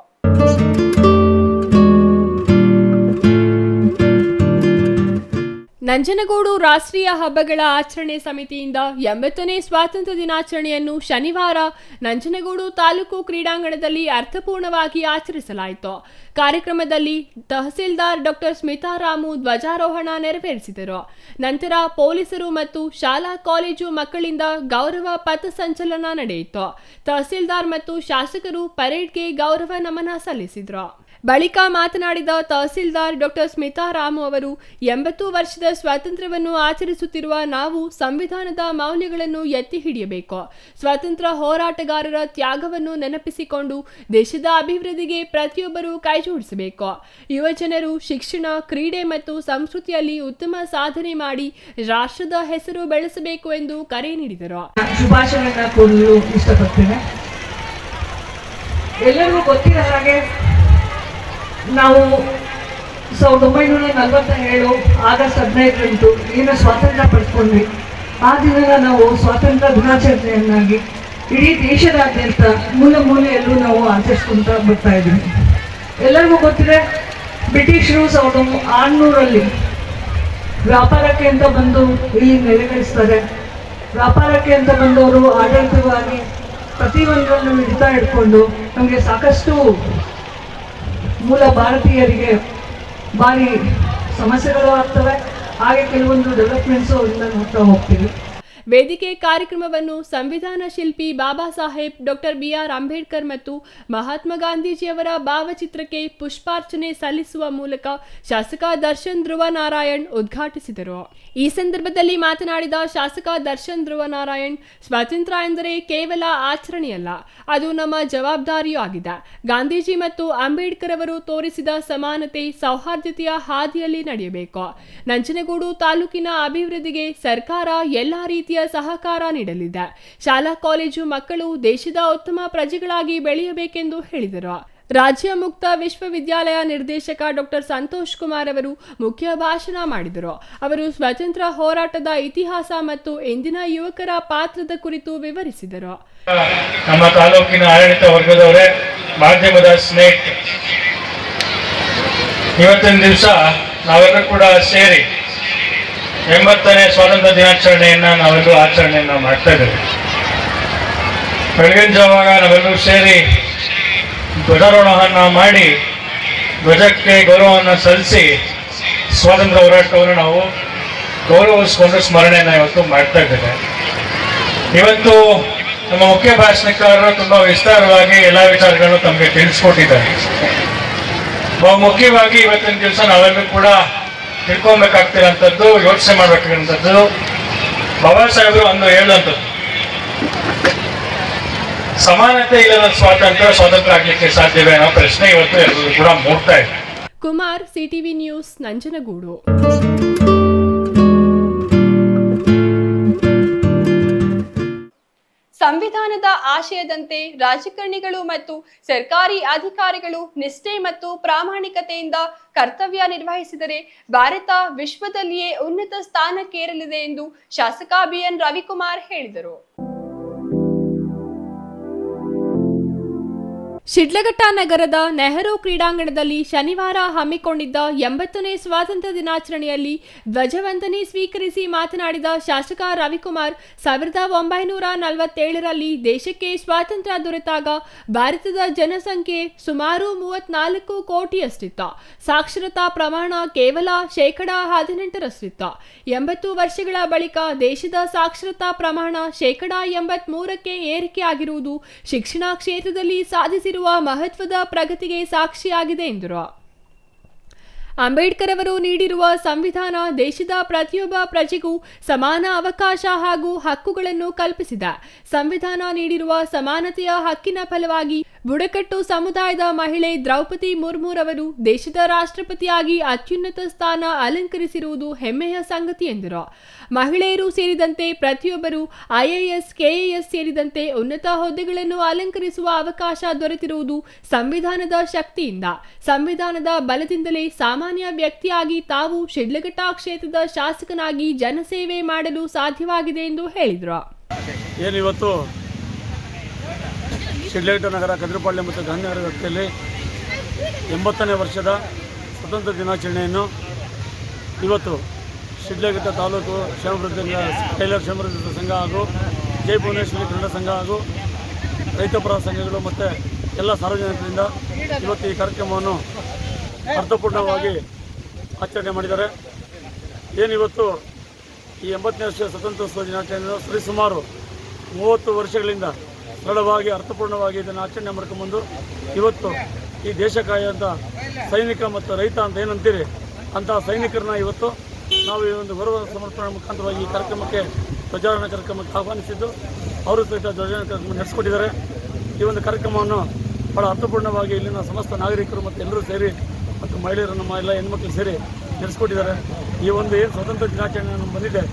ನಂಜನಗೂಡು ರಾಷ್ಟ್ರೀಯ ಹಬ್ಬಗಳ ಆಚರಣೆ ಸಮಿತಿಯಿಂದ 80ನೇ ಸ್ವಾತಂತ್ರ್ಯ ದಿನಾಚರಣೆಯನ್ನು ಶನಿವಾರ ನಂಜನಗೂಡು ತಾಲೂಕು ಕ್ರೀಡಾಂಗಣದಲ್ಲಿ ಅರ್ಥಪೂರ್ಣವಾಗಿ ಆಚರಿಸಲಾಯಿತು. ಕಾರ್ಯಕ್ರಮದಲ್ಲಿ ತಹಸೀಲ್ದಾರ್ ಡಾಕ್ಟರ್ ಸ್ಮಿತಾರಾಮು ಧ್ವಜಾರೋಹಣ ನೆರವೇರಿಸಿದರು. ನಂತರ ಪೊಲೀಸರು ಮತ್ತು ಶಾಲಾ ಕಾಲೇಜು ಮಕ್ಕಳಿಂದ ಗೌರವ ಪಥಸಂಚಲನ ನಡೆಯಿತು. ತಹಸೀಲ್ದಾರ್ ಮತ್ತು ಶಾಸಕರು ಪರೇಡ್ಗೆ ಗೌರವ ನಮನ ಸಲ್ಲಿಸಿದರು. ಬಳಿಕ ಮಾತನಾಡಿದ ತಹಸೀಲ್ದಾರ್ ಡಾಕ್ಟರ್ ಸ್ಮಿತಾರಾಮು ಅವರು 80 ವರ್ಷದ ಸ್ವಾತಂತ್ರ್ಯವನ್ನು ಆಚರಿಸುತ್ತಿರುವ ನಾವು ಸಂವಿಧಾನದ ಮೌಲ್ಯಗಳನ್ನು ಎತ್ತಿ ಹಿಡಿಯಬೇಕು. ಸ್ವಾತಂತ್ರ್ಯ ಹೋರಾಟಗಾರರ ತ್ಯಾಗವನ್ನು ನೆನಪಿಸಿಕೊಂಡು ದೇಶದ ಅಭಿವೃದ್ಧಿಗೆ ಪ್ರತಿಯೊಬ್ಬರೂ ಕೈಜೋಡಿಸಬೇಕು. ಯುವಜನರು ಶಿಕ್ಷಣ, ಕ್ರೀಡೆ ಮತ್ತು ಸಂಸ್ಕೃತಿಯಲ್ಲಿ ಉತ್ತಮ ಸಾಧನೆ ಮಾಡಿ ರಾಷ್ಟ್ರದ ಹೆಸರು ಬೆಳೆಸಬೇಕು ಎಂದು ಕರೆ ನೀಡಿದರು. ಶುಭಾಶಯಗಳನ್ನು ಕೋರಲು ಇಷ್ಟಪಡ್ತೇನೆ. ಎಲ್ಲರಿಗೂ ಗೊತ್ತಿರೋ ಹಾಗೆ ನಾವು 1947 ಆಗಸ್ಟ್ 15 ಏನು ಸ್ವಾತಂತ್ರ್ಯ ಪಡೆದುಕೊಂಡ್ವಿ, ಆ ದಿನ ನಾವು ಸ್ವಾತಂತ್ರ್ಯ ದಿನಾಚರಣೆಯನ್ನಾಗಿ ಇಡೀ ದೇಶದಾದ್ಯಂತ ಮೂಲೆಯಲ್ಲೂ ನಾವು ಆಚರಿಸ್ಕೊಂತ ಬರ್ತಾ ಇದ್ದೀವಿ. ಎಲ್ಲರಿಗೂ ಗೊತ್ತಿದೆ, ಬ್ರಿಟಿಷರು 1600 ವ್ಯಾಪಾರಕ್ಕೆ ಅಂತ ಬಂದು ಇಲ್ಲಿ ನೆಲೆಗಳಿಸ್ತಾರೆ. ವ್ಯಾಪಾರಕ್ಕೆ ಅಂತ ಬಂದವರು ಆಡಳಿತವಾಗಿ ಪ್ರತಿಯೊಂದನ್ನು ಹಿಡಿಕೊಂಡು ನಮಗೆ ಸಾಕಷ್ಟು ಮೂಲ ಭಾರತೀಯರಿಗೆ ಭಾರಿ ಸಮಸ್ಯೆಗಳು ಆಗ್ತವೆ. ಹಾಗೆ ಕೆಲವೊಂದು ಡೆವಲಪ್ಮೆಂಟ್ಸು ಅವರಿಂದ ನೋಡ್ತಾ ಹೋಗ್ತೀವಿ. ವೇದಿಕೆ ಕಾರ್ಯಕ್ರಮವನ್ನು ಸಂವಿಧಾನ ಶಿಲ್ಪಿ ಬಾಬಾ ಸಾಹೇಬ್ ಡಾಕ್ಟರ್ ಬಿಆರ್ ಅಂಬೇಡ್ಕರ್ ಮತ್ತು ಮಹಾತ್ಮ ಗಾಂಧೀಜಿಯವರ ಭಾವಚಿತ್ರಕ್ಕೆ ಪುಷ್ಪಾರ್ಚನೆ ಸಲ್ಲಿಸುವ ಮೂಲಕ ಶಾಸಕ ದರ್ಶನ್ ಧ್ರುವ ನಾರಾಯಣ್ ಉದ್ಘಾಟಿಸಿದರು. ಈ ಸಂದರ್ಭದಲ್ಲಿ ಮಾತನಾಡಿದ ಶಾಸಕ ದರ್ಶನ್ ಧ್ರುವ ನಾರಾಯಣ್, ಸ್ವಾತಂತ್ರ್ಯ ಎಂದರೆ ಕೇವಲ ಆಚರಣೆಯಲ್ಲ, ಅದು ನಮ್ಮ ಜವಾಬ್ದಾರಿಯೂ ಆಗಿದೆ. ಗಾಂಧೀಜಿ ಮತ್ತು ಅಂಬೇಡ್ಕರ್ ಅವರು ತೋರಿಸಿದ ಸಮಾನತೆ, ಸೌಹಾರ್ದತೆಯ ಹಾದಿಯಲ್ಲಿ ನಡೆಯಬೇಕು. ನಂಜನಗೂಡು ತಾಲೂಕಿನ ಅಭಿವೃದ್ಧಿಗೆ ಸರ್ಕಾರ ಎಲ್ಲಾ ರೀತಿಯ ಸಹಕಾರ ನೀಡಲಿದೆ. ಶಾಲಾ ಕಾಲೇಜು ಮಕ್ಕಳು ದೇಶದ ಉತ್ತಮ ಪ್ರಜೆಗಳಾಗಿ ಬೆಳೆಯಬೇಕೆಂದು ಹೇಳಿದರು. ರಾಜ್ಯ ಮುಕ್ತ ವಿಶ್ವವಿದ್ಯಾಲಯ ನಿರ್ದೇಶಕ ಡಾಕ್ಟರ್ ಸಂತೋಷ್ ಕುಮಾರ್ ಅವರು ಮುಖ್ಯ ಭಾಷಣ ಮಾಡಿದರು. ಅವರು ಸ್ವಾತಂತ್ರ್ಯ ಹೋರಾಟದ ಇತಿಹಾಸ ಮತ್ತು ಇಂದಿನ ಯುವಕರ ಪಾತ್ರದ ಕುರಿತು ವಿವರಿಸಿದರು. ನಮ್ಮ ತಾಲೂಕಿನ ಆಡಳಿತ ವರ್ಗದವರೇ, ಮಾಧ್ಯಮದ ಸ್ನೇಹಿತ, ಇವತ್ತಿನ ದಿವಸ ನಾವೆಲ್ಲರೂ ಕೂಡ ಸೇರಿ 80ನೇ ಸ್ವಾತಂತ್ರ್ಯ ದಿನಾಚರಣೆಯನ್ನ ನಾವೆಲ್ಲರೂ ಆಚರಣೆಯನ್ನ ಮಾಡ್ತಾ ಇದ್ದೇವೆ. ಬೆಳಗಿನ ಜಾವಾಗ ನಾವೆಲ್ಲರೂ ಸೇರಿ ಧ್ವಜಾರೋಹಣ ಮಾಡಿ ಧ್ವಜಕ್ಕೆ ಗೌರವವನ್ನು ಸಲ್ಲಿಸಿ ಸ್ವಾತಂತ್ರ್ಯ ಹೋರಾಟವನ್ನು ನಾವು ಗೌರವಿಸಿಕೊಂಡು ಸ್ಮರಣೆಯನ್ನು ಇವತ್ತು ಮಾಡ್ತಾ ಇದ್ದೇವೆ. ಇವತ್ತು ನಮ್ಮ ಮುಖ್ಯ ಭಾಷಣಕಾರರು ತುಂಬಾ ವಿಸ್ತಾರವಾಗಿ ಎಲ್ಲ ವಿಚಾರಗಳನ್ನು ತಮಗೆ ತಿಳಿಸ್ಕೊಟ್ಟಿದ್ದಾರೆ. ಬಹು ಮುಖ್ಯವಾಗಿ ಇವತ್ತಿನ ದಿವಸ ನಾವೆಲ್ಲರೂ ಕೂಡ ತಿಳ್ಕೊಬೇಕಾಗ್ತಿರೋಂಥದ್ದು, ಯೋಚನೆ ಮಾಡಬೇಕಾಗಿರೋಂಥದ್ದು, ಬಾಬಾ ಸಾಹೇಬರು ಅಂದು ಹೇಳಿದಂಥದ್ದು, ಸಮಾನತೆ ಇಲ್ಲದ ಸ್ವಾತಂತ್ರ್ಯ ಆಗಲಿಕ್ಕೆ ಸಾಧ್ಯವೇ ಅನ್ನೋ ಪ್ರಶ್ನೆ ಇವತ್ತು ಎಲ್ಲರೂ ಕೂಡ ಮೂಡ್ತಾ ಇದೆ. Kumar, CTV news, Nanjangud. ಸಂವಿಧಾನದ ಆಶಯದಂತೆ ರಾಜಕಾರಣಿಗಳು ಮತ್ತು ಸರ್ಕಾರಿ ಅಧಿಕಾರಿಗಳು ನಿಷ್ಠೆ ಮತ್ತು ಪ್ರಾಮಾಣಿಕತೆಯಿಂದ ಕರ್ತವ್ಯ ನಿರ್ವಹಿಸಿದರೆ ಭಾರತ ವಿಶ್ವದಲ್ಲಿಯೇ ಉನ್ನತ ಸ್ಥಾನಕ್ಕೇರಲಿದೆ ಎಂದು ಶಾಸಕ ಬಿಎನ್ ರವಿಕುಮಾರ್ ಹೇಳಿದರು. ಶಿಡ್ಲಘಟ್ಟ ನಗರದ ನೆಹರು ಕ್ರೀಡಾಂಗಣದಲ್ಲಿ ಶನಿವಾರ ಹಮ್ಮಿಕೊಂಡಿದ್ದ 80ನೇ ಸ್ವಾತಂತ್ರ್ಯ ದಿನಾಚರಣೆಯಲ್ಲಿ ಧ್ವಜವಂದನೆ ಸ್ವೀಕರಿಸಿ ಮಾತನಾಡಿದ ಶಾಸಕ ರವಿಕುಮಾರ್ 1947ರಲ್ಲಿ ದೇಶಕ್ಕೆ ಸ್ವಾತಂತ್ರ್ಯ ದೊರೆತಾಗ ಭಾರತದ ಜನಸಂಖ್ಯೆ ಸುಮಾರು 34 ಕೋಟಿಯಷ್ಟಿತ್ತು. ಸಾಕ್ಷರತಾ ಪ್ರಮಾಣ ಕೇವಲ 18%ರಷ್ಟಿತ್ತು. 80 ವರ್ಷಗಳ ಬಳಿಕ ದೇಶದ ಸಾಕ್ಷರತಾ ಪ್ರಮಾಣ 83%ಕ್ಕೆ ಏರಿಕೆಯಾಗಿರುವುದು ಶಿಕ್ಷಣ ಕ್ಷೇತ್ರದಲ್ಲಿ ಸಾಧಿಸಿರುವ ಮಹತ್ವದ ಪ್ರಗತಿಗೆ ಸಾಕ್ಷಿಯಾಗಿದೆ ಎಂದರು. ಅಂಬೇಡ್ಕರ್ ಅವರು ನೀಡಿರುವ ಸಂವಿಧಾನ ದೇಶದ ಪ್ರತಿಯೊಬ್ಬ ಪ್ರಜೆಗೂ ಸಮಾನ ಅವಕಾಶ ಹಾಗೂ ಹಕ್ಕುಗಳನ್ನು ಕಲ್ಪಿಸಿದೆ. ಸಂವಿಧಾನ ನೀಡಿರುವ ಸಮಾನತೆಯ ಹಕ್ಕಿನ ಫಲವಾಗಿ ಬುಡಕಟ್ಟು ಸಮುದಾಯದ ಮಹಿಳೆ ದ್ರೌಪದಿ ಮುರ್ಮುರವರು ದೇಶದ ರಾಷ್ಟ್ರಪತಿಯಾಗಿ ಅತ್ಯುನ್ನತ ಸ್ಥಾನ ಅಲಂಕರಿಸಿರುವುದು ಹೆಮ್ಮೆಯ ಸಂಗತಿ ಎಂದರು. ಮಹಿಳೆಯರು ಸೇರಿದಂತೆ ಪ್ರತಿಯೊಬ್ಬರು IAS, KAS ಸೇರಿದಂತೆ ಉನ್ನತ ಹುದ್ದೆಗಳನ್ನು ಅಲಂಕರಿಸುವ ಅವಕಾಶ ದೊರೆತಿರುವುದು ಸಂವಿಧಾನದ ಶಕ್ತಿಯಿಂದ. ಸಂವಿಧಾನದ ಬಲದಿಂದಲೇ ಸಾಮಾನ್ಯ ವ್ಯಕ್ತಿಯಾಗಿ ತಾವು ಶಿಡ್ಲಘಟ್ಟ ಕ್ಷೇತ್ರದ ಶಾಸಕನಾಗಿ ಜನಸೇವೆ ಮಾಡಲು ಸಾಧ್ಯವಾಗಿದೆ ಎಂದು ಹೇಳಿದರು. ಏನಿವತ್ತು ಶಿಡ್ಲಘಟ್ಟ ನಗರ, ಕದ್ರಿಪಾಳ್ಯ ಮತ್ತು ಗಾಂಧಿನಗರ ವ್ಯಾಪ್ತಿಯಲ್ಲಿ 80ನೇ ವರ್ಷದ ಸ್ವತಂತ್ರ ದಿನಾಚರಣೆಯನ್ನು ಇವತ್ತು ಶಿಡ್ಲಘಟ್ಟ ತಾಲೂಕು ಟೈಲರ್ ಶ್ರಮವೃದ್ಧಿ ಸಂಘ ಹಾಗೂ ಜೈ ಭುವನೇಶ್ವರಿ ಕನ್ನಡ ಸಂಘ ಹಾಗೂ ರೈತಪರ ಸಂಘಗಳು ಮತ್ತು ಎಲ್ಲ ಸಾರ್ವಜನಿಕರಿಂದ ಇವತ್ತು ಈ ಕಾರ್ಯಕ್ರಮವನ್ನು ಅರ್ಥಪೂರ್ಣವಾಗಿ ಆಚರಣೆ ಮಾಡಿದ್ದಾರೆ. ಏನಿವತ್ತು ಈ 80ನೇ ವರ್ಷದ ಸ್ವತಂತ್ರೋತ್ಸವ ದಿನಾಚರಣೆಯನ್ನು ಸರಿಸುಮಾರು 30 ವರ್ಷಗಳಿಂದ ಸರಳವಾಗಿ ಅರ್ಥಪೂರ್ಣವಾಗಿ ಇದನ್ನು ಆಚರಣೆ ಮಾಡ್ಕೊಂಡ್ಬಂದು ಇವತ್ತು ಈ ದೇಶ ಕಾಯುವಂಥ ಸೈನಿಕ ಮತ್ತು ರೈತ ಅಂತ ಏನಂತೀರಿ ಅಂತಹ ಸೈನಿಕರನ್ನ ಇವತ್ತು ನಾವು ಈ ಒಂದು ಗೌರವ ಸಮರ್ಪಣೆ ಮುಖಾಂತರವಾಗಿ ಈ ಕಾರ್ಯಕ್ರಮಕ್ಕೆ ಧ್ವಜಾರೋಹಣ ಕಾರ್ಯಕ್ರಮಕ್ಕೆ ಆಹ್ವಾನಿಸಿದ್ದು ಅವರು ಸಹಿತ ಧ್ವಜಾರೋಹಣ ಕಾರ್ಯಕ್ರಮ ನಡೆಸಿಕೊಟ್ಟಿದ್ದಾರೆ. ಈ ಒಂದು ಕಾರ್ಯಕ್ರಮವನ್ನು ಭಾಳ ಅರ್ಥಪೂರ್ಣವಾಗಿ ಇಲ್ಲಿನ ಸಮಸ್ತ ನಾಗರಿಕರು ಮತ್ತು ಎಲ್ಲರೂ ಸೇರಿ ಮತ್ತು ಮಹಿಳೆಯರು ನಮ್ಮ ಎಲ್ಲ ಹೆಣ್ಮಕ್ಳು ಸೇರಿ ನಡೆಸಿಕೊಟ್ಟಿದ್ದಾರೆ. ಈ ಒಂದು ಏನು ಸ್ವಾತಂತ್ರ್ಯ ದಿನಾಚರಣೆ ಬಂದಿದೆ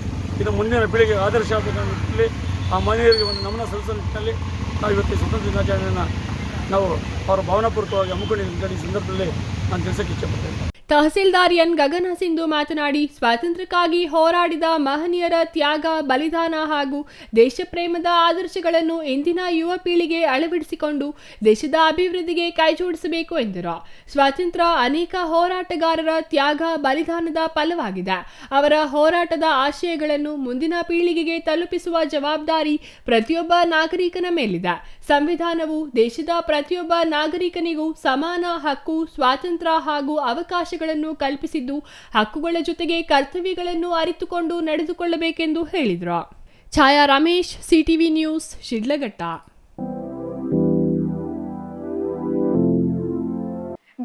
ಇದು ಮುಂದಿನ ಪೀಳಿಗೆ ಆದರ್ಶ ಆಗಬೇಕು ನಿಟ್ಟಿನಲ್ಲಿ ಆ ಮಹಿಳೆಯರಿಗೆ ಒಂದು ನಮನ ಸಲ್ಲಿಸೋ ನಿಟ್ಟಿನಲ್ಲಿ ನಾವು ಇವತ್ತು ಈ ಸ್ವಾತಂತ್ರ್ಯ ದಿನಾಚರಣೆಯನ್ನು ನಾವು ಅವರ ಭಾವನಾಪೂರ್ವಕವಾಗಿ ಹಮ್ಮಿಕೊಂಡಿದ್ದ ಈ ಸಂದರ್ಭದಲ್ಲಿ ನಾನು ತಿಳಿಸೋಕ್ಕೆ ಇಚ್ಛೆಪಡ್ತೇನೆ. ತಹಸೀಲ್ದಾರ್ ಎನ್ ಗಗನ ಸಿಂಧು ಮಾತನಾಡಿ, ಸ್ವಾತಂತ್ರ್ಯಕ್ಕಾಗಿ ಹೋರಾಡಿದ ಮಹನೀಯರ ತ್ಯಾಗ, ಬಲಿದಾನ ಹಾಗೂ ದೇಶಪ್ರೇಮದ ಆದರ್ಶಗಳನ್ನು ಇಂದಿನ ಯುವ ಪೀಳಿಗೆ ಅಳವಡಿಸಿಕೊಂಡು ದೇಶದ ಅಭಿವೃದ್ಧಿಗೆ ಕೈಜೋಡಿಸಬೇಕು ಎಂದರು. ಸ್ವಾತಂತ್ರ್ಯ ಅನೇಕ ಹೋರಾಟಗಾರರ ತ್ಯಾಗ, ಬಲಿದಾನದ ಫಲವಾಗಿದೆ. ಅವರ ಹೋರಾಟದ ಆಶಯಗಳನ್ನು ಮುಂದಿನ ಪೀಳಿಗೆಗೆ ತಲುಪಿಸುವ ಜವಾಬ್ದಾರಿ ಪ್ರತಿಯೊಬ್ಬ ನಾಗರಿಕನ ಮೇಲಿದೆ. ಸಂವಿಧಾನವು ದೇಶದ ಪ್ರತಿಯೊಬ್ಬ ನಾಗರಿಕನಿಗೂ ಸಮಾನ ಹಕ್ಕು, ಸ್ವಾತಂತ್ರ್ಯ ಹಾಗೂ ಅವಕಾಶಗಳನ್ನು ಕಲ್ಪಿಸಿದ್ದು, ಹಕ್ಕುಗಳ ಜೊತೆಗೆ ಕರ್ತವ್ಯಗಳನ್ನು ಅರಿತುಕೊಂಡು ನಡೆದುಕೊಳ್ಳಬೇಕೆಂದು ಹೇಳಿದರು. ಛಾಯಾ ರಮೇಶ್, CTV ನ್ಯೂಸ್, ಶಿಡ್ಲಘಟ್ಟ.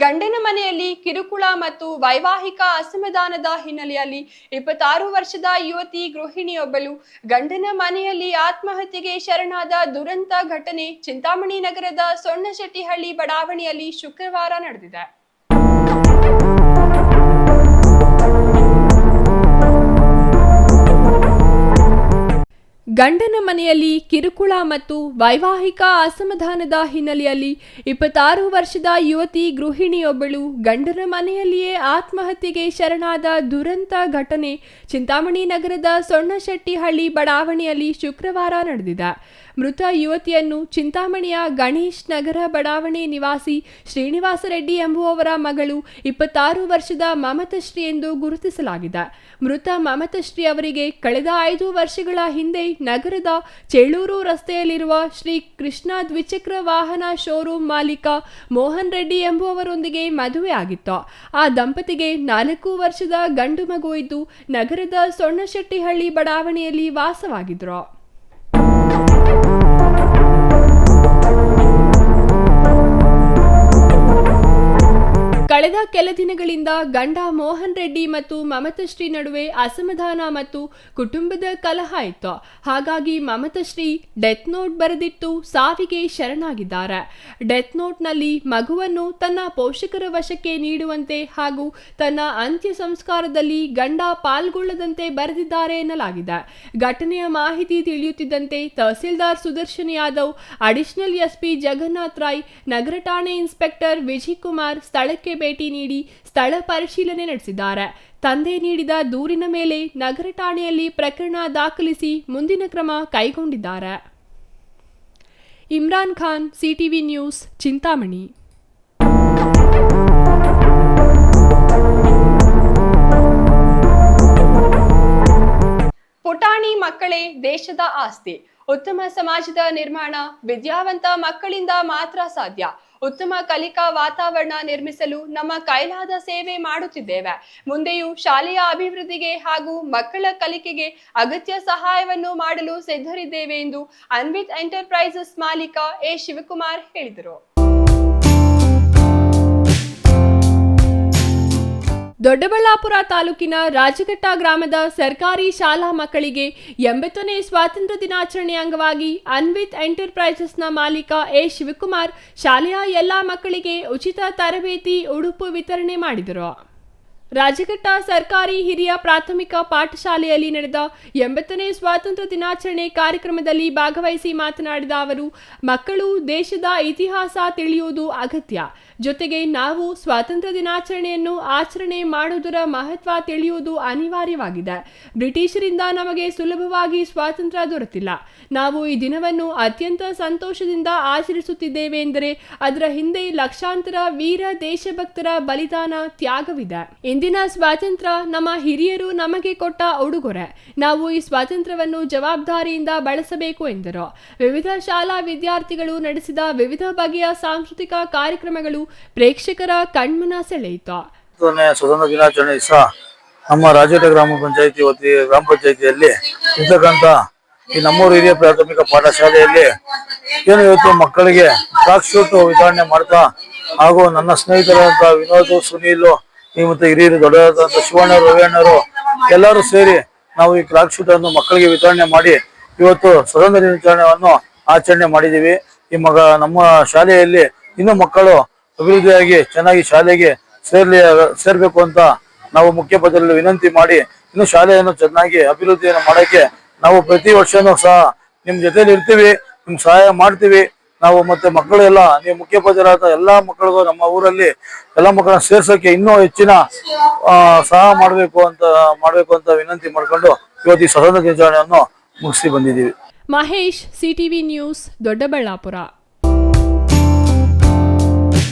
ಗಂಡನ ಮನೆಯಲ್ಲಿ ಕಿರುಕುಳ ಮತ್ತು ವೈವಾಹಿಕ ಅಸಮಾಧಾನದ ಹಿನ್ನೆಲೆಯಲ್ಲಿ 26 ವರ್ಷದ ಯುವತಿ ಗೃಹಿಣಿಯೊಬ್ಬಳು ಗಂಡನ ಮನೆಯಲ್ಲಿ ಆತ್ಮಹತ್ಯೆಗೆ ಶರಣಾದ ದುರಂತ ಘಟನೆ ಚಿಂತಾಮಣಿ ನಗರದ ಸೊಣ್ಣಶೆಟ್ಟಿಹಳ್ಳಿ ಬಡಾವಣೆಯಲ್ಲಿ ಶುಕ್ರವಾರ ನಡೆದಿದೆ. ಗಂಡನ ಮನೆಯಲ್ಲಿ ಕಿರುಕುಳ ಮತ್ತು ವೈವಾಹಿಕ ಅಸಮಾಧಾನದ ಹಿನ್ನೆಲೆಯಲ್ಲಿ 26 ವರ್ಷದ ಯುವತಿ ಗೃಹಿಣಿಯೊಬ್ಬಳು ಗಂಡನ ಮನೆಯಲ್ಲಿಯೇ ಆತ್ಮಹತ್ಯೆಗೆ ಶರಣಾದ ದುರಂತ ಘಟನೆ ಚಿಂತಾಮಣಿ ನಗರದ ಸೊಣ್ಣಶೆಟ್ಟಿಹಳ್ಳಿ ಬಡಾವಣೆಯಲ್ಲಿ ಶುಕ್ರವಾರ ನಡೆದಿದೆ. ಮೃತ ಯುವತಿಯನ್ನು ಚಿಂತಾಮಣಿಯ ಗಣೇಶ್ ನಗರ ಬಡಾವಣೆ ನಿವಾಸಿ ಶ್ರೀನಿವಾಸ ರೆಡ್ಡಿ ಎಂಬುವವರ ಮಗಳು 26 ವರ್ಷದ ಮಮತಶ್ರೀ ಎಂದು ಗುರುತಿಸಲಾಗಿದೆ. ಮೃತ ಮಮತಶ್ರೀ ಅವರಿಗೆ ಕಳೆದ 5 ವರ್ಷಗಳ ಹಿಂದೆ ನಗರದ ಚೇಳೂರು ರಸ್ತೆಯಲ್ಲಿರುವ ಶ್ರೀ ಕೃಷ್ಣ ದ್ವಿಚಕ್ರ ವಾಹನ ಶೋರೂಮ್ ಮಾಲೀಕ ಮೋಹನ್ ರೆಡ್ಡಿ ಎಂಬುವವರೊಂದಿಗೆ ಮದುವೆಯಾಗಿತ್ತು. ಆ ದಂಪತಿಗೆ 4 ವರ್ಷದ ಗಂಡು ಮಗು ಇದ್ದು ನಗರದ ಸೊಣ್ಣಶೆಟ್ಟಿಹಳ್ಳಿ ಬಡಾವಣೆಯಲ್ಲಿ ವಾಸವಾಗಿದ್ರು. ಕಳೆದ ಕೆಲ ದಿನಗಳಿಂದ ಗಂಡ ಮೋಹನ್ ರೆಡ್ಡಿ ಮತ್ತು ಮಮತಶ್ರೀ ನಡುವೆ ಅಸಮಾಧಾನ ಮತ್ತು ಕುಟುಂಬದ ಕಲಹ ಇತ್ತು. ಹಾಗಾಗಿ ಮಮತಶ್ರೀ ಡೆತ್ ನೋಟ್ ಬರೆದಿಟ್ಟು ಸಾವಿಗೆ ಶರಣಾಗಿದ್ದಾರೆ. ಡೆತ್ ನೋಟ್ನಲ್ಲಿ ಮಗುವನ್ನು ತನ್ನ ಪೋಷಕರ ವಶಕ್ಕೆ ನೀಡುವಂತೆ ಹಾಗೂ ತನ್ನ ಅಂತ್ಯ ಸಂಸ್ಕಾರದಲ್ಲಿ ಗಂಡ ಪಾಲ್ಗೊಳ್ಳದಂತೆ ಬರೆದಿದ್ದಾರೆ ಎನ್ನಲಾಗಿದೆ. ಘಟನೆಯ ಮಾಹಿತಿ ತಿಳಿಯುತ್ತಿದ್ದಂತೆ ತಹಸೀಲ್ದಾರ್ ಸುದರ್ಶನ್ ಯಾದವ್, ಅಡಿಷನಲ್ SP ಜಗನ್ನಾಥ್ ರಾಯ್, ನಗರ ಠಾಣೆ ಇನ್ಸ್ಪೆಕ್ಟರ್ ವಿಜಯ್ ಕುಮಾರ್ ಸ್ಥಳಕ್ಕೆ ಭೇಟಿ ನೀಡಿ ಸ್ಥಳ ಪರಿಶೀಲನೆ ನಡೆಸಿದ್ದಾರೆ. ತಂದೆ ನೀಡಿದ ದೂರಿನ ಮೇಲೆ ನಗರ ಠಾಣೆಯಲ್ಲಿ ಪ್ರಕರಣ ದಾಖಲಿಸಿ ಮುಂದಿನ ಕ್ರಮ ಕೈಗೊಂಡಿದ್ದಾರೆ. Imran Khan, CTV news, Chintamani. ಪುಟಾಣಿ ಮಕ್ಕಳೇ ದೇಶದ ಆಸ್ತಿ. ಉತ್ತಮ ಸಮಾಜದ ನಿರ್ಮಾಣ ವಿದ್ಯಾವಂತ ಮಕ್ಕಳಿಂದ ಮಾತ್ರ ಸಾಧ್ಯ. ಉತ್ತಮ ಕಲಿಕಾ ವಾತಾವರಣ ನಿರ್ಮಿಸಲು ನಮ್ಮ ಕೈಲಾದ ಸೇವೆ ಮಾಡುತ್ತಿದ್ದೇವೆ. ಮುಂದೆಯೂ ಶಾಲೆಯ ಅಭಿವೃದ್ಧಿಗೆ ಹಾಗೂ ಮಕ್ಕಳ ಕಲಿಕೆಗೆ ಅಗತ್ಯ ಸಹಾಯವನ್ನು ಮಾಡಲು ಸಿದ್ಧರಿದ್ದೇವೆ ಎಂದು ಅನ್ವಿತ್ ಎಂಟರ್ಪ್ರೈಸಸ್ ಮಾಲೀಕ ಎ ಶಿವಕುಮಾರ್ ಹೇಳಿದರು. ದೊಡ್ಡಬಳ್ಳಾಪುರ ತಾಲೂಕಿನ ರಾಜಘಟ್ಟ ಗ್ರಾಮದ ಸರ್ಕಾರಿ ಶಾಲಾ ಮಕ್ಕಳಿಗೆ 80ನೇ ಸ್ವಾತಂತ್ರ್ಯ ದಿನಾಚರಣೆ ಅಂಗವಾಗಿ ಅನ್ವಿತ್ ಎಂಟರ್ಪ್ರೈಸಸ್ನ ಮಾಲೀಕ ಎ ಶಿವಕುಮಾರ್ ಶಾಲೆಯ ಎಲ್ಲಾ ಮಕ್ಕಳಿಗೆ ಉಚಿತ ತರಬೇತಿ ಉಡುಪು ವಿತರಣೆ ಮಾಡಿದರು. ರಾಜಘಟ್ಟ ಸರ್ಕಾರಿ ಹಿರಿಯ ಪ್ರಾಥಮಿಕ ಪಾಠಶಾಲೆಯಲ್ಲಿ ನಡೆದ 80ನೇ ಸ್ವಾತಂತ್ರ್ಯ ದಿನಾಚರಣೆ ಕಾರ್ಯಕ್ರಮದಲ್ಲಿ ಭಾಗವಹಿಸಿ ಮಾತನಾಡಿದ ಅವರು, ಮಕ್ಕಳು ದೇಶದ ಇತಿಹಾಸ ತಿಳಿಯುವುದು ಅಗತ್ಯ. ಜೊತೆಗೆ ನಾವು ಸ್ವಾತಂತ್ರ್ಯ ದಿನಾಚರಣೆಯನ್ನು ಆಚರಣೆ ಮಾಡುವುದರ ಮಹತ್ವ ತಿಳಿಯುವುದು ಅನಿವಾರ್ಯವಾಗಿದೆ. ಬ್ರಿಟಿಷರಿಂದ ನಮಗೆ ಸುಲಭವಾಗಿ ಸ್ವಾತಂತ್ರ್ಯ ದೊರೆತಿಲ್ಲ. ನಾವು ಈ ದಿನವನ್ನು ಅತ್ಯಂತ ಸಂತೋಷದಿಂದ ಆಚರಿಸುತ್ತಿದ್ದೇವೆ ಎಂದರೆ ಅದರ ಹಿಂದೆ ಲಕ್ಷಾಂತರ ವೀರ ದೇಶಭಕ್ತರ ಬಲಿದಾನ, ತ್ಯಾಗವಿದೆ. ಇಂದಿನ ಸ್ವಾತಂತ್ರ್ಯ ನಮ್ಮ ಹಿರಿಯರು ನಮಗೆ ಕೊಟ್ಟ ಉಡುಗೊರೆ. ನಾವು ಈ ಸ್ವಾತಂತ್ರ್ಯವನ್ನು ಜವಾಬ್ದಾರಿಯಿಂದ ಬಳಸಬೇಕು ಎಂದರು. ವಿವಿಧ ಶಾಲಾ ವಿದ್ಯಾರ್ಥಿಗಳು ನಡೆಸಿದ ವಿವಿಧ ಬಗೆಯ ಸಾಂಸ್ಕೃತಿಕ ಕಾರ್ಯಕ್ರಮಗಳು ಪ್ರೇಕ್ಷಕರ ಕಣ್ಮನ ಸೆಳೆಯಿತು. ಸ್ವತಂತ್ರ ದಿನಾಚರಣೆ ಸಹ ನಮ್ಮ ರಾಜಘಟ್ಟ ಗ್ರಾಮ ಪಂಚಾಯಿತಿಯಲ್ಲಿ ಇರ್ತಕ್ಕಂಥ ಈ ನಮ್ಮೂರು ಹಿರಿಯ ಪ್ರಾಥಮಿಕ ಪಾಠಶಾಲೆಯಲ್ಲಿ ಏನು ಇವತ್ತು ಮಕ್ಕಳಿಗೆ ಫ್ರಾಕ್ ಶೂಟ್ ವಿತರಣೆ ಮಾಡ್ತಾ ಹಾಗೂ ನನ್ನ ಸ್ನೇಹಿತರಾದಂತಹ ವಿನೋದ್, ಸುನೀಲ್ ಮತ್ತು ಹಿರಿಯರು ದೊಡ್ಡದಾದಂತಹ ಶಿವಣ್ಣ, ರವಿಯಣ್ಣರು ಎಲ್ಲರೂ ಸೇರಿ ನಾವು ಈ ಫ್ರಾಕ್ ಶೂಟ್ ಅನ್ನು ಮಕ್ಕಳಿಗೆ ವಿತರಣೆ ಮಾಡಿ ಇವತ್ತು ಸ್ವತಂತ್ರ ದಿನಾಚರಣೆಯನ್ನು ಆಚರಣೆ ಮಾಡಿದ್ದೀವಿ. ನಮ್ಮ ಶಾಲೆಯಲ್ಲಿ ಇನ್ನು ಮಕ್ಕಳು ಅಭಿವೃದ್ಧಿಯಾಗಿ ಚೆನ್ನಾಗಿ ಶಾಲೆಗೆ ಸೇರ್ಬೇಕು ಅಂತ ನಾವು ಮುಖ್ಯೋಪಾಧ್ಯಾಯರಲ್ಲಿ ವಿನಂತಿ ಮಾಡಿ ಇನ್ನು ಶಾಲೆಯನ್ನು ಚೆನ್ನಾಗಿ ಅಭಿವೃದ್ಧಿಯನ್ನು ಮಾಡೋಕ್ಕೆ ನಾವು ಪ್ರತಿ ವರ್ಷನೂ ಸಹ ನಿಮ್ಮ ಜೊತೆಲಿ ಇರ್ತೀವಿ, ನಿಮ್ಗೆ ಸಹಾಯ ಮಾಡ್ತೀವಿ. ನಾವು ಮತ್ತೆ ಮಕ್ಕಳು ಎಲ್ಲ ನೀವು ಮುಖ್ಯೋಪಾಧ್ಯಾಯರಾದ ಎಲ್ಲಾ ಮಕ್ಕಳಿಗೂ ನಮ್ಮ ಊರಲ್ಲಿ ಎಲ್ಲ ಮಕ್ಕಳನ್ನ ಸೇರ್ಸೋಕೆ ಇನ್ನೂ ಹೆಚ್ಚಿನ ಸಹಾಯ ಮಾಡಬೇಕು ಅಂತ ವಿನಂತಿ ಮಾಡ್ಕೊಂಡು ಇವತ್ತು ಈ ಸ್ವತಂತ್ರ ದಿನಾಚರಣೆಯನ್ನು ಮುಗಿಸಿ ಬಂದಿದ್ದೀವಿ. Mahesh, CTV news, Doddaballapur.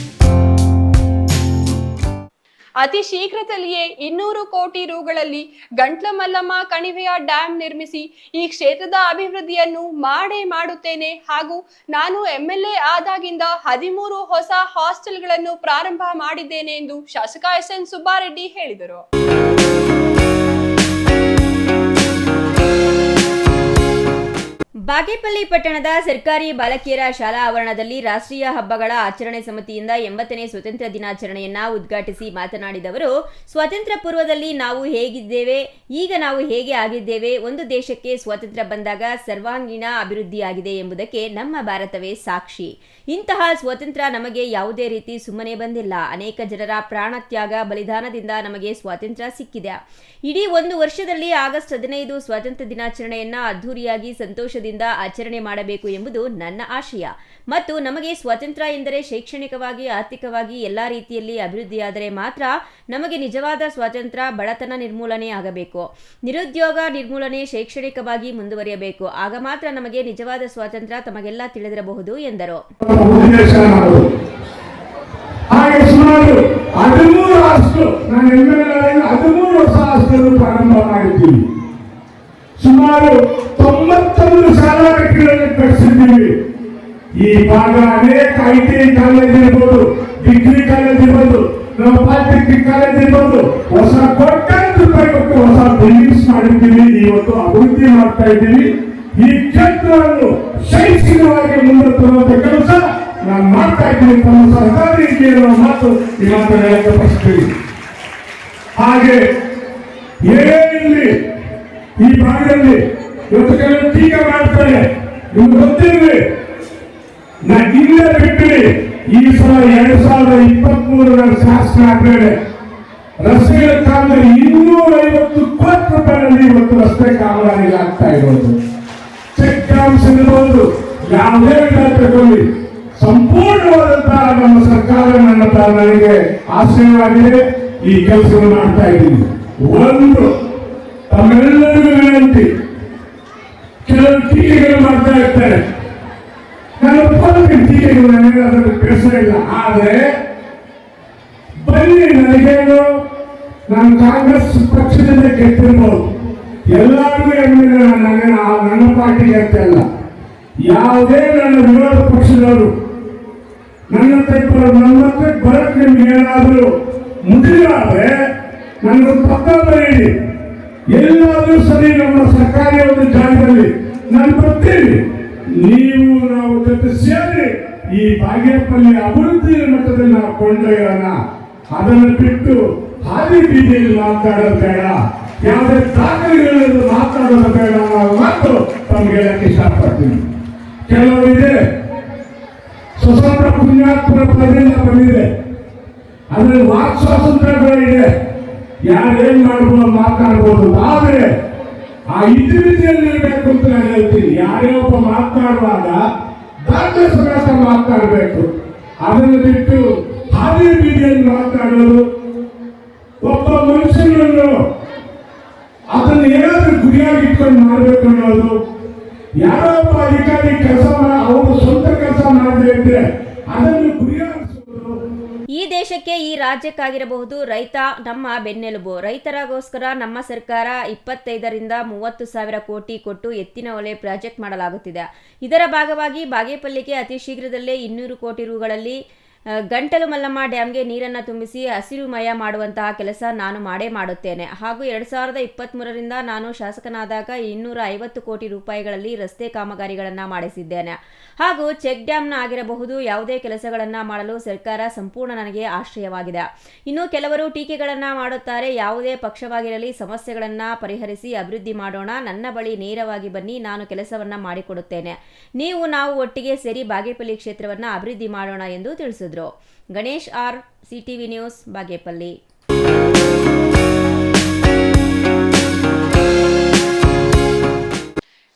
ಅತಿ ಶೀಘ್ರದಲ್ಲಿಯೇ 200 ಕೋಟಿ ರುಗಳಲ್ಲಿ ಗಂಟ್ಲ ಮಲ್ಲಮ್ಮ ಕಣಿವೆಯ ಡ್ಯಾಂ ನಿರ್ಮಿಸಿ ಈ ಕ್ಷೇತ್ರದ ಅಭಿವೃದ್ಧಿಯನ್ನು ಮಾಡೇ ಮಾಡುತ್ತೇನೆ ಹಾಗೂ ನಾನು MLA ಆದಾಗಿಂದ 13 ಹೊಸ ಹಾಸ್ಟೆಲ್ಗಳನ್ನು ಪ್ರಾರಂಭ ಮಾಡಿದ್ದೇನೆ ಎಂದು ಶಾಸಕ SN ಸುಬ್ಬಾರೆಡ್ಡಿ ಹೇಳಿದರು. ಬಾಗೇಪಲ್ಲಿ ಪಟ್ಟಣದ ಸರ್ಕಾರಿ ಬಾಲಕಿಯರ ಶಾಲಾ ಆವರಣದಲ್ಲಿ ರಾಷ್ಟ್ರೀಯ ಹಬ್ಬಗಳ ಆಚರಣೆ ಸಮಿತಿಯಿಂದ 80ನೇ ಸ್ವತಂತ್ರ ದಿನಾಚರಣೆಯನ್ನ ಉದ್ಘಾಟಿಸಿ ಮಾತನಾಡಿದ ಅವರು, ಸ್ವಾತಂತ್ರ್ಯ ಪೂರ್ವದಲ್ಲಿ ನಾವು ಹೇಗಿದ್ದೇವೆ, ಈಗ ನಾವು ಹೇಗೆ ಆಗಿದ್ದೇವೆ, ಒಂದು ದೇಶಕ್ಕೆ ಸ್ವಾತಂತ್ರ್ಯ ಬಂದಾಗ ಸರ್ವಾಂಗೀಣ ಅಭಿವೃದ್ಧಿಯಾಗಿದೆ ಎಂಬುದಕ್ಕೆ ನಮ್ಮ ಭಾರತವೇ ಸಾಕ್ಷಿ. ಇಂತಹ ಸ್ವಾತಂತ್ರ್ಯ ನಮಗೆ ಯಾವುದೇ ರೀತಿ ಸುಮ್ಮನೆ ಬಂದಿಲ್ಲ. ಅನೇಕ ಜನರ ಪ್ರಾಣತ್ಯಾಗ, ಬಲಿದಾನದಿಂದ ನಮಗೆ ಸ್ವಾತಂತ್ರ್ಯ ಸಿಕ್ಕಿದೆ. ಇಡೀ ಒಂದು ವರ್ಷದಲ್ಲಿ ಆಗಸ್ಟ್ 15 ಸ್ವಾತಂತ್ರ್ಯ ದಿನಾಚರಣೆಯನ್ನ ಅದ್ಧೂರಿಯಾಗಿ ಸಂತೋಷದಿಂದ ಆಚರಣೆ ಮಾಡಬೇಕು ಎಂಬುದು ನನ್ನ ಆಶಯ. ಮತ್ತು ನಮಗೆ ಸ್ವಾತಂತ್ರ್ಯ ಎಂದರೆ ಶೈಕ್ಷಣಿಕವಾಗಿ, ಆರ್ಥಿಕವಾಗಿ ಎಲ್ಲಾ ರೀತಿಯಲ್ಲಿ ಅಭಿವೃದ್ಧಿಯಾದರೆ ಮಾತ್ರ ನಮಗೆ ನಿಜವಾದ ಸ್ವಾತಂತ್ರ್ಯ. ಬಡತನ ನಿರ್ಮೂಲನೆ ಆಗಬೇಕು, ನಿರುದ್ಯೋಗ ನಿರ್ಮೂಲನೆ, ಶೈಕ್ಷಣಿಕವಾಗಿ ಮುಂದುವರಿಯಬೇಕು. ಆಗ ಮಾತ್ರ ನಮಗೆ ನಿಜವಾದ ಸ್ವಾತಂತ್ರ್ಯ ತಮಗೆಲ್ಲ ತಿಳಿದಿರಬಹುದು ಎಂದರು. ಹಾಗೆ ಸುಮಾರು 13 ಹಾಸ್ಟೆಲ್, ನಾನು MLA 13 ಹೊಸ ಹಾಸ್ಟೆಲ್ ಪ್ರಾರಂಭ ಮಾಡಿದ್ದೀವಿ. ಸುಮಾರು 91 ಶಾಲಾ ಕಟ್ಟಡಗಳನ್ನು ಕಟ್ಟಿಸಿದ್ದೀವಿ. ಈ ಭಾಗ ಅನೇಕ IT ಕಾಲೇಜ್ ಇರ್ಬೋದು, ಡಿಗ್ರಿ ಕಾಲೇಜ್ ಇರ್ಬೋದು, ನಮ್ಮ ಪಾಲಿಟೆಕ್ನಿಕ್ ಕಾಲೇಜ್ ಇರ್ಬೋದು, ಹೊಸ ಕೋಟ್ಯಾಂತರ ರೂಪಾಯಿ ಕೊಟ್ಟು ಹೊಸ ಬಿಲ್ಡಿಂಗ್ಸ್ ಮಾಡಿದ್ದೀವಿ. ಇವತ್ತು ಅಭಿವೃದ್ಧಿ ಮಾಡ್ತಾ ಇದ್ದೀವಿ. ಈ ಕ್ಷೇತ್ರವನ್ನು ಶೈಕ್ಷಣಿಕವಾಗಿ ಮುಂದೆ ತರುವಂತ ಕೆಲಸ ನಾನು ಮಾಡ್ತಾ ಇದ್ದೀನಿ. ತಮ್ಮ ಸರ್ಕಾರಿ ಮಾತು ಈ ಮಾತು ವ್ಯಕ್ತಪಡಿಸ್ತೀವಿ. ಹಾಗೆ ಏನಿಲ್ಲಿ ಈ ಭಾಗದಲ್ಲಿ ಇವತ್ತು ಕೆಲವು ಟೀಕೆ ಮಾಡ್ತಾರೆ, ನಿಮ್ಗೆ ಗೊತ್ತಿರಲಿ. ಇಲ್ಲೇ ಬಿಟ್ಟರೆ ಈ ಸಲ 2023 ಶಾಸನ ಆದ್ಮೇಲೆ ರಸ್ತೆಗಳ ಕಾಮಗಾರಿ 250 ಕೋಟಿ ರೂಪಾಯಿನಲ್ಲಿ ಇವತ್ತು ರಸ್ತೆ ಕಾಮಗಾರಿ ಆಗ್ತಾ ಇರೋದು. ಚೆಕ್ ಡ್ಯಾಮ್ಸ್ ಇರಬಹುದು, ಯಾವುದೇ ಕ್ಷೇತ್ರದಲ್ಲಿ ಸಂಪೂರ್ಣವಾದಂತಹ ನಮ್ಮ ಸರ್ಕಾರ ನನಗೆ ಆಶ್ರಯವಾಗಿದೆ. ಈ ಕೆಲಸವನ್ನು ಮಾಡ್ತಾ ಇದ್ದೀನಿ. ಒಂದು ತಮ್ಮೆಲ್ಲರಿಗೂ ವಿನಂತಿ, ಕೆಲವು ಟೀಕೆಗಳು ಮಾಡ್ತಾ ಇರ್ತಾರೆ. ನಾನು ಟೀಕೆಗಳು ನನಗೆ ಅದರ ಕೆಲಸ ಇಲ್ಲ. ಆದರೆ ಬನ್ನಿ, ನನಗೇನು ನಾನು ಕಾಂಗ್ರೆಸ್ ಪಕ್ಷದಿಂದ ಗೆದ್ದಿರ್ಬೋದು, ಎಲ್ಲರಿಗೂ ನನ್ನ ಪಾರ್ಟಿಗೆ ಅಂತ ಅಲ್ಲ, ಯಾವುದೇ ನನ್ನ ವಿರೋಧ ಪಕ್ಷದವರು ನನ್ನ ಹತ್ರ ಬರಕ್ಕೆ ನಿಮ್ಗೆ ಏನಾದರೂ ಮುಡಿದಾದ್ರೆ ನನಗೆ ಪಕ್ಕ ಬರೀರಿ. ಎಲ್ಲಾದರೂ ಸರಿ ನಮ್ಮ ಸರ್ಕಾರಿ ಒಂದು ಜಾಗದಲ್ಲಿ ನಾನು ಬರ್ತೀನಿ, ನೀವು ನಾವು ಜೊತೆ ಸೇರಿ ಈ ಬಾಗೇಪಲ್ಲಿ ಅಭಿವೃದ್ಧಿ ಮಟ್ಟದಲ್ಲಿ ನಾವು ಕೊಂಡೊಯ್ಯೋಣ. ಅದನ್ನು ಬಿಟ್ಟು ಹಾದಿ ಬೀದಿಯಲ್ಲಿ ಮಾತಾಡೋದು ಬೇಡ, ಯಾವುದೇ ದಾಖಲೆಗಳಲ್ಲಿ ಮಾತಾಡೋದು ಬೇಡ ಅನ್ನೋ ಮಾತು ತಮ್ಗೆ ಹೇಳಕ್ಕೆ ಇಷ್ಟಪಡ್ತೀನಿ. ಕೆಲವರಿದೆ ಸ್ವತಂತ್ರ ಪುಣ್ಯಾತ್ಮರ ಪದದಿಂದ ಬಂದಿದೆ, ಅದ್ರಲ್ಲಿ ವಾಕ್ ಸ್ವಾತಂತ್ರ್ಯಗಳಿದೆ, ಯಾರೇನ್ ಮಾಡ್ಬೋದು ಮಾತಾಡ್ಬೋದು. ಆದ್ರೆ ಆ ಇತಿಮಿತಿಯಲ್ಲಿ ಇರಬೇಕು ಅಂತ ನಾನು ಹೇಳ್ತೀನಿ. ಯಾರೇ ಒಬ್ಬ ಮಾತನಾಡುವಾಗ ದಾಖಲೆ ಸಮೇತ ಮಾತನಾಡಬೇಕು. ಅದನ್ನು ಬಿಟ್ಟು ಹಾದಿ ಬೀದಿಯಲ್ಲಿ ಮಾತನಾಡೋದು, ಒಬ್ಬ ಮನುಷ್ಯನನ್ನು ಅದನ್ನು ಏನಾದ್ರೂ ಗುರಿಯಾಗಿ ಇಟ್ಕೊಂಡು ಮಾಡಬೇಕು ಅನ್ನೋದು, ಯಾರೋ ಒಬ್ಬ ಅಧಿಕಾರಿ ಕೆಲಸ ಅವರು ಸ್ವಂತ ಕೆಲಸ ಮಾಡದೆ ಇದ್ರೆ ಅದನ್ನು ಗುರಿಯಾಗಿಸೋದು. ಈ ದೇಶಕ್ಕೆ, ಈ ರಾಜ್ಯಕ್ಕಾಗಿರಬಹುದು ರೈತ ನಮ್ಮ ಬೆನ್ನೆಲುಬು. ರೈತರಿಗೋಸ್ಕರ ನಮ್ಮ ಸರ್ಕಾರ 25ರಿಂದ 30 ಸಾವಿರ ಕೋಟಿ ಕೊಟ್ಟು ಎತ್ತಿನ ಹೊಳೆ ಪ್ರಾಜೆಕ್ಟ್ ಮಾಡಲಾಗುತ್ತಿದೆ. ಇದರ ಭಾಗವಾಗಿ ಬಾಗೇಪಲ್ಲಿಗೆ ಅತಿ ಶೀಘ್ರದಲ್ಲೇ 200 ಕೋಟಿ ರುಗಳಲ್ಲಿ ಗಂಟಲು ಮಲ್ಲಮ್ಮ ಡ್ಯಾಂಗೆ ನೀರನ್ನು ತುಂಬಿಸಿ ಹಸಿರುಮಯ ಮಾಡುವಂತಹ ಕೆಲಸ ನಾನು ಮಾಡೇ ಮಾಡುತ್ತೇನೆ. ಹಾಗೂ 2023ರಿಂದ ನಾನು ಶಾಸಕನಾದಾಗ 250 ಕೋಟಿ ರೂಪಾಯಿಗಳಲ್ಲಿ ರಸ್ತೆ ಕಾಮಗಾರಿಗಳನ್ನು ಮಾಡಿಸಿದ್ದೇನೆ. ಹಾಗೂ ಚೆಕ್ ಡ್ಯಾಮ್ನ ಆಗಿರಬಹುದು ಯಾವುದೇ ಕೆಲಸಗಳನ್ನು ಮಾಡಲು ಸರ್ಕಾರ ಸಂಪೂರ್ಣ ನನಗೆ ಆಶ್ರಯವಾಗಿದೆ. ಇನ್ನು ಕೆಲವರು ಟೀಕೆಗಳನ್ನು ಮಾಡುತ್ತಾರೆ. ಯಾವುದೇ ಪಕ್ಷವಾಗಿರಲಿ ಸಮಸ್ಯೆಗಳನ್ನು ಪರಿಹರಿಸಿ ಅಭಿವೃದ್ಧಿ ಮಾಡೋಣ, ನನ್ನ ಬಳಿ ನೇರವಾಗಿ ಬನ್ನಿ, ನಾನು ಕೆಲಸವನ್ನು ಮಾಡಿಕೊಡುತ್ತೇನೆ. ನಾವು ಒಟ್ಟಿಗೆ ಸೇರಿ ಬಾಗೇಪಲ್ಲಿ ಕ್ಷೇತ್ರವನ್ನು ಅಭಿವೃದ್ಧಿ ಮಾಡೋಣ ಎಂದು ತಿಳಿಸಿದರು. Ganesh R, CTV news, Bagepalli.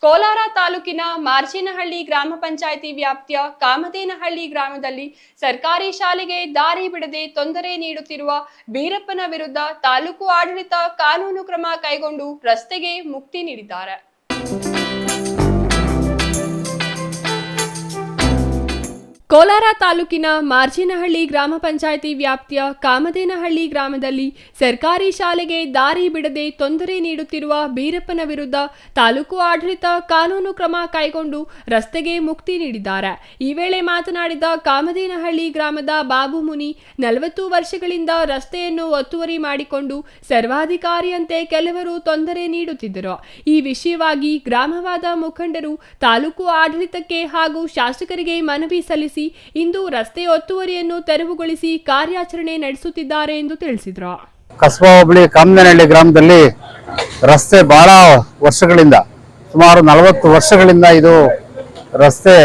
Kolar ತಾಲೂಕಿನ ಮಾರ್ಜಿನಹಳ್ಳಿ ಗ್ರಾಮ ಪಂಚಾಯಿತಿ ವ್ಯಾಪ್ತಿಯ ಕಾಮದೇನಹಳ್ಳಿ ಗ್ರಾಮದಲ್ಲಿ ಸರ್ಕಾರಿ ಶಾಲೆಗೆ ದಾರಿ ಬಿಡದೆ ತೊಂದರೆ ನೀಡುತ್ತಿರುವ ಬೀರಪ್ಪನ ವಿರುದ್ಧ ತಾಲೂಕು ಆಡಳಿತ ಕಾನೂನು ಕ್ರಮ ಕೈಗೊಂಡು ರಸ್ತೆಗೆ ಮುಕ್ತಿ ನೀಡಿದ್ದಾರೆ. ಕೋಲಾರ ತಾಲೂಕಿನ ಮಾರ್ಜಿನಹಳ್ಳಿ ಗ್ರಾಮ ಪಂಚಾಯಿತಿ ವ್ಯಾಪ್ತಿಯ ಕಾಮದೇನಹಳ್ಳಿ ಗ್ರಾಮದಲ್ಲಿ ಸರ್ಕಾರಿ ಶಾಲೆಗೆ ದಾರಿ ಬಿಡದೆ ತೊಂದರೆ ನೀಡುತ್ತಿರುವ ಬೀರಪ್ಪನ ವಿರುದ್ಧ ತಾಲೂಕು ಆಡಳಿತ ಕಾನೂನು ಕ್ರಮ ಕೈಗೊಂಡು ರಸ್ತೆಗೆ ಮುಕ್ತಿ ನೀಡಿದ್ದಾರೆ. ಈ ವೇಳೆ ಮಾತನಾಡಿದ ಕಾಮದೇನಹಳ್ಳಿ ಗ್ರಾಮದ ಬಾಬು ಮುನಿ, 40 ವರ್ಷಗಳಿಂದ ರಸ್ತೆಯನ್ನು ಒತ್ತುವರಿ ಮಾಡಿಕೊಂಡು ಸರ್ವಾಧಿಕಾರಿಯಂತೆ ಕೆಲವರು ತೊಂದರೆ ನೀಡುತ್ತಿದ್ದರು. ಈ ವಿಷಯವಾಗಿ ಗ್ರಾಮವಾದ ಮುಖಂಡರು ತಾಲೂಕು ಆಡಳಿತಕ್ಕೆ ಹಾಗೂ ಶಾಸಕರಿಗೆ ಮನವಿ ಸಲ್ಲಿಸಿ ಇಂದು ರಸ್ತೆ ಒತ್ತುವರಿಯನ್ನು ತೆರವುಗೊಳಿಸಿ ಕಾರ್ಯಾಚರಣೆ ನಡೆಸುತ್ತಿದ್ದಾರೆ ಎಂದು ತಿಳಿಸಿದರು. ಕಸ್ಬಾ ಹೋಬಳಿ ಕಾಮದೇನಹಳ್ಳಿ ಗ್ರಾಮದಲ್ಲಿ ರಸ್ತೆ ಬಹಳ ವರ್ಷಗಳಿಂದ, ಸುಮಾರು 40 ವರ್ಷಗಳಿಂದ ಇದು ರಸ್ತೆ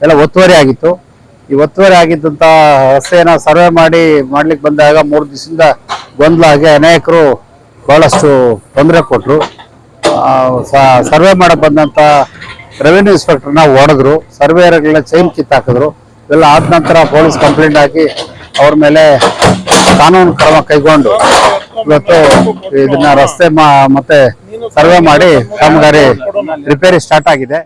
ಎಲ್ಲ ಒತ್ತುವರಿ ಆಗಿತ್ತು. ಈ ಒತ್ತುವರಿ ಆಗಿದ್ದಂತ ರಸ್ತೆಯನ್ನು ಸರ್ವೆ ಮಾಡ್ಲಿಕ್ಕೆ ಬಂದಾಗ 3 ದಿವಸದಿಂದ ಗೊಂದಲ ಆಗಿ ಅನೇಕರು ಬಹಳಷ್ಟು ತೊಂದರೆ ಕೊಟ್ಟರು. ಸರ್ವೆ ಮಾಡಕ್ ಬಂದಂತ ರೆವಿನ್ಯೂ ಇನ್ಸ್ಪೆಕ್ಟರ್ನ ಹೊಡೆದ್ರು, ಸರ್ವೇಯರ್ಗಳನ್ನ ಚೈನ್ ಕಿತ್ತಾಕಿದ್ರು. ಇವೆಲ್ಲ ಆದ ನಂತರ ಪೊಲೀಸ್ ಕಂಪ್ಲೇಂಟ್ ಹಾಕಿ ಅವ್ರ ಮೇಲೆ ಕಾನೂನು ಕ್ರಮ ಕೈಗೊಂಡು ಇವತ್ತು ಇದನ್ನ ರಸ್ತೆ ಮತ್ತೆ ಸರ್ವೆ ಮಾಡಿ ಕಾಮಗಾರಿ ರಿಪೇರಿ ಸ್ಟಾರ್ಟ್ ಆಗಿದೆ.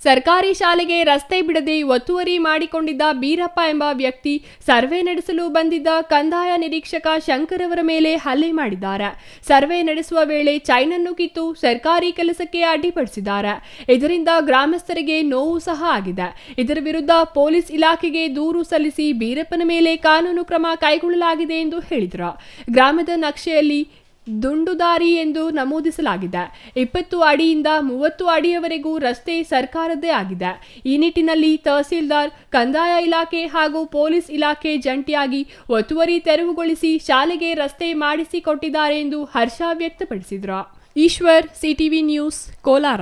ಸರ್ಕಾರಿ ಶಾಲೆಗೆ ರಸ್ತೆ ಬಿಡದೆ ಒತ್ತುವರಿ ಮಾಡಿಕೊಂಡಿದ್ದ ಬೀರಪ್ಪ ಎಂಬ ವ್ಯಕ್ತಿ ಸರ್ವೆ ನಡೆಸಲು ಬಂದಿದ್ದ ಕಂದಾಯ ನಿರೀಕ್ಷಕ ಶಂಕರ್ ಅವರ ಮೇಲೆ ಹಲ್ಲೆ ಮಾಡಿದ್ದಾರೆ. ಸರ್ವೆ ನಡೆಸುವ ವೇಳೆ ಚೈನನ್ನು ಕಿತ್ತು ಸರ್ಕಾರಿ ಕೆಲಸಕ್ಕೆ ಅಡ್ಡಿಪಡಿಸಿದ್ದಾರೆ. ಇದರಿಂದ ಗ್ರಾಮಸ್ಥರಿಗೆ ನೋವು ಸಹ ಆಗಿದೆ. ಇದರ ವಿರುದ್ಧ ಪೊಲೀಸ್ ಇಲಾಖೆಗೆ ದೂರು ಸಲ್ಲಿಸಿ ಬೀರಪ್ಪನ ಮೇಲೆ ಕಾನೂನು ಕ್ರಮ ಕೈಗೊಳ್ಳಲಾಗಿದೆ ಎಂದು ಹೇಳಿದರು. ಗ್ರಾಮದ ನಕ್ಷೆಯಲ್ಲಿ ದುಂಡುದಾರಿ ಎಂದು ನಮೂದಿಸಲಾಗಿದೆ. 20 ಅಡಿಯಿಂದ 30 ಅಡಿಯವರೆಗೂ ರಸ್ತೆ ಸರ್ಕಾರದ್ದೇ ಆಗಿದೆ. ಈ ನಿಟ್ಟಿನಲ್ಲಿ ತಹಸೀಲ್ದಾರ್, ಕಂದಾಯ ಇಲಾಖೆ ಹಾಗೂ ಪೊಲೀಸ್ ಇಲಾಖೆ ಜಂಟಿಯಾಗಿ ಒತ್ತುವರಿ ತೆರವುಗೊಳಿಸಿ ಶಾಲೆಗೆ ರಸ್ತೆ ಮಾಡಿಸಿಕೊಟ್ಟಿದ್ದಾರೆ ಎಂದು ಹರ್ಷ ವ್ಯಕ್ತಪಡಿಸಿದರು. Eshwar, CTV news, Kolar.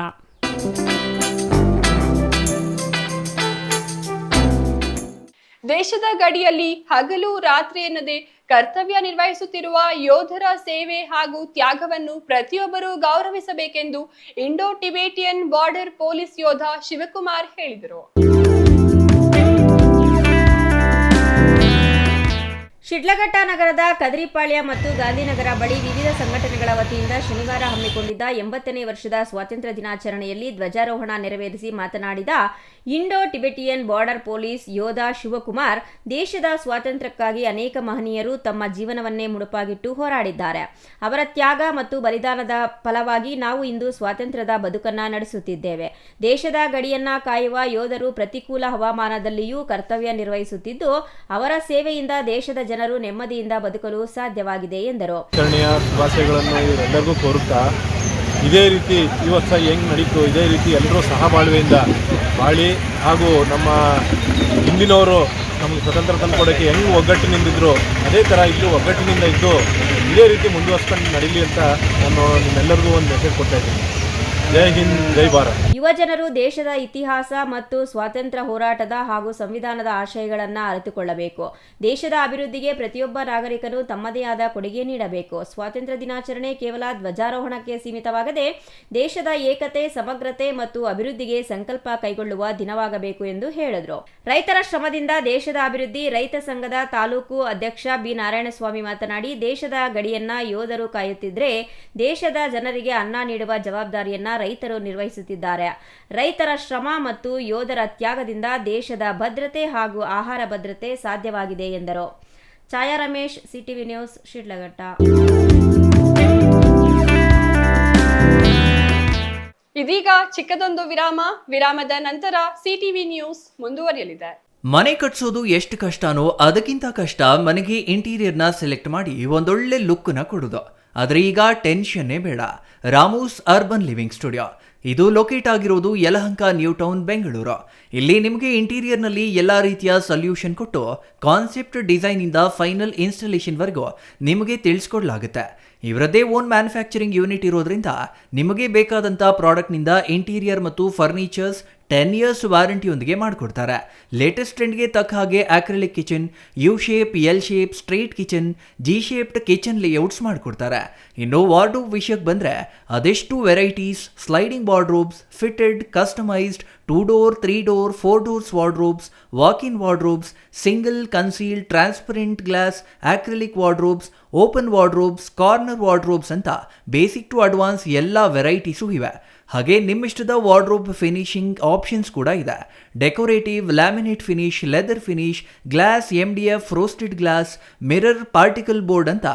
ದೇಶದ ಗಡಿಯಲ್ಲಿ ಹಗಲು ರಾತ್ರಿ ಎನ್ನದೆ ಕರ್ತವ್ಯ ನಿರ್ವಹಿಸುತ್ತಿರುವ ಯೋಧರ ಸೇವೆ ಹಾಗೂ ತ್ಯಾಗವನ್ನು ಪ್ರತಿಯೊಬ್ಬರೂ ಗೌರವಿಸಬೇಕೆಂದು ಇಂಡೋ ಟಿಬೇಟಿಯನ್ ಬಾರ್ಡರ್ ಪೊಲೀಸ್ ಯೋಧ ಶಿವಕುಮಾರ್ ಹೇಳಿದರು. ಶಿಡ್ಲಘಟ್ಟ ನಗರದ ಕದರಿಪಾಳ್ಯ ಮತ್ತು ಗಾಂಧಿನಗರ ಬಳಿ ವಿವಿಧ ಸಂಘಟನೆಗಳ ವತಿಯಿಂದ ಶನಿವಾರ ಹಮ್ಮಿಕೊಂಡಿದ್ದ 80ನೇ ವರ್ಷದ ಸ್ವಾತಂತ್ರ್ಯ ದಿನಾಚರಣೆಯಲ್ಲಿ ಧ್ವಜಾರೋಹಣ ನೆರವೇರಿಸಿ ಮಾತನಾಡಿದ ಇಂಡೋ ಟಿಬೆಟಿಯನ್ ಬಾರ್ಡರ್ ಪೊಲೀಸ್ ಯೋಧ ಶಿವಕುಮಾರ್, ದೇಶದ ಸ್ವಾತಂತ್ರ್ಯಕ್ಕಾಗಿ ಅನೇಕ ಮಹನೀಯರು ತಮ್ಮ ಜೀವನವನ್ನೇ ಮುಡುಪಾಗಿಟ್ಟು ಹೋರಾಡಿದ್ದಾರೆ. ಅವರ ತ್ಯಾಗ ಮತ್ತು ಬಲಿದಾನದ ಫಲವಾಗಿ ನಾವು ಇಂದು ಸ್ವಾತಂತ್ರ್ಯದ ಬದುಕನ್ನ ನಡೆಸುತ್ತಿದ್ದೇವೆ. ದೇಶದ ಗಡಿಯನ್ನ ಕಾಯುವ ಯೋಧರು ಪ್ರತಿಕೂಲ ಹವಾಮಾನದಲ್ಲಿಯೂ ಕರ್ತವ್ಯ ನಿರ್ವಹಿಸುತ್ತಿದ್ದು, ಅವರ ಸೇವೆಯಿಂದ ದೇಶದ ಜನರು ನೆಮ್ಮದಿಯಿಂದ ಬದುಕಲು ಸಾಧ್ಯವಾಗಿದೆ ಎಂದರು. ಶುಭಾಶಯಗಳನ್ನು ಎಲ್ಲರಿಗೂ ಕೋರುತ್ತಾ, ಇದೇ ರೀತಿ ಈ ವರ್ಷ ಹೆಂಗೆ ನಡೀತು ಇದೇ ರೀತಿ ಎಲ್ಲರೂ ಸಹಬಾಳ್ವೆಯಿಂದ ಬಾಳಿ ಹಾಗೂ ನಮ್ಮ ಹಿಂದಿನವರು ನಮಗೆ ಸ್ವತಂತ್ರ ತಂದುಕೊಡೋಕ್ಕೆ ಹೆಂಗೆ ಒಗ್ಗಟ್ಟಿನಿಂದಿದ್ರು ಅದೇ ಥರ ಇದ್ದು ಒಗ್ಗಟ್ಟಿನಿಂದ ಇದ್ದು ಇದೇ ರೀತಿ ಮುಂದುವರ್ಸ್ಕೊಂಡು ನಡೀಲಿ ಅಂತ ನಾನು ನಿಮ್ಮೆಲ್ಲರಿಗೂ ಒಂದು ಮೆಸೇಜ್ ಕೊಡ್ತಾ ಇದ್ದೀನಿ. ಜೈ ಹಿಂದ್, ಜೈ ಭಾರತ್. ಯುವ ಜನರು ದೇಶದ ಇತಿಹಾಸ ಮತ್ತು ಸ್ವಾತಂತ್ರ್ಯ ಹೋರಾಟದ ಹಾಗೂ ಸಂವಿಧಾನದ ಆಶಯಗಳನ್ನು ಅರಿತುಕೊಳ್ಳಬೇಕು. ದೇಶದ ಅಭಿವೃದ್ಧಿಗೆ ಪ್ರತಿಯೊಬ್ಬ ನಾಗರಿಕನು ತಮ್ಮದೇ ಆದ ಕೊಡುಗೆ ನೀಡಬೇಕು. ಸ್ವಾತಂತ್ರ್ಯ ದಿನಾಚರಣೆ ಕೇವಲ ಧ್ವಜಾರೋಹಣಕ್ಕೆ ಸೀಮಿತವಾಗದೆ ದೇಶದ ಏಕತೆ, ಸಮಗ್ರತೆ ಮತ್ತು ಅಭಿವೃದ್ಧಿಗೆ ಸಂಕಲ್ಪ ಕೈಗೊಳ್ಳುವ ದಿನವಾಗಬೇಕು ಎಂದು ಹೇಳಿದರು. ರೈತರ ಶ್ರಮದಿಂದ ದೇಶದ ಅಭಿವೃದ್ಧಿ. ರೈತ ಸಂಘದ ತಾಲೂಕು ಅಧ್ಯಕ್ಷ ಬಿ ನಾರಾಯಣಸ್ವಾಮಿ ಮಾತನಾಡಿ, ದೇಶದ ಗಡಿಯನ್ನ ಯೋಧರು ಕಾಯುತ್ತಿದ್ರೆ ದೇಶದ ಜನರಿಗೆ ಅನ್ನ ನೀಡುವ ಜವಾಬ್ದಾರಿಯನ್ನ ರೈತರು ನಿರ್ವಹಿಸುತ್ತಿದ್ದಾರೆ. ರೈತರ ಶ್ರಮ ಮತ್ತು ಯೋಧರ ತ್ಯಾಗದಿಂದ ದೇಶದ ಭದ್ರತೆ ಹಾಗೂ ಆಹಾರ ಭದ್ರತೆ ಸಾಧ್ಯವಾಗಿದೆ ಎಂದರು. ಛಾಯಾ ರಮೇಶ್, ಸಿಟಿವಿ ನ್ಯೂಸ್, ಶಿಡ್ಲಘಟ್ಟ. ಇದೀಗ ಚಿಕ್ಕದೊಂದು ವಿರಾಮದ ನಂತರ ಸಿಟಿವಿ ನ್ಯೂಸ್ ಮುಂದುವರಿಯಲಿದೆ. ಮನೆ ಕಟ್ಸೋದು ಎಷ್ಟು ಕಷ್ಟನೋ ಅದಕ್ಕಿಂತ ಕಷ್ಟ ಮನೆಗೆ ಇಂಟೀರಿಯರ್ನ ಸೆಲೆಕ್ಟ್ ಮಾಡಿ ಒಂದೊಳ್ಳೆ ಲುಕ್ನ ಕೊಡೋದು. ಆದರೆ ಈಗ ಟೆನ್ಷನ್ನೇ ಬೇಡ. ರಾಮೂಸ್ ಅರ್ಬನ್ ಲಿವಿಂಗ್ ಸ್ಟುಡಿಯೋ ಇದು ಲೊಕೇಟ್ ಆಗಿರೋದು ಯಲಹಂಕ ನ್ಯೂ ಟೌನ್, ಬೆಂಗಳೂರು. ಇಲ್ಲಿ ನಿಮಗೆ ಇಂಟೀರಿಯರ್ನಲ್ಲಿ ಎಲ್ಲ ರೀತಿಯ ಸೊಲ್ಯೂಷನ್ ಕೊಟ್ಟು ಕಾನ್ಸೆಪ್ಟ್ ಡಿಸೈನಿಂದ ಫೈನಲ್ ಇನ್ಸ್ಟಾಲೇಷನ್ವರೆಗೂ ನಿಮಗೆ ತಿಳಿಸ್ಕೊಡ್ಲಾಗುತ್ತೆ. ಇವರದ್ದೇ ಓನ್ ಮ್ಯಾನುಫ್ಯಾಕ್ಚರಿಂಗ್ ಯೂನಿಟ್ ಇರೋದ್ರಿಂದ ನಿಮಗೆ ಬೇಕಾದಂಥ ಪ್ರಾಡಕ್ಟ್ನಿಂದ ಇಂಟೀರಿಯರ್ ಮತ್ತು ಫರ್ನಿಚರ್ಸ್ 10 years ವಾರಂಟಿಯೊಂದಿಗೆ ಮಾಡಿಕೊಡ್ತಾರೆ. ಲೇಟೆಸ್ಟ್ ಟ್ರೆಂಡ್ಗೆ ತಕ್ಕ ಹಾಗೆ acrylic kitchen, U shape, L shape, straight kitchen, G shaped kitchen layouts ಮಾಡಿಕೊಡ್ತಾರೆ. ಇನ್ನು ವಾರ್ಡ್ರೋಬ್ ವಿಷಯಕ್ಕೆ ಬಂದರೆ ಅದೆಷ್ಟು varieties, sliding wardrobes, fitted, customised 2 door, 3 door, 4 doors wardrobes, walk-in wardrobes, single, concealed, transparent glass, acrylic wardrobes, open wardrobes, corner wardrobes ಅಂತ ಬೇಸಿಕ್ ಟು ಅಡ್ವಾನ್ಸ್ ಎಲ್ಲ ವೆರೈಟೀಸು ಇವೆ. ಹಾಗೆ ನಿಮ್ಮಿಷ್ಟದ ವಾರ್ಡ್ರೋಬ್ ಫಿನಿಶಿಂಗ್ ಆಪ್ಷನ್ಸ್ ಕೂಡ ಇದೆ. Decorative, laminate finish, leather finish, glass, MDF, roasted glass, mirror, particle board ಅಂತ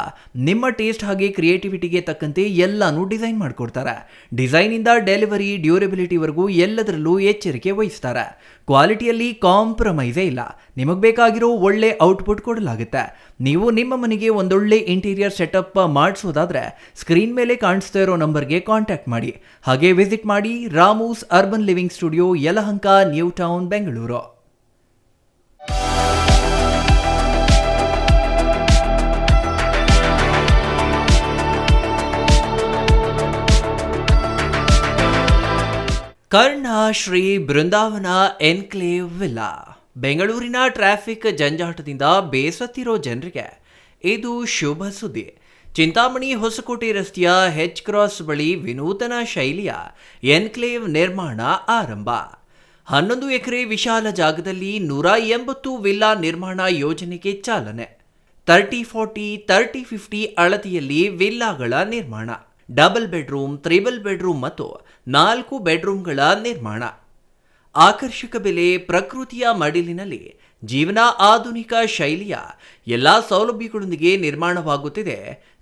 ನಿಮ್ಮ ಟೇಸ್ಟ್ ಹಾಗೆ ಕ್ರಿಯೇಟಿವಿಟಿಗೆ ತಕ್ಕಂತೆ ಎಲ್ಲಾನು ಡಿಸೈನ್ ಮಾಡಿಕೊಡ್ತಾರೆ. ಡಿಸೈನಿಂದ ಡೆಲಿವರಿ, ಡ್ಯೂರಬಿಲಿಟಿವರೆಗೂ ಎಲ್ಲದರಲ್ಲೂ ಎಚ್ಚರಿಕೆ ವಹಿಸ್ತಾರೆ. ಕ್ವಾಲಿಟಿಯಲ್ಲಿ ಕಾಂಪ್ರಮೈಸೇ ಇಲ್ಲ. ನಿಮಗೆ ಬೇಕಾಗಿರೋ ಒಳ್ಳೆ ಔಟ್ಪುಟ್ ಕೊಡಲಾಗುತ್ತೆ. ನೀವು ನಿಮ್ಮ ಮನೆಗೆ ಒಂದೊಳ್ಳೆ ಇಂಟೀರಿಯರ್ ಸೆಟಪ್ ಮಾಡಿಸೋದಾದ್ರೆ ಸ್ಕ್ರೀನ್ ಮೇಲೆ ಕಾಣಿಸ್ತಾ ಇರೋ ನಂಬರ್ಗೆ ಕಾಂಟ್ಯಾಕ್ಟ್ ಮಾಡಿ. ಹಾಗೆ ವಿಸಿಟ್ ಮಾಡಿ Ramu's urban living studio, Yelahanka, new town, Bengaluru. Karna Shri Brindavan enclave villa. ಬೆಂಗಳೂರಿನ ಟ್ರಾಫಿಕ್ ಜಂಜಾಟದಿಂದ ಬೇಸತ್ತಿರೋ ಜನರಿಗೆ ಇದು ಶುಭ ಸುದ್ದಿ. ಚಿಂತಾಮಣಿ ಹೊಸಕೋಟೆ ರಸ್ತೆಯ ಹೆಚ್ ಕ್ರಾಸ್ ಬಳಿ ವಿನೂತನ ಶೈಲಿಯ ಎನ್ಕ್ಲೇವ್ ನಿರ್ಮಾಣ ಆರಂಭ. 11 ಎಕರೆ ವಿಶಾಲ ಜಾಗದಲ್ಲಿ 180 ವಿಲ್ಲಾ ನಿರ್ಮಾಣ ಯೋಜನೆಗೆ ಚಾಲನೆ. 30-40, 30-50 ಅಳತೆಯಲ್ಲಿ ವಿಲ್ಲಾಗಳ ನಿರ್ಮಾಣ. ಡಬಲ್ ಬೆಡ್ರೂಮ್, ತ್ರಿಬಲ್ ಬೆಡ್ರೂಮ್ ಮತ್ತು 4 ಬೆಡ್ರೂಮ್ಗಳ ನಿರ್ಮಾಣ. ಆಕರ್ಷಕ ಬೆಲೆ, ಪ್ರಕೃತಿಯ ಮಡಿಲಿನಲ್ಲಿ ಜೀವನ, ಆಧುನಿಕ ಶೈಲಿಯ ಎಲ್ಲ ಸೌಲಭ್ಯಗಳೊಂದಿಗೆ ನಿರ್ಮಾಣವಾಗುತ್ತಿದೆ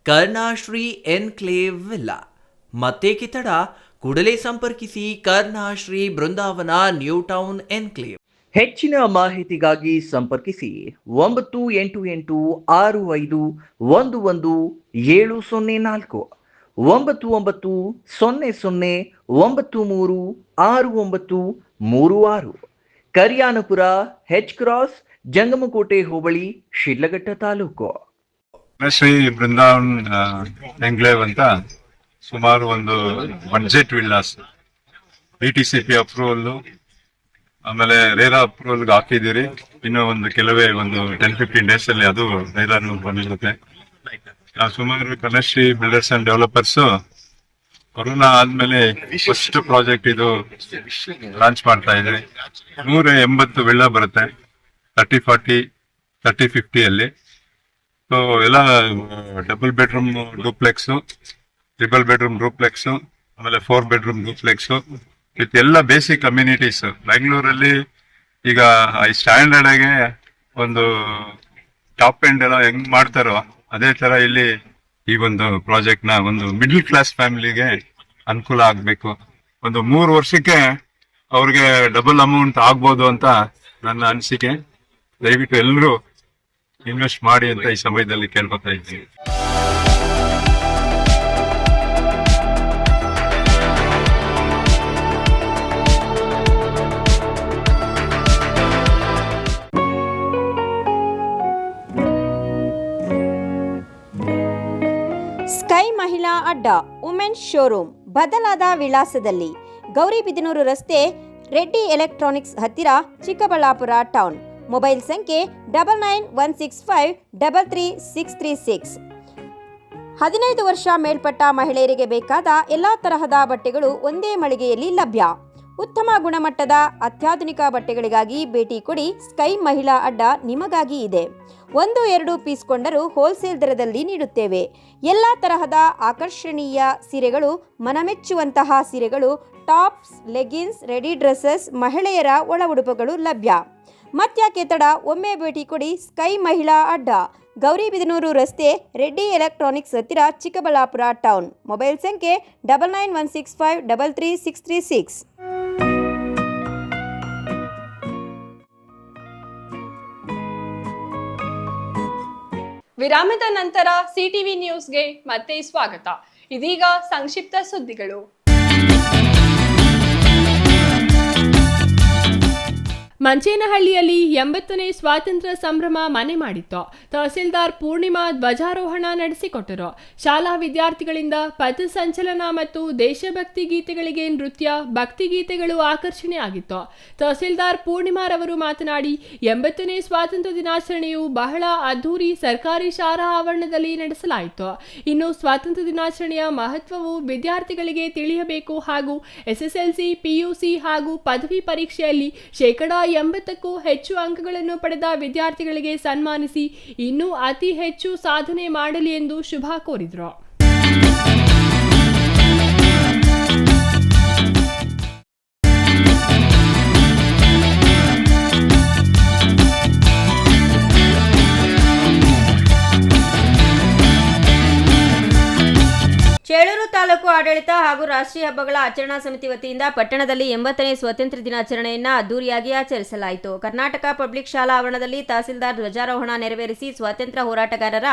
ಕರ್ಣಶ್ರೀ ಎನ್ಕ್ಲೇವ್ ವಿಲ್ಲಾ. ಮತ್ತೇಕೆ ತಡ? ಕೂಡಲೇ ಸಂಪರ್ಕಿಸಿ ಕರ್ಣಶ್ರೀ ಬೃಂದಾವನ, ನ್ಯೂ ಟೌನ್, ಎನ್ಕ್ಲೇವ್. ಹೆಚ್ಚಿನ ಮಾಹಿತಿಗಾಗಿ ಸಂಪರ್ಕಿಸಿ 9886511704 9900936936. ಕರಿಯಾನಪುರ, ಹೆಚ್ ಕ್ರಾಸ್, ಜಂಗಮಕೋಟೆ ಹೋಬಳಿ, ಶಿಡ್ಲಘಟ್ಟ ತಾಲೂಕು. ಶ್ರೀ ಬೃಂದಾವನ್ ಎನ್ಕ್ಲೇವ್ ಅಂತ ಸುಮಾರು ಒಂದು ಬಡ್ಜೆಟ್ ವಿಲ್ಲಾಸ್, DTCP ಅಪ್ರೂವಲ್, ಆಮೇಲೆ ರೇರಾ ಅಪ್ರೂವಲ್ಗೆ ಹಾಕಿದ್ದೀರಿ. ಇನ್ನು ಒಂದು ಕೆಲವೇ ಒಂದು 10-15 days ಅಲ್ಲಿ ಅದು ರೇರಾನು ಬಂದಿರುತ್ತೆ. ಸುಮಾರು ಕನಶ್ರೀ ಬಿಲ್ಡರ್ಸ್ ಅಂಡ್ ಡೆವಲಪರ್ಸ್ ಕೊರೋನಾ ಆದ್ಮೇಲೆ ಫಸ್ಟ್ ಪ್ರಾಜೆಕ್ಟ್ ಇದು ಲಾಂಚ್ ಮಾಡ್ತಾ ಇದ್ರಿ. 180 ವಿಲ್ಲಾ ಬರುತ್ತೆ 30-40, 30-50 ಅಲ್ಲಿ. ಸೊ ಎಲ್ಲ ಡಬಲ್ ಬೆಡ್ರೂಮ್ ಡೂಪ್ಲೆಕ್ಸು, ಟ್ರಿಬಲ್ ಬೆಡ್ರೂಮ್ ಡೂಪ್ಲೆಕ್ಸು, ಆಮೇಲೆ 4 ಬೆಡ್ರೂಮ್ ಡೂಪ್ಲೆಕ್ಸು ವಿತ್ ಎಲ್ಲ ಬೇಸಿಕ್ ಕಮ್ಯುನಿಟೀಸ್. ಬೆಂಗಳೂರಲ್ಲಿ ಈಗ ಸ್ಟ್ಯಾಂಡರ್ಡ್ ಆಗಿ ಒಂದು ಟಾಪ್ ಎಂಡ್ ಎಲ್ಲ ಹೆಂಗ್ ಮಾಡ್ತಾರೋ ಅದೇ ತರ ಇಲ್ಲಿ ಈ ಒಂದು ಪ್ರಾಜೆಕ್ಟ್ ನ ಒಂದು ಮಿಡ್ಲ್ ಕ್ಲಾಸ್ ಫ್ಯಾಮಿಲಿಗೆ ಅನುಕೂಲ ಆಗ್ಬೇಕು. ಒಂದು 3 ವರ್ಷಕ್ಕೆ ಅವ್ರಿಗೆ ಡಬಲ್ ಅಮೌಂಟ್ ಆಗ್ಬೋದು ಅಂತ ನನ್ನ ಅನಿಸಿಕೆ. ದಯವಿಟ್ಟು ಎಲ್ಲರೂ ಇನ್ವೆಸ್ಟ್ ಮಾಡಿ ಅಂತ ಈ ಸಮಯದಲ್ಲಿ ಕೇಳ್ಕೊತಾ ಇದ್ದೀನಿ. ಸ್ಕೈ ಮಹಿಳಾ ಅಡ್ಡ ವುಮೆನ್ಸ್ ಶೋರೂಮ್ ಬದಲಾದ ವಿಳಾಸದಲ್ಲಿ ಗೌರಿಬಿದನೂರು ರಸ್ತೆ, ರೆಡ್ಡಿ ಎಲೆಕ್ಟ್ರಾನಿಕ್ಸ್ ಹತ್ತಿರ, ಚಿಕ್ಕಬಳ್ಳಾಪುರ ಟೌನ್. ಮೊಬೈಲ್ ಸಂಖ್ಯೆ 9916533636. 15 ವರ್ಷ ಮೇಲ್ಪಟ್ಟ ಮಹಿಳೆಯರಿಗೆ ಬೇಕಾದ ಎಲ್ಲ ತರಹದ ಬಟ್ಟೆಗಳು ಒಂದೇ ಮಳಿಗೆಯಲ್ಲಿ ಲಭ್ಯ. ಉತ್ತಮ ಗುಣಮಟ್ಟದ ಅತ್ಯಾಧುನಿಕ ಬಟ್ಟೆಗಳಿಗಾಗಿ ಭೇಟಿ ಕೊಡಿ. ಸ್ಕೈ ಮಹಿಳಾ ಅಡ್ಡ ನಿಮಗಾಗಿ ಇದೆ. 1-2 ಪೀಸ್ ಕೊಂಡರೂ ಹೋಲ್ಸೇಲ್ ದರದಲ್ಲಿ ನೀಡುತ್ತೇವೆ. ಎಲ್ಲ ತರಹದ ಆಕರ್ಷಣೀಯ ಸೀರೆಗಳು, ಮನಮೆಚ್ಚುವಂತಹ ಸೀರೆಗಳು, ಟಾಪ್ಸ್, ಲೆಗಿನ್ಸ್, ರೆಡಿ ಡ್ರೆಸ್ಸಸ್, ಮಹಿಳೆಯರ ಒಳ ಉಡುಪುಗಳು ಲಭ್ಯ. ಮತ್ತ್ಯಾಕೆ ತಡ, ಒಮ್ಮೆ ಭೇಟಿ ಕೊಡಿ. ಸ್ಕೈ ಮಹಿಳಾ ಅಡ್ಡ, ಗೌರಿಬಿದನೂರು ರಸ್ತೆ, ರೆಡ್ಡಿ ಎಲೆಕ್ಟ್ರಾನಿಕ್ಸ್ ಹತ್ತಿರ, ಚಿಕ್ಕಬಳ್ಳಾಪುರ ಟೌನ್. ಮೊಬೈಲ್ ಸಂಖ್ಯೆ 9916533636. ವಿರಾಮದ ನಂತರ ಸಿಟಿವಿ ನ್ಯೂಸ್ಗೆ ಮತ್ತೆ ಸ್ವಾಗತ. ಇದೀಗ ಸಂಕ್ಷಿಪ್ತ ಸುದ್ದಿಗಳು. ಮಂಚೇನಹಳ್ಳಿಯಲ್ಲಿ 80ನೇ ಸ್ವಾತಂತ್ರ್ಯ ಸಂಭ್ರಮ ಮನೆ ಮಾಡಿತ್ತು. ತಹಸೀಲ್ದಾರ್ ಪೂರ್ಣಿಮಾ ಧ್ವಜಾರೋಹಣ ನಡೆಸಿಕೊಟ್ಟರು. ಶಾಲಾ ವಿದ್ಯಾರ್ಥಿಗಳಿಂದ ಪಥಸಂಚಲನ ಮತ್ತು ದೇಶಭಕ್ತಿ ಗೀತೆಗಳಿಗೆ ನೃತ್ಯ, ಭಕ್ತಿಗೀತೆಗಳು ಆಕರ್ಷಣೆಯಾಗಿತ್ತು. ತಹಸೀಲ್ದಾರ್ ಪೂರ್ಣಿಮಾರವರು ಮಾತನಾಡಿ, 80ನೇ ಸ್ವಾತಂತ್ರ್ಯ ದಿನಾಚರಣೆಯು ಬಹಳ ಅದ್ದೂರಿ ಸರ್ಕಾರಿ ಶಾಲಾ ಆವರಣದಲ್ಲಿ ನಡೆಸಲಾಯಿತು. ಇನ್ನು ಸ್ವಾತಂತ್ರ್ಯ ದಿನಾಚರಣೆಯ ಮಹತ್ವವು ವಿದ್ಯಾರ್ಥಿಗಳಿಗೆ ತಿಳಿಯಬೇಕು ಹಾಗೂ SSLC, PUC ಹಾಗೂ ಪದವಿ ಪರೀಕ್ಷೆಯಲ್ಲಿ 80ಕ್ಕೂ ಹೆಚ್ಚು ಅಂಕಗಳನ್ನು ಪಡೆದ ವಿದ್ಯಾರ್ಥಿಗಳಿಗೆ ಸನ್ಮಾನಿಸಿ ಇನ್ನೂ ಅತಿ ಹೆಚ್ಚು ಸಾಧನೆ ಮಾಡಲಿ ಎಂದು ಶುಭ ಕೋರಿದರು. ಚೇಳೂರು ತಾಲೂಕು ಆಡಳಿತ ಹಾಗೂ ರಾಷ್ಟ್ರೀಯ ಹಬ್ಬಗಳ ಆಚರಣಾ ಸಮಿತಿ ವತಿಯಿಂದ ಪಟ್ಟಣದಲ್ಲಿ 80ನೇ ಸ್ವಾತಂತ್ರ್ಯ ದಿನಾಚರಣೆಯನ್ನು ಅದ್ದೂರಿಯಾಗಿ ಆಚರಿಸಲಾಯಿತು. ಕರ್ನಾಟಕ ಪಬ್ಲಿಕ್ ಶಾಲಾ ಆವರಣದಲ್ಲಿ ತಹಸೀಲ್ದಾರ್ ಧ್ವಜಾರೋಹಣ ನೆರವೇರಿಸಿ ಸ್ವಾತಂತ್ರ್ಯ ಹೋರಾಟಗಾರರ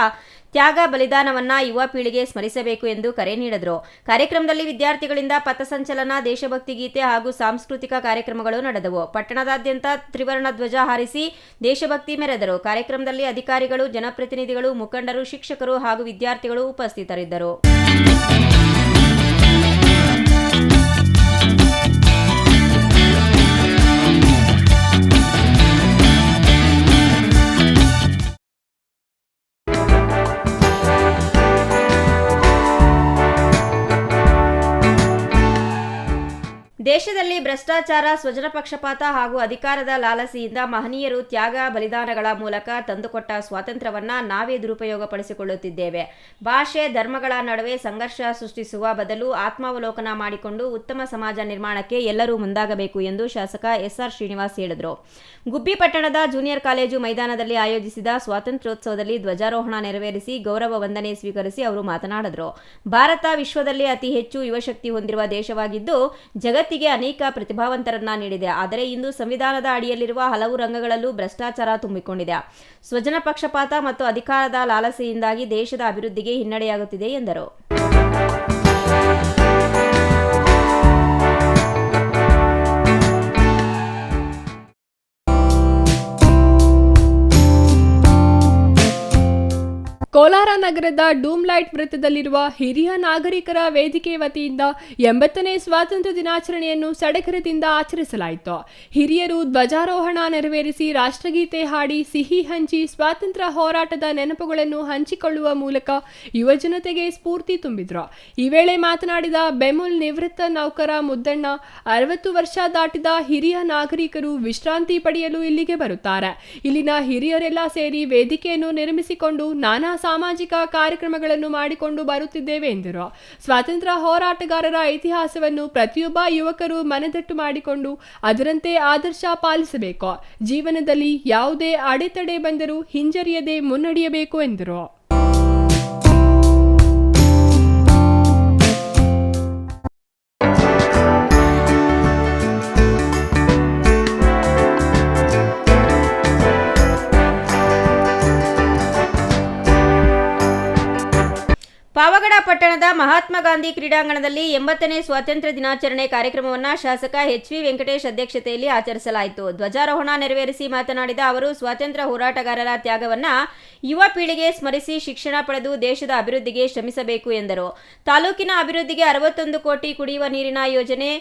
ತ್ಯಾಗ ಬಲಿದಾನವನ್ನ ಯುವ ಪೀಳಿಗೆ ಸ್ಮರಿಸಬೇಕು ಎಂದು ಕರೆ ನೀಡಿದರು. ಕಾರ್ಯಕ್ರಮದಲ್ಲಿ ವಿದ್ಯಾರ್ಥಿಗಳಿಂದ ಪಥಸಂಚಲನ, ದೇಶಭಕ್ತಿ ಗೀತೆ ಹಾಗೂ ಸಾಂಸ್ಕೃತಿಕ ಕಾರ್ಯಕ್ರಮಗಳು ನಡೆದವು. ಪಟ್ಟಣದಾದ್ಯಂತ ತ್ರಿವರ್ಣ ಧ್ವಜ ಹಾರಿಸಿ ದೇಶಭಕ್ತಿ ಮೆರೆದರು. ಕಾರ್ಯಕ್ರಮದಲ್ಲಿ ಅಧಿಕಾರಿಗಳು, ಜನಪ್ರತಿನಿಧಿಗಳು, ಮುಖಂಡರು, ಶಿಕ್ಷಕರು ಹಾಗೂ ವಿದ್ಯಾರ್ಥಿಗಳು ಉಪಸ್ಥಿತರಿದ್ದರು. ದೇಶದಲ್ಲಿ ಭ್ರಷ್ಟಾಚಾರ, ಸ್ವಜನ ಪಕ್ಷಪಾತ ಹಾಗೂ ಅಧಿಕಾರದ ಲಾಲಸೆಯಿಂದ ಮಹನೀಯರು ತ್ಯಾಗ ಬಲಿದಾನಗಳ ಮೂಲಕ ತಂದುಕೊಟ್ಟ ಸ್ವಾತಂತ್ರ್ಯವನ್ನ ನಾವೇ ದುರುಪಯೋಗಪಡಿಸಿಕೊಳ್ಳುತ್ತಿದ್ದೇವೆ. ಭಾಷೆ, ಧರ್ಮಗಳ ನಡುವೆ ಸಂಘರ್ಷ ಸೃಷ್ಟಿಸುವ ಬದಲು ಆತ್ಮಾವಲೋಕನ ಮಾಡಿಕೊಂಡು ಉತ್ತಮ ಸಮಾಜ ನಿರ್ಮಾಣಕ್ಕೆ ಎಲ್ಲರೂ ಮುಂದಾಗಬೇಕು ಎಂದು ಶಾಸಕ SR ಶ್ರೀನಿವಾಸ್ ಹೇಳಿದರು. ಗುಬ್ಬಿ ಪಟ್ಟಣದ ಜೂನಿಯರ್ ಕಾಲೇಜು ಮೈದಾನದಲ್ಲಿ ಆಯೋಜಿಸಿದ ಸ್ವಾತಂತ್ರ್ಯೋತ್ಸವದಲ್ಲಿ ಧ್ವಜಾರೋಹಣ ನೆರವೇರಿಸಿ ಗೌರವ ವಂದನೆ ಸ್ವೀಕರಿಸಿ ಅವರು ಮಾತನಾಡಿದರು. ಭಾರತ ವಿಶ್ವದಲ್ಲಿ ಅತಿ ಹೆಚ್ಚು ಯುವಶಕ್ತಿ ಹೊಂದಿರುವ ದೇಶವಾಗಿದ್ದು ಜಗತ್ತಿಗೆ ಅನೇಕ ಪ್ರತಿಭಾವಂತರನ್ನ ನೀಡಿದೆ. ಆದರೆ ಇಂದು ಸಂವಿಧಾನದ ಅಡಿಯಲ್ಲಿರುವ ಹಲವು ರಂಗಗಳಲ್ಲೂ ಭ್ರಷ್ಟಾಚಾರ ತುಂಬಿಕೊಂಡಿದೆ. ಸ್ವಜನ ಪಕ್ಷಪಾತ ಮತ್ತು ಅಧಿಕಾರದ ಲಾಲಸೆಯಿಂದಾಗಿ ದೇಶದ ಅಭಿವೃದ್ಧಿಗೆ ಹಿನ್ನಡೆಯಾಗುತ್ತಿದೆ ಎಂದರು. ಕೋಲಾರ ನಗರದ ಡೂಮ್ಲೈಟ್ ವೃತ್ತದಲ್ಲಿರುವ ಹಿರಿಯ ನಾಗರಿಕರ ವೇದಿಕೆ ವತಿಯಿಂದ 80ನೇ ಸ್ವಾತಂತ್ರ್ಯ ದಿನಾಚರಣೆಯನ್ನು ಸಡಗರದಿಂದ ಆಚರಿಸಲಾಯಿತು. ಹಿರಿಯರು ಧ್ವಜಾರೋಹಣ ನೆರವೇರಿಸಿ ರಾಷ್ಟ್ರಗೀತೆ ಹಾಡಿ ಸಿಹಿ ಹಂಚಿ ಸ್ವಾತಂತ್ರ್ಯ ಹೋರಾಟದ ನೆನಪುಗಳನ್ನು ಹಂಚಿಕೊಳ್ಳುವ ಮೂಲಕ ಯುವಜನತೆಗೆ ಸ್ಫೂರ್ತಿ ತುಂಬಿದ್ರು. ಈ ವೇಳೆ ಮಾತನಾಡಿದ ಬೆಮುಲ್ ನಿವೃತ್ತ ನೌಕರ ಮುದ್ದಣ್ಣ, 60 ವರ್ಷ ದಾಟಿದ ಹಿರಿಯ ನಾಗರಿಕರು ವಿಶ್ರಾಂತಿ ಪಡೆಯಲು ಇಲ್ಲಿಗೆ ಬರುತ್ತಾರೆ. ಇಲ್ಲಿನ ಹಿರಿಯರೆಲ್ಲ ಸೇರಿ ವೇದಿಕೆಯನ್ನು ನಿರ್ಮಿಸಿಕೊಂಡು ನಾನಾ ಸಾಮಾಜಿಕ ಕಾರ್ಯಕ್ರಮಗಳನ್ನು ಮಾಡಿಕೊಂಡು ಬರುತ್ತಿದ್ದೇವೆ ಎಂದರು. ಸ್ವಾತಂತ್ರ್ಯ ಹೋರಾಟಗಾರರ ಇತಿಹಾಸವನ್ನು ಪ್ರತಿಯೊಬ್ಬ ಯುವಕರು ಮನದಟ್ಟು ಮಾಡಿಕೊಂಡು ಅದರಂತೆ ಆದರ್ಶ ಪಾಲಿಸಬೇಕು. ಜೀವನದಲ್ಲಿ ಯಾವುದೇ ಅಡೆತಡೆ ಬಂದರೂ ಹಿಂಜರಿಯದೆ ಮುನ್ನಡೆಯಬೇಕು ಎಂದರು. ಪಾವಗಡ ಪಟ್ಟಣದ ಮಹಾತ್ಮ ಗಾಂಧಿ ಕ್ರೀಡಾಂಗಣದಲ್ಲಿ 80ನೇ ಸ್ವಾತಂತ್ರ್ಯ ದಿನಾಚರಣೆ ಕಾರ್ಯಕ್ರಮವನ್ನು ಶಾಸಕ ಎಚ್.ವಿ. ವೆಂಕಟೇಶ್ ಅಧ್ಯಕ್ಷತೆಯಲ್ಲಿ ಆಚರಿಸಲಾಯಿತು. ಧ್ವಜಾರೋಹಣ ನೆರವೇರಿಸಿ ಮಾತನಾಡಿದ ಅವರು, ಸ್ವಾತಂತ್ರ್ಯ ಹೋರಾಟಗಾರರ ತ್ಯಾಗವನ್ನು ಯುವ ಪೀಳಿಗೆ ಸ್ಮರಿಸಿ ಶಿಕ್ಷಣ ಪಡೆದು ದೇಶದ ಅಭಿವೃದ್ಧಿಗೆ ಶ್ರಮಿಸಬೇಕು ಎಂದರು. ತಾಲೂಕಿನ ಅಭಿವೃದ್ಧಿಗೆ 61 ಕೋಟಿ ಕುಡಿಯುವ ನೀರಿನ ಯೋಜನೆ,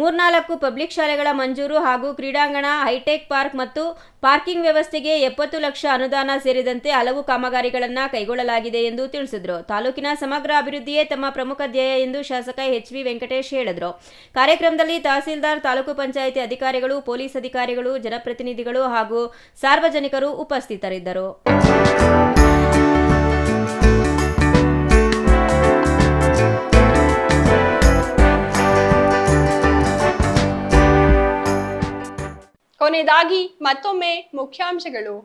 3-4 ಪಬ್ಲಿಕ್ ಶಾಲೆಗಳ ಮಂಜೂರು ಹಾಗೂ ಕ್ರೀಡಾಂಗಣ, ಹೈಟೆಕ್ ಪಾರ್ಕ್ ಮತ್ತು ಪಾರ್ಕಿಂಗ್ ವ್ಯವಸ್ಥೆಗೆ 70 ಲಕ್ಷ ಅನುದಾನ ಸೇರಿದಂತೆ ಹಲವು ಕಾಮಗಾರಿಗಳನ್ನು ಕೈಗೊಳ್ಳಲಾಗಿದೆ ಎಂದು ತಿಳಿಸಿದರು. ತಾಲೂಕಿನ ಸಮಗ್ರ ಅಭಿವೃದ್ಧಿಯೇ ತಮ್ಮ ಪ್ರಮುಖ ಧ್ಯೇಯ ಎಂದು ಶಾಸಕ ಎಚ್.ವಿ. ವೆಂಕಟೇಶ್ ಹೇಳಿದರು. ಕಾರ್ಯಕ್ರಮದಲ್ಲಿ ತಹಸೀಲ್ದಾರ್, ತಾಲೂಕು ಪಂಚಾಯಿತಿ ಅಧಿಕಾರಿಗಳು, ಪೊಲೀಸ್ ಅಧಿಕಾರಿಗಳು, ಜನಪ್ರತಿನಿಧಿಗಳು ಹಾಗೂ ಸಾರ್ವಜನಿಕರು ಉಪಸ್ಥಿತರಿದ್ದರು. ಕೊನೆಯದಾಗಿ ಮತ್ತೊಮ್ಮೆ ಮುಖ್ಯಾಂಶಗಳು.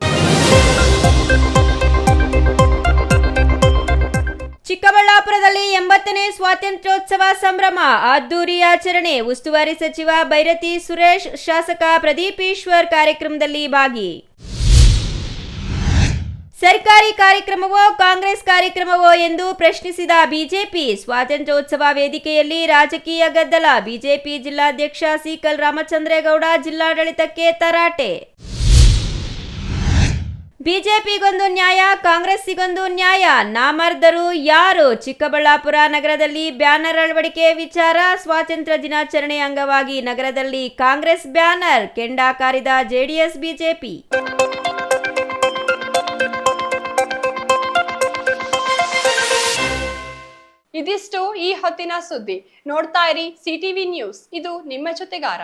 ಚಿಕ್ಕಬಳ್ಳಾಪುರದಲ್ಲಿ 80ನೇ ಸ್ವಾತಂತ್ರ್ಯೋತ್ಸವ ಸಂಭ್ರಮ, ಅದ್ದೂರಿ ಆಚರಣೆ. ಉಸ್ತುವಾರಿ ಸಚಿವ ಬೈರತಿ ಸುರೇಶ್, ಶಾಸಕ ಪ್ರದೀಪ್ ಈಶ್ವರ್ ಕಾರ್ಯಕ್ರಮದಲ್ಲಿ ಭಾಗಿ. ಸರ್ಕಾರಿ ಕಾರ್ಯಕ್ರಮವೋ ಕಾಂಗ್ರೆಸ್ ಕಾರ್ಯಕ್ರಮವೋ ಎಂದು ಪ್ರಶ್ನಿಸಿದ ಬಿಜೆಪಿ, ಸ್ವಾತಂತ್ರ್ಯೋತ್ಸವ ವೇದಿಕೆಯಲ್ಲಿ ರಾಜಕೀಯ ಗದ್ದಲ. ಬಿಜೆಪಿ ಜಿಲ್ಲಾಧ್ಯಕ್ಷ ಸೀಕಲ್ ರಾಮಚಂದ್ರೇಗೌಡ ಜಿಲ್ಲಾಡಳಿತಕ್ಕೆ ತರಾಟೆ. ಬಿಜೆಪಿಗೊಂದು ನ್ಯಾಯ, ಕಾಂಗ್ರೆಸ್ಸಿಗೊಂದು ನ್ಯಾಯ, ನಾಮರ್ದರು ಯಾರು? ಚಿಕ್ಕಬಳ್ಳಾಪುರ ನಗರದಲ್ಲಿ ಬ್ಯಾನರ್ ಅಳವಡಿಕೆ ವಿಚಾರ. ಸ್ವಾತಂತ್ರ್ಯ ದಿನಾಚರಣೆ ಅಂಗವಾಗಿ ನಗರದಲ್ಲಿ ಕಾಂಗ್ರೆಸ್ ಬ್ಯಾನರ್, ಕೆಂಡ ಕಾರಿದ ಜೆಡಿಎಸ್ ಬಿಜೆಪಿ. ಇದಿಷ್ಟು ಈ ಹೊತ್ತಿನ ಸುದ್ದಿ. ನೋಡ್ತಾ ಇರಿ ಸಿಟಿವಿ ನ್ಯೂಸ್, ಇದು ನಿಮ್ಮ ಜೊತೆಗಾರ.